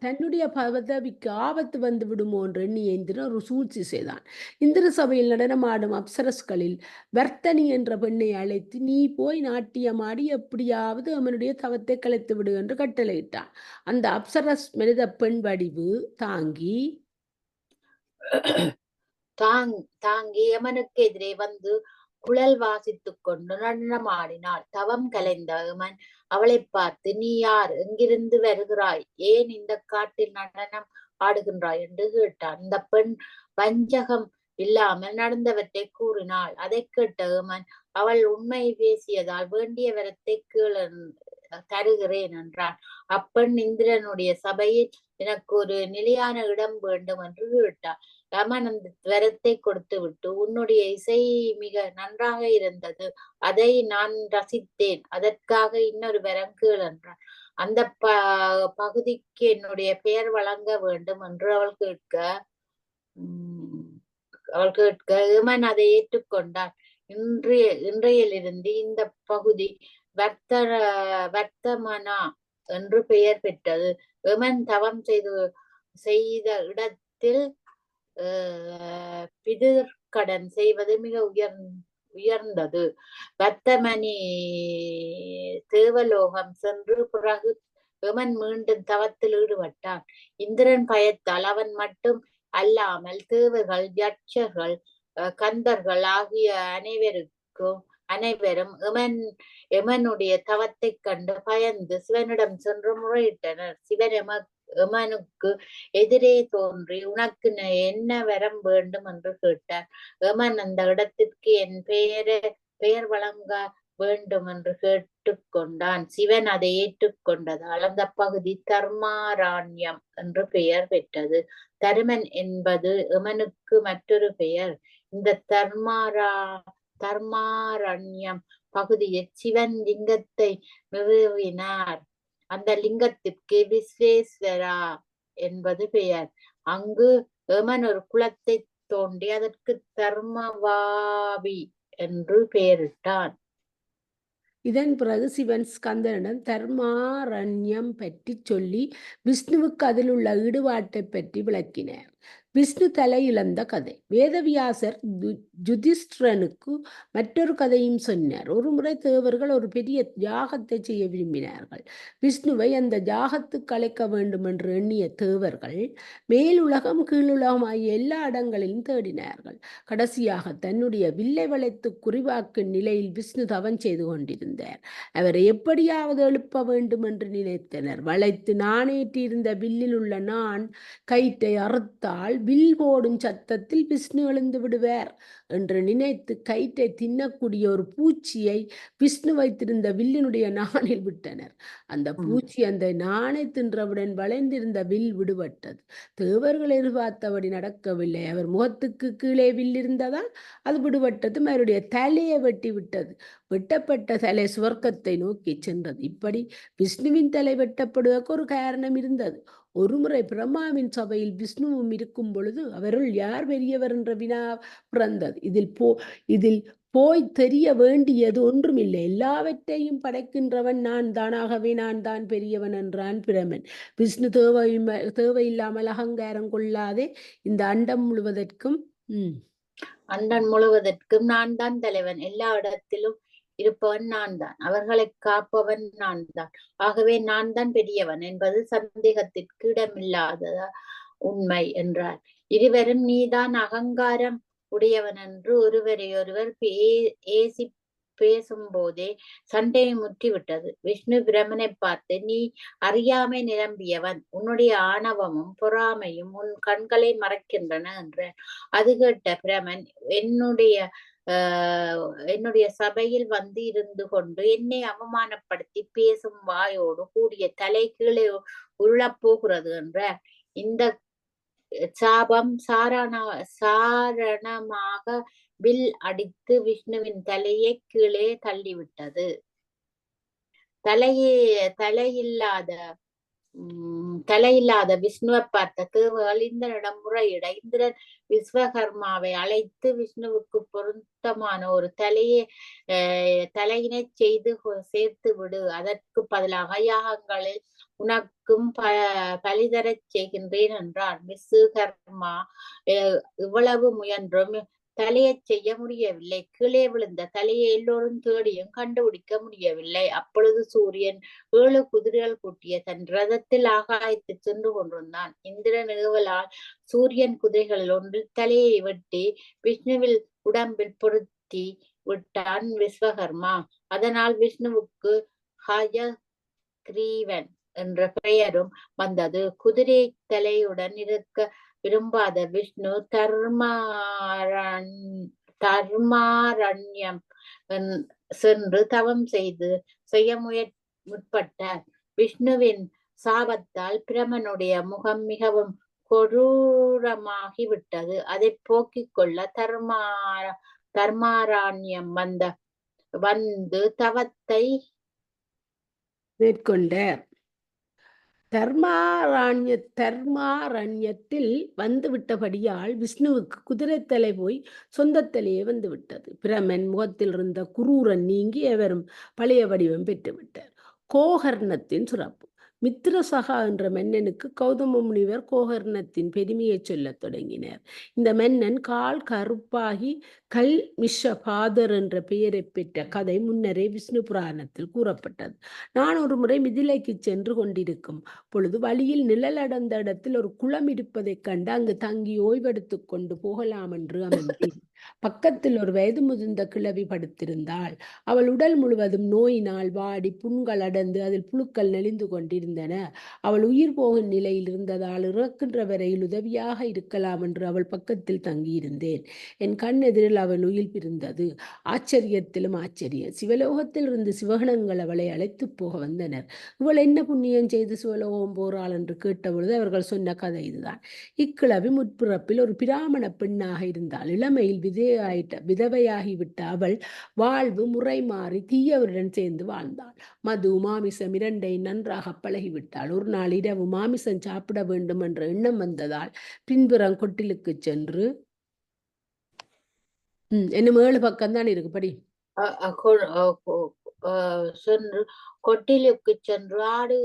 தன்னுடைய பதவிக்கு ஆபத்து வந்து விடுமோ என்று எண்ணிய இந்திரன் ஒரு சூழ்ச்சி செய்தான். இந்திர சபையில் நடனமாடும் அப்சரஸ்களில் வர்த்தனி என்ற பெண்ணை அழைத்து, நீ போய் நாட்டியமாடி எப்படியாவது அவனுடைய தவத்தை கலைத்து விடு என்று கட்டளையிட்டான். அந்த அப்சரஸ் மனித பெண் வடிவு தாங்கி யமனுக்கு எதிரே வந்து குழல் வாசித்துக் கொண்டு நடனமாடினாள். தவம் கலைந்த யமன் அவளை பார்த்து, நீ யார்? எங்கிருந்து வருகிறாய்? ஏன் இந்த காட்டில் நடனம் ஆடுகின்றாய் என்று கேட்டான். இந்த பெண் வஞ்சகம் இல்லாமல் நடந்தவற்றை கூறினாள். அதை கேட்ட யமன், அவள் உண்மை பேசியதால் வேண்டிய வரத்தை தருகிறேன் என்றான். அப்பெண், இந்திரனுடைய சபையில் எனக்கு ஒரு நிலையான இடம் வேண்டும் என்று கேட்டாள். யமன் அந்த வரத்தை கொடுத்து விட்டு, உன்னுடைய இசை மிக நன்றாக இருந்தது, அதை நான் ரசித்தேன், அதற்காக இன்னொரு வரம் கேள் என்றான். அந்த பகுதிக்கு என்னுடைய பெயர் வழங்க வேண்டும் என்று அவள் கேட்க யமன் அதை ஏற்றுக்கொண்டான். இன்றையிலிருந்து இந்த பகுதி வர்த்தமனா என்று பெயர் பெற்றது. யமன் தவம் செய்த இடத்தில் பிதிர்கடன் செய்வது மிக உயர்ந்தது. வர்த்தமணி தேவலோகம் சென்று பிறகு யமன் மீண்டும் தவத்தில் ஈடுபட்டான். இந்திரன் பயத்தால் அவன் மட்டும் அல்லாமல் தேவர்கள், யட்சர்கள், கந்தர்கள் ஆகிய அனைவரும் யமனுடைய தவத்தை கண்டு பயந்து சிவனிடம் சென்று முறையிட்டனர். சிவன் யமனுக்கு எதிரே தோன்றி, உனக்கு என்ன வரம் வேண்டும் என்று கேட்டார். யமன் அந்த இடத்திற்கு என் பெயர் வழங்க வேண்டும் என்று கேட்டுக்கொண்டான். சிவன் அதை ஏற்றுக்கொண்டதால் அந்த பகுதி தர்மாரண்யம் என்று பெயர் பெற்றது. தருமன் என்பது யமனுக்கு மற்றொரு பெயர். இந்த தர்மாரண்யம் பகுதியில் சிவன் லிங்கத்தை நிறுவினார். அந்த லிங்கத்திற்கு விஸ்வேஸ்வரா என்பது பெயர். அங்கு யமன் ஒரு குளத்தை தோண்டி அதற்கு தர்மவாபி என்று பெயரிட்டான். இதன் பிறகு சிவன் ஸ்கந்தனிடம் தர்மாரண்யம் பற்றி சொல்லி விஷ்ணுவுக்கு அதில் உள்ள ஈடுபாட்டை பற்றி விளக்கினார். விஷ்ணு தலை இழந்த கதை. வேதவியாசர் யுதிஷ்டிரனுக்கு மற்றொரு கதையும் சொன்னார். ஒரு முறை தேவர்கள் ஒரு பெரிய யாகத்தை செய்ய விரும்பினார்கள். விஷ்ணுவை அந்த யாகத்துக்கு அழைக்க வேண்டும் என்று எண்ணிய தேவர்கள் மேலுலகம் கீழுலகம் ஆகிய எல்லா இடங்களிலும் தேடினார்கள். கடைசியாக தன்னுடைய வில்லை வளைத்து குறிவாக்கும் நிலையில் விஷ்ணு தவம் செய்து கொண்டிருந்தார். அவரை எப்படியாவது எழுப்ப வேண்டும் என்று நினைத்தனர். வளைத்து நாணேற்றியிருந்த வில்லில் உள்ள நான் கயிற்றை அறுத்தால் வில் போடும் சத்தத்தில் விஷ்ணு எழுந்து விடுவார் என்று நினைத்து கயிற்றை தின்னக்கூடிய ஒரு பூச்சியை விஷ்ணு வைத்திருந்த வில்லினுடைய நாணில் விட்டனர். அந்த பூச்சி அந்த நாணை தின்றவுடன் வளைந்திருந்த வில் விடுபட்டது. தேவர்கள் எதிர்பார்த்தபடி நடக்கவில்லை. அவர் முகத்துக்கு கீழே வில் இருந்ததால் அது விடுபட்டது. அவருடைய தலையை வெட்டி விட்டது. வெட்டப்பட்ட தலை சுவர்க்கத்தை நோக்கி சென்றது. இப்படி விஷ்ணுவின் தலை வெட்டப்படுவதற்கு ஒரு காரணம் இருந்தது. ஒருமுறை பிரம்மாவின் சபையில் விஷ்ணுவும் இருக்கும் பொழுது அவருள் யார் பெரியவர் என்ற வினா பிறந்தது. இதில் போய் தெரிய வேண்டியது ஒன்றுமில்லை. எல்லாவற்றையும் படைக்கின்றவன் நான் தானாகவே நான் தான் பெரியவன் என்றான் பிரமன். விஷ்ணு தேவையில்லாமல் அகங்காரம் கொள்ளாதே, இந்த அண்டம் முழுவதற்கும் நான் தான் தலைவன், எல்லா இடத்திலும் இருப்பவன் நான் தான், அவர்களை காப்பவன் நான் தான், ஆகவே நான் தான் பெரியவன் என்பது சந்தேகத்திற்கு இடமில்லாத உண்மை என்றார். இருவரும் நீதான் அகங்காரம் உடையவன் என்று ஒருவரையொருவர் ஏசி பேசும் போதே சண்டையை முற்றிவிட்டது. விஷ்ணு பிரமனை பார்த்து, நீ அறியாமை நிரம்பியவன், உன்னுடைய ஆணவமும் பொறாமையும் உன் கண்களை மறைக்கின்றன என்றார். அது கேட்ட பிரமன், என்னுடைய சபையில் வந்து இருந்து கொண்டு என்னை அவமானப்படுத்தி பேசும் வாயோடு கூடிய தலை கீழே உருளப் போகிறது என்றார். இந்த சாபம் சாரணமாக வில் அடித்து விஷ்ணுவின் தலையை கீழே தள்ளிவிட்டது. தலையில்லாத விஷ்ணுவை பார்த்த தேவர்கள் இந்திரனிடம் முறையிட, இந்திரன் விஸ்வகர்மாவை அழைத்து விஷ்ணுவுக்கு பொருத்தமான ஒரு தலையினை செய்து சேர்த்து விடு, அதற்கு பதிலாக யாகங்களில் உனக்கும் பலிதரச் செய்கின்றேன் என்றான். விஸ்வகர்மா இவ்வளவு முயன்றும் தலையை செய்ய முடியவில்லை. கீழே விழுந்த தலையை எல்லோரும் தேடியும் கண்டுபிடிக்க முடியவில்லை. அப்பொழுது சூரியன் 7 குதிரைகள் கூட்டிய தன் ரதத்தில் ஆகாயத்து சென்று கொண்டிருந்தான். இந்திரன் ஏவலால் சூரியன் குதிரைகளில் ஒன்றில் தலையை வெட்டி விஷ்ணுவில் உடம்பில் பொருத்தி விட்டான் விஸ்வகர்மா. அதனால் விஷ்ணுவுக்கு ஹயக்ரீவன் என்ற பெயரும் வந்தது. குதிரை தலையுடன் இருக்க விரும்பாத விஷ்ணு தர்மாரண்யம் சென்று தவம் செய்ய முற்பட்டார். விஷ்ணுவின் சாபத்தால் பிரமனுடைய முகம் மிகவும் கொடூரமாகிவிட்டது. அதை போக்கிக் கொள்ள தர்மாரண்யம் வந்து தவத்தை மேற்கொண்டார். தர்மாரண்யத்தில் வந்துவிட்டபடியால் விஷ்ணுவுக்கு குதிரைத்தலை போய் சொந்தத்திலேயே வந்துவிட்டது. பிரமன் முகத்தில் இருந்த குரூரன் நீங்கி எவரும் பழைய வடிவம் பெற்றுவிட்டார். கோகர்ணத்தின் சிறப்பு. மித்ரசகா என்ற மன்னனுக்கு கௌதம முனிவர் கோகர்ணத்தின் பெருமையை சொல்லத் தொடங்கினார். இந்த மன்னன் கால் கருப்பாகி கல்மிஷபாதர் என்ற பெயரை பெற்ற கதை முன்னரே விஷ்ணு புராணத்தில் கூறப்பட்டது. நான் ஒரு முறை மிதிலைக்கு சென்று கொண்டிருக்கும் பொழுது வழியில் நிழல் அடர்ந்த இடத்தில் ஒரு குளம் இருப்பதைக் கண்டு அங்கு தங்கி ஓய்வெடுத்து கொண்டு போகலாம் என்று அமைந்தேன். பக்கத்தில் ஒரு வயது முதிர்ந்த கிழவி படுத்திருந்தாள். அவள் உடல் முழுவதும் நோயினால் வாடி புண்கள் அடர்ந்து அதில் புழுக்கள் நெளிந்து கொண்டிருந்தன. அவள் உயிர் போகும் நிலையில் இருந்ததால் இறக்கின்ற வரையில் உதவியாக இருக்கலாம் என்று அவள் பக்கத்தில் தங்கியிருந்தேன். என் கண் எதிரில் அவள் உயிர் பிரிந்தது. ஆச்சரியத்திலும் ஆச்சரியம். சிவலோகத்தில் இருந்து சிவகணங்கள் அவளை அழைத்து போக வந்தனர். இவள் என்ன புண்ணியம் செய்து சிவலோகம் போறாள் என்று கேட்டபொழுது அவர்கள் சொன்ன கதை இதுதான். இக்கிழவி முற்பிறப்பில் ஒரு பிராமண பெண்ணாக இருந்தாள். இளமையில் விதவையாகிவிட்ட அவள் வாழ்வு முறை மாறி தீயவருடன் சேர்ந்து வாழ்ந்தாள். மது மாமிசம் இரண்டை நன்றாக பழகிவிட்டாள். ஒரு நாள் இரவு மாமிசம் சாப்பிட வேண்டும் என்ற எண்ணம் வந்ததால் பின்புறம் கொட்டிலுக்கு சென்று இன்னும் 7 பக்கம் தான் இருக்கு படி. சென்று கொட்டிலுக்கு சென்று ஆடு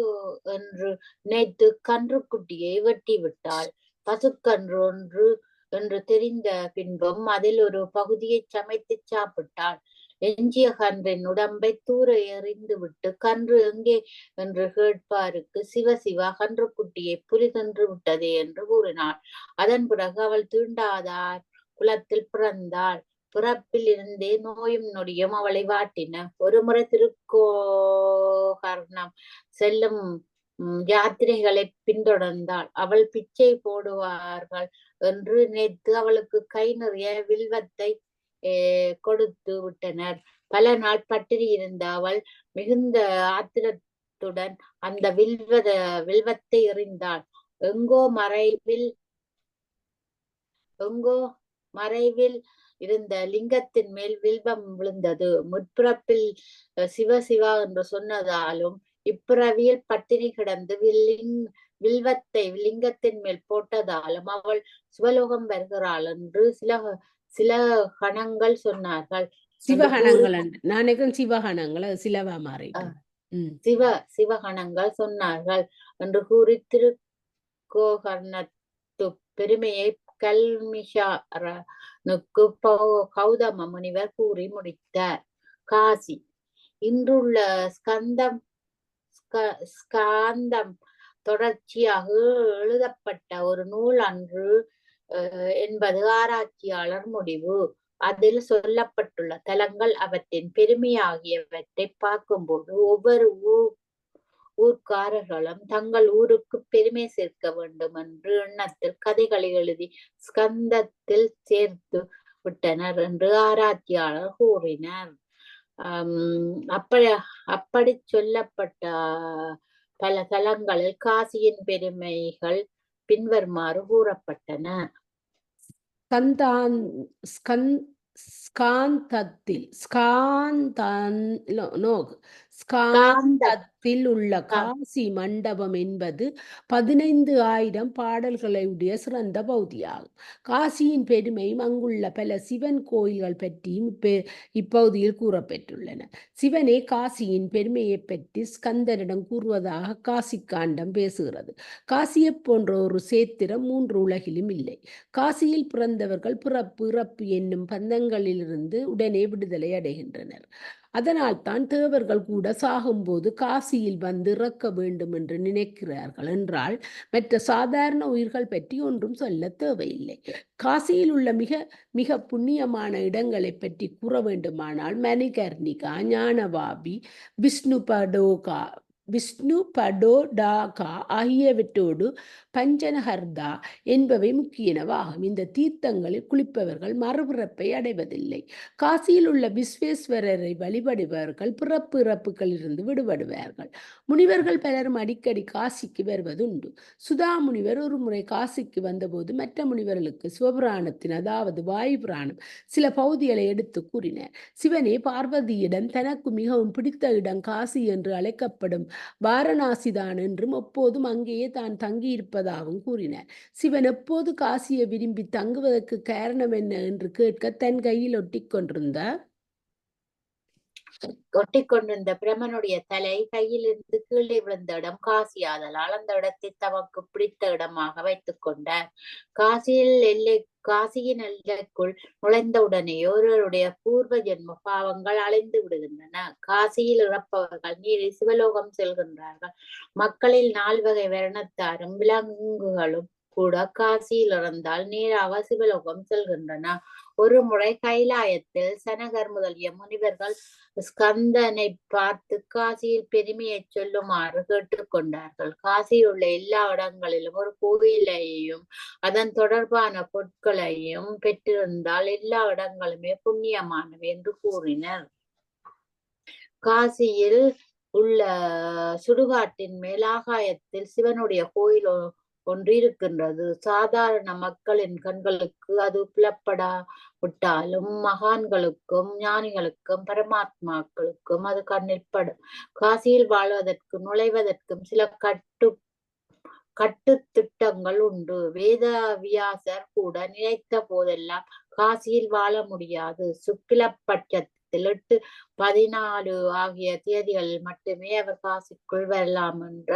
என்று நினைத்து கன்றுக்குட்டியை வெட்டி விட்டாள். பசுக்கன்று ஒன்று என்று தெரிந்த பின்பும் அதில் ஒரு பகுதியை சமைத்து சாப்பிட்டாள். எஞ்சிய கன்றின் உடம்பை தூர எறிந்து விட்டு கன்று எங்கே என்று கேட்பாருக்கு சிவசிவா கன்றுக்குட்டியை புலி தின்று விட்டதே என்று கூறினாள். அதன் பிறகு அவள் தீண்டாதார் குலத்தில் பிறந்தாள். பிறப்பில் இருந்தே நோயும் நொடியும் அவளை வாட்டின. ஒருமுறை திருக்கோகர்ணம் செல்லும் யாத்திரைகளை பின்தொடர்ந்தாள். அவள் பிச்சை போடுவார்கள் என்று நினைத்து அவளுக்கு கை நிறைய வில்வத்தை கொடுத்து விட்டனர். பல நாள் பட்டினி இருந்த அவள் மிகுந்த ஆத்திரத்துடன் அந்த வில்வத்தை எறிந்தாள். எங்கோ மறைவில் இருந்த லிங்கத்தின் மேல் வில்வம் விழுந்தது. முற்பிறப்பில் சிவசிவா என்று சொன்னதாலும் இப்பிறவியில் பட்டினி கிடந்து வில்வத்தை லிங்கத்தின் மேல் போட்டதாலும் அவள் சிவலோகம் வருகிறாள் என்று சில கணங்கள் சொன்னார்கள். சிவகணங்கள் நாளைக்கும் சிவகணங்கள் சிலவா மாறி சிவகணங்கள் சொன்னார்கள் என்று கூறி திருக்கோகர்ணத்து பெருமையை கல்மிஷாரனுக்கு கௌதம முனிவர் கூறி முடித்தார். காசி. இன்றுள்ள ஸ்காந்தம் தொடர்ச்சியாக எழுதப்பட்ட ஒரு நூல் அன்று என்பது ஆராய்ச்சியாளர் முடிவு. அதில் சொல்லப்பட்டுள்ள தலங்கள் அவற்றின் பெருமை ஆகியவற்றை பார்க்கும்போது ஒவ்வொரு ஊர்க்காரர்களும் தங்கள் ஊருக்கு பெருமை சேர்க்க வேண்டும் என்று எண்ணத்தில் கதைகளை எழுதி ஸ்கந்தத்தில் சேர்த்து விட்டனர் என்று ஆராய்ச்சியாளர் கூறினர். அப்படி சொல்லப்பட்ட பல தலங்களில் காசியின் பெருமைகள் பின்வருமாறு கூறப்பட்டன. ஸ்காந்தத்தில் உள்ள காசி மண்டபம் என்பது 15,000 பாடல்களை உடைய சிறந்த பகுதியாகும். காசியின் பெருமையும் அங்குள்ள பல சிவன் கோயில்கள் பற்றியும் இப்பகுதியில் கூறப்பெற்றுள்ளன. சிவனே காசியின் பெருமையை பற்றி ஸ்கந்தனிடம் கூறுவதாக காசி காண்டம் பேசுகிறது. காசியை போன்ற ஒரு சேத்திரம் 3 உலகிலும் இல்லை. காசியில் பிறந்தவர்கள் பிறப்பு இறப்பு என்னும் பந்தங்களிலிருந்து உடனே விடுதலை அடைகின்றனர். அதனால் தான் தேவர்கள் கூட சாகும்போது காசியில் வந்து இறக்க வேண்டும் என்று நினைக்கிறார்கள் என்றால் மற்ற சாதாரண உயிர்கள் பற்றி ஒன்றும் சொல்ல தேவையில்லை. காசியில் உள்ள மிக மிக புண்ணியமான இடங்களை பற்றி கூற வேண்டுமானால் மணிகர்ணிகா, ஞானவாபி, விஷ்ணு படோடாகா ஆகியவற்றோடு பஞ்சனஹர்தா என்பவை முக்கியனவாகும். இந்த தீர்த்தங்களில் குளிப்பவர்கள் மறுபிறப்பை அடைவதில்லை. காசியில் உள்ள விஸ்வேஸ்வரரை வழிபடுபவர்கள் பிறப்பு இறப்புகளிலிருந்து விடுபடுவார்கள். முனிவர்கள் பலரும் அடிக்கடி காசிக்கு வருவதுண்டு. சுதா முனிவர் ஒரு முறை காசிக்கு வந்தபோது மற்ற முனிவர்களுக்கு சிவபுராணத்தின் அதாவது வாயு புராணம் சில பகுதிகளை எடுத்து கூறினார். சிவனே பார்வதியிடம் தனக்கு மிகவும் பிடித்த இடம் காசி என்று அழைக்கப்படும் வாரணாசிதான் என்றும் எப்போதும் அங்கேயே தான் தங்கியிருப்பதாகவும் கூறினார். சிவன் எப்போது காசியை விரும்பி தங்குவதற்கு காரணம் என்ன என்று கேட்க தன் கையில் ஒட்டிக்கொண்டிருந்த பிரமனுடைய தலை கையிலிருந்து கீழே விழுந்த இடம் காசி ஆதலால் அந்த இடத்தை தமக்கு பிடித்த இடமாக வைத்துக் கொண்டார். காசியின் எல்லைக்குள் நுழைந்தவுடனே ஒருவருடைய பூர்வ ஜென்ம பாவங்கள் அழிந்து விடுகின்றன. காசியில் இறப்பவர்கள் நீரில் சிவலோகம் செல்கின்றார்கள். மக்களில் 4 வகை வர்ணத்தாரும் விலங்குகளும் கூட காசியில் இறந்தால் நேராக சிவலோகம் செல்கின்றன. ஒரு முறை கைலாயத்தில் சனகர் முதலிய முனிவர்கள் ஸ்கந்தனை பார்த்து காசியில் பெருமையை சொல்லுமாறு கேட்டுக்கொண்டார்கள். காசியில் உள்ள எல்லா இடங்களிலும் ஒரு கோவிலையும் அதன் தொடர்பான பொருட்களையும் பெற்றிருந்தால் எல்லா இடங்களுமே புண்ணியமானவை என்று கூறினர். காசியில் உள்ள சுடுகாட்டின் மேல் ஆகாயத்தில் சிவனுடைய கோயில் ஒன்று இருக்கின்றது. சாதாரண மக்களின் கண்களுக்கு அது புலப்படாவிட்டாலும் மகான்களுக்கும் ஞானிகளுக்கும் பரமாத்மாக்களுக்கும் அது கண்ணில் படும். காசியில் வாழ்வதற்கும் நுழைவதற்கும் சில கட்டு திட்டங்கள் உண்டு. வேதவியாசர் கூட நினைத்த போதெல்லாம் காசியில் வாழ முடியாது. சுக்கிலபட்சத்தில் 8, 14 ஆகிய தேதிகளில் மட்டுமே அவர் காசிக்குள் வரலாம் என்ற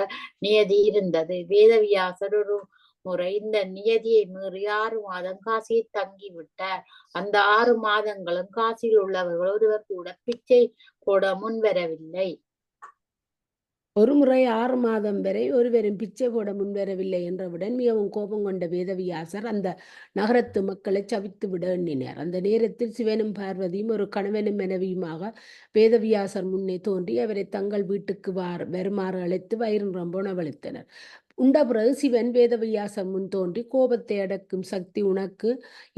நியதி இருந்தது. வேதவியாசர் ஒரு முறை இந்த நியதியை மீறி 6 மாதம் காசியில் தங்கிவிட்டார். அந்த 6 மாதங்களும் காசியில் உள்ளவர்கள் ஒருவர் கூட பிச்சை போட முன்வரவில்லை. ஒருமுறை 6 மாதம் வரை ஒருவரும் பிச்சை போட முன்வரவில்லை என்றவுடன் மிகவும் கோபம் கொண்ட வேதவியாசர் அந்த நகரத்து மக்களை சபித்து விட எண்ணினார். அந்த நேரத்தில் சிவனும் பார்வதியும் ஒரு கணவனும் மனைவியுமாக வேதவியாசர் முன்னே தோன்றி அவரை தங்கள் வீட்டுக்கு வருமாறு அழைத்து வயிறு ரொம்ப உணவளித்தனர். உண்ட பிறகு சிவன் வேதவியாசர் முன் தோன்றி கோபத்தை அடக்கும் சக்தி உனக்கு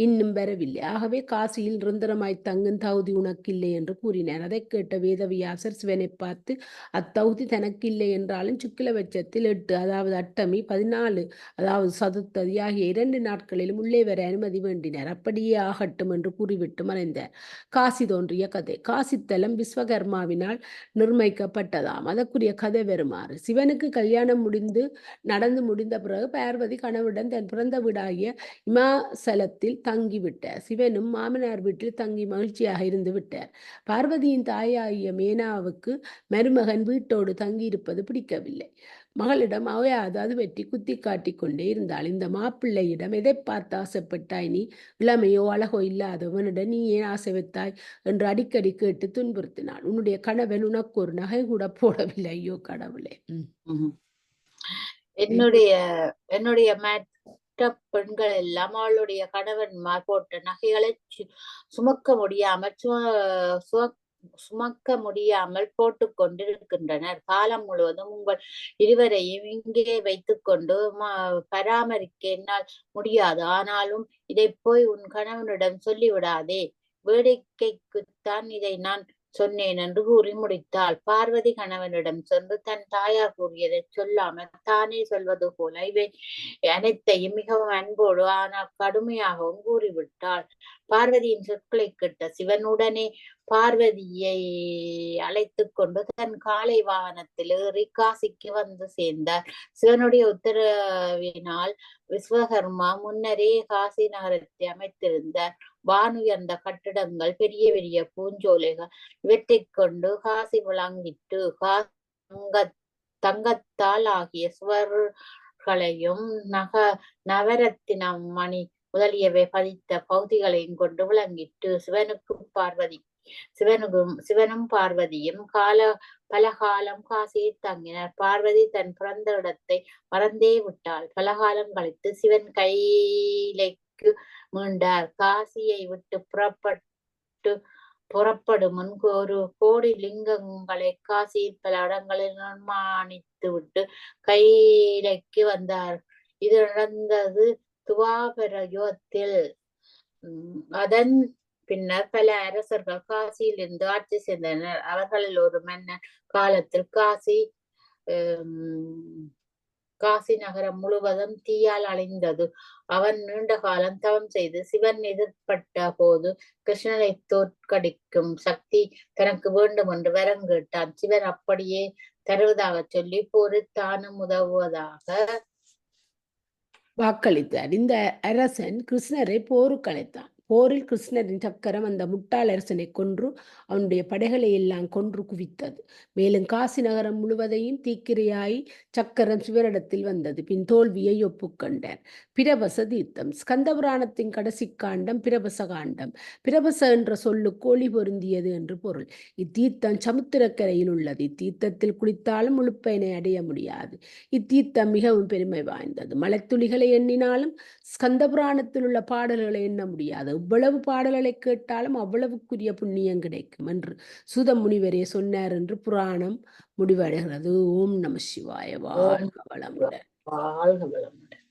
இன்னும் வரவில்லை, ஆகவே காசியில் நிரந்தரமாய் தங்கும் தகுதி உனக்கு இல்லை என்று கூறினார். அதை கேட்ட வேதவியாசர் சிவனை பார்த்து அத்தகுதி தனக்கு இல்லை என்றாலும் சுக்கிலபட்சத்தில் 8 அதாவது அட்டமி 14 அதாவது சதுர்த்ததி ஆகிய 2 நாட்களிலும் உள்ளே வர அனுமதி வேண்டினார். அப்படியே ஆகட்டும் என்று கூறிவிட்டு மறைந்தார். காசி தோன்றிய கதை. காசித்தலம் விஸ்வகர்மாவினால் நிர்ணயிக்கப்பட்டதாம். அதற்குரிய கதை வருமாறு. சிவனுக்கு கல்யாணம் நடந்து முடிந்த பிறகு பார்வதி கணவனுடன் தன் பிறந்த வீடாகிய இமாசலத்தில் தங்கிவிட்டார். சிவனும் மாமனார் வீட்டில் தங்கி மகிழ்ச்சியாக இருந்து விட்டார். பார்வதியின் தாயாகிய மேனாவுக்கு மருமகன் வீட்டோடு தங்கியிருப்பது பிடிக்கவில்லை. மகளிடம் அவையாது அது பற்றி குத்தி காட்டிக் கொண்டே இருந்தாள். இந்த மாப்பிள்ளையிடம் எதை பார்த்து ஆசைப்பட்டாய் நீ? இளமையோ அழகோ இல்லாதவனுடன் நீ ஏன் ஆசை வைத்தாய் என்று அடிக்கடி கேட்டு துன்புறுத்தினாள். உன்னுடைய கணவன் உனக்கு ஒரு நகை கூட போடவில்லை. ஐயோ கடவுளே. என்னுடைய மற்ற பெண்கள் எல்லாம் அவளுடைய கணவன்மார் போட்ட நகைகளை சுமக்க முடியாமல் போட்டுக் கொண்டிருக்கின்றனர். காலம் முழுவதும் உங்கள் இருவரையும் இங்கே வைத்துக் கொண்டு பராமரிக்க என்னால் முடியாது. ஆனாலும் இதை போய் உன் கணவனிடம் சொல்லிவிடாதே. வேடிக்கைக்குத்தான் இதை நான் சொன்னேன் என்று கூறி முடித்தாள். பார்வதி கணவனிடம் சென்று தன் தாயார் கூறியதை சொல்லாமல் தானே சொல்வது போல இவை அனைத்தையும் மிகவும் அன்போடு ஆனால் கடுமையாகவும் கூறிவிட்டாள். பார்வதியின் சொற்களை கேட்ட சிவனுடனே பார்வதியை அழைத்து கொண்டு தன் காலை வாகனத்தில் ஏறி காசிக்கு வந்து சேர்ந்தார். சிவனுடைய உத்தரவினால் விஸ்வகர்மா முன்னரே காசி நகரத்தை அமைத்திருந்தார். வானுயர்ந்த கட்டிடங்கள், பெரிய பெரிய பூஞ்சோலைகள் இவற்றை கொண்டு காசி விளங்கிட்டு. தங்கத்தால் ஆகிய சுவர்களையும் நவரத்தினம் மணி முதலியவை பதித்த பகுதிகளையும் கொண்டு விளங்கிட்டு. சிவனும் பார்வதியும் பல காலம் காசியில் தங்கினர். பார்வதி தன் பிறந்த இடத்தை மறந்தே விட்டாள். பல காலம் கழித்து சிவன் கைலைக்கு மீண்டார். காசியை விட்டு புறப்பட்டு புறப்படும் முன் ஒரு கோடி லிங்கங்களை காசியில் பல இடங்களில் நிர்மாணித்து விட்டு கையிலைக்கு வந்தார். இது நடந்தது துவாபர யுகத்தில். அதன் பின்னர் பல அரசர்கள் காசியில் இருந்து ஆட்சி செய்தனர். அவர்களில் ஒரு மன்னன் காலத்தில் காசி நகரம் முழுவதும் தீயால் அழிந்தது. அவன் நீண்ட காலம் தவம் செய்து சிவன் எதிர்பட்ட போது கிருஷ்ணனை தோற்கடிக்கும் சக்தி தனக்கு வேண்டும் என்று வரம் கேட்டான். சிவன் அப்படியே தருவதாக சொல்லி போரில் தானும் உதவுவதாக வாக்களித்தார். இந்த அரசன் கிருஷ்ணரை போருக்கு அழைத்தான். போரில் கிருஷ்ணரின் சக்கரம் அந்த முட்டாள் அரசனை கொன்று அவனுடைய படைகளை எல்லாம் கொன்று குவித்தது. மேலும் காசி நகரம் முழுவதையும் தீக்கிரையாய் சக்கரம் சிவனிடத்தில் வந்தது. பின் தோல்வியை ஒப்புக்கொண்டார். பிரபச தீர்த்தம். ஸ்கந்த புராணத்தின் கடைசி காண்டம் பிரபச காண்டம். பிரபச என்ற சொல்லுக்கு ஒளி பொருந்தியது என்று பொருள். இத்தீர்த்தம் சமுத்திரக்கரையில் உள்ளது. இத்தீர்த்தத்தில் குளித்தாலும் முழுப்பயனை அடைய முடியாது. இத்தீர்த்தம் மிகவும் பெருமை வாய்ந்தது. மலைத்துளிகளை எண்ணினாலும் ஸ்கந்த புராணத்தில் உள்ள பாடல்களை எண்ண முடியாது. இவ்வளவு பாடல்களை கேட்டாலும் அவ்வளவுக்குரிய புண்ணியம் கிடைக்கும் என்று சூத முனிவரே சொன்னார் என்று புராணம் முடிவடைகிறது. ஓம் நம சிவாய. வாழ்க வளமுடன். வாழ்க வளமுடன்.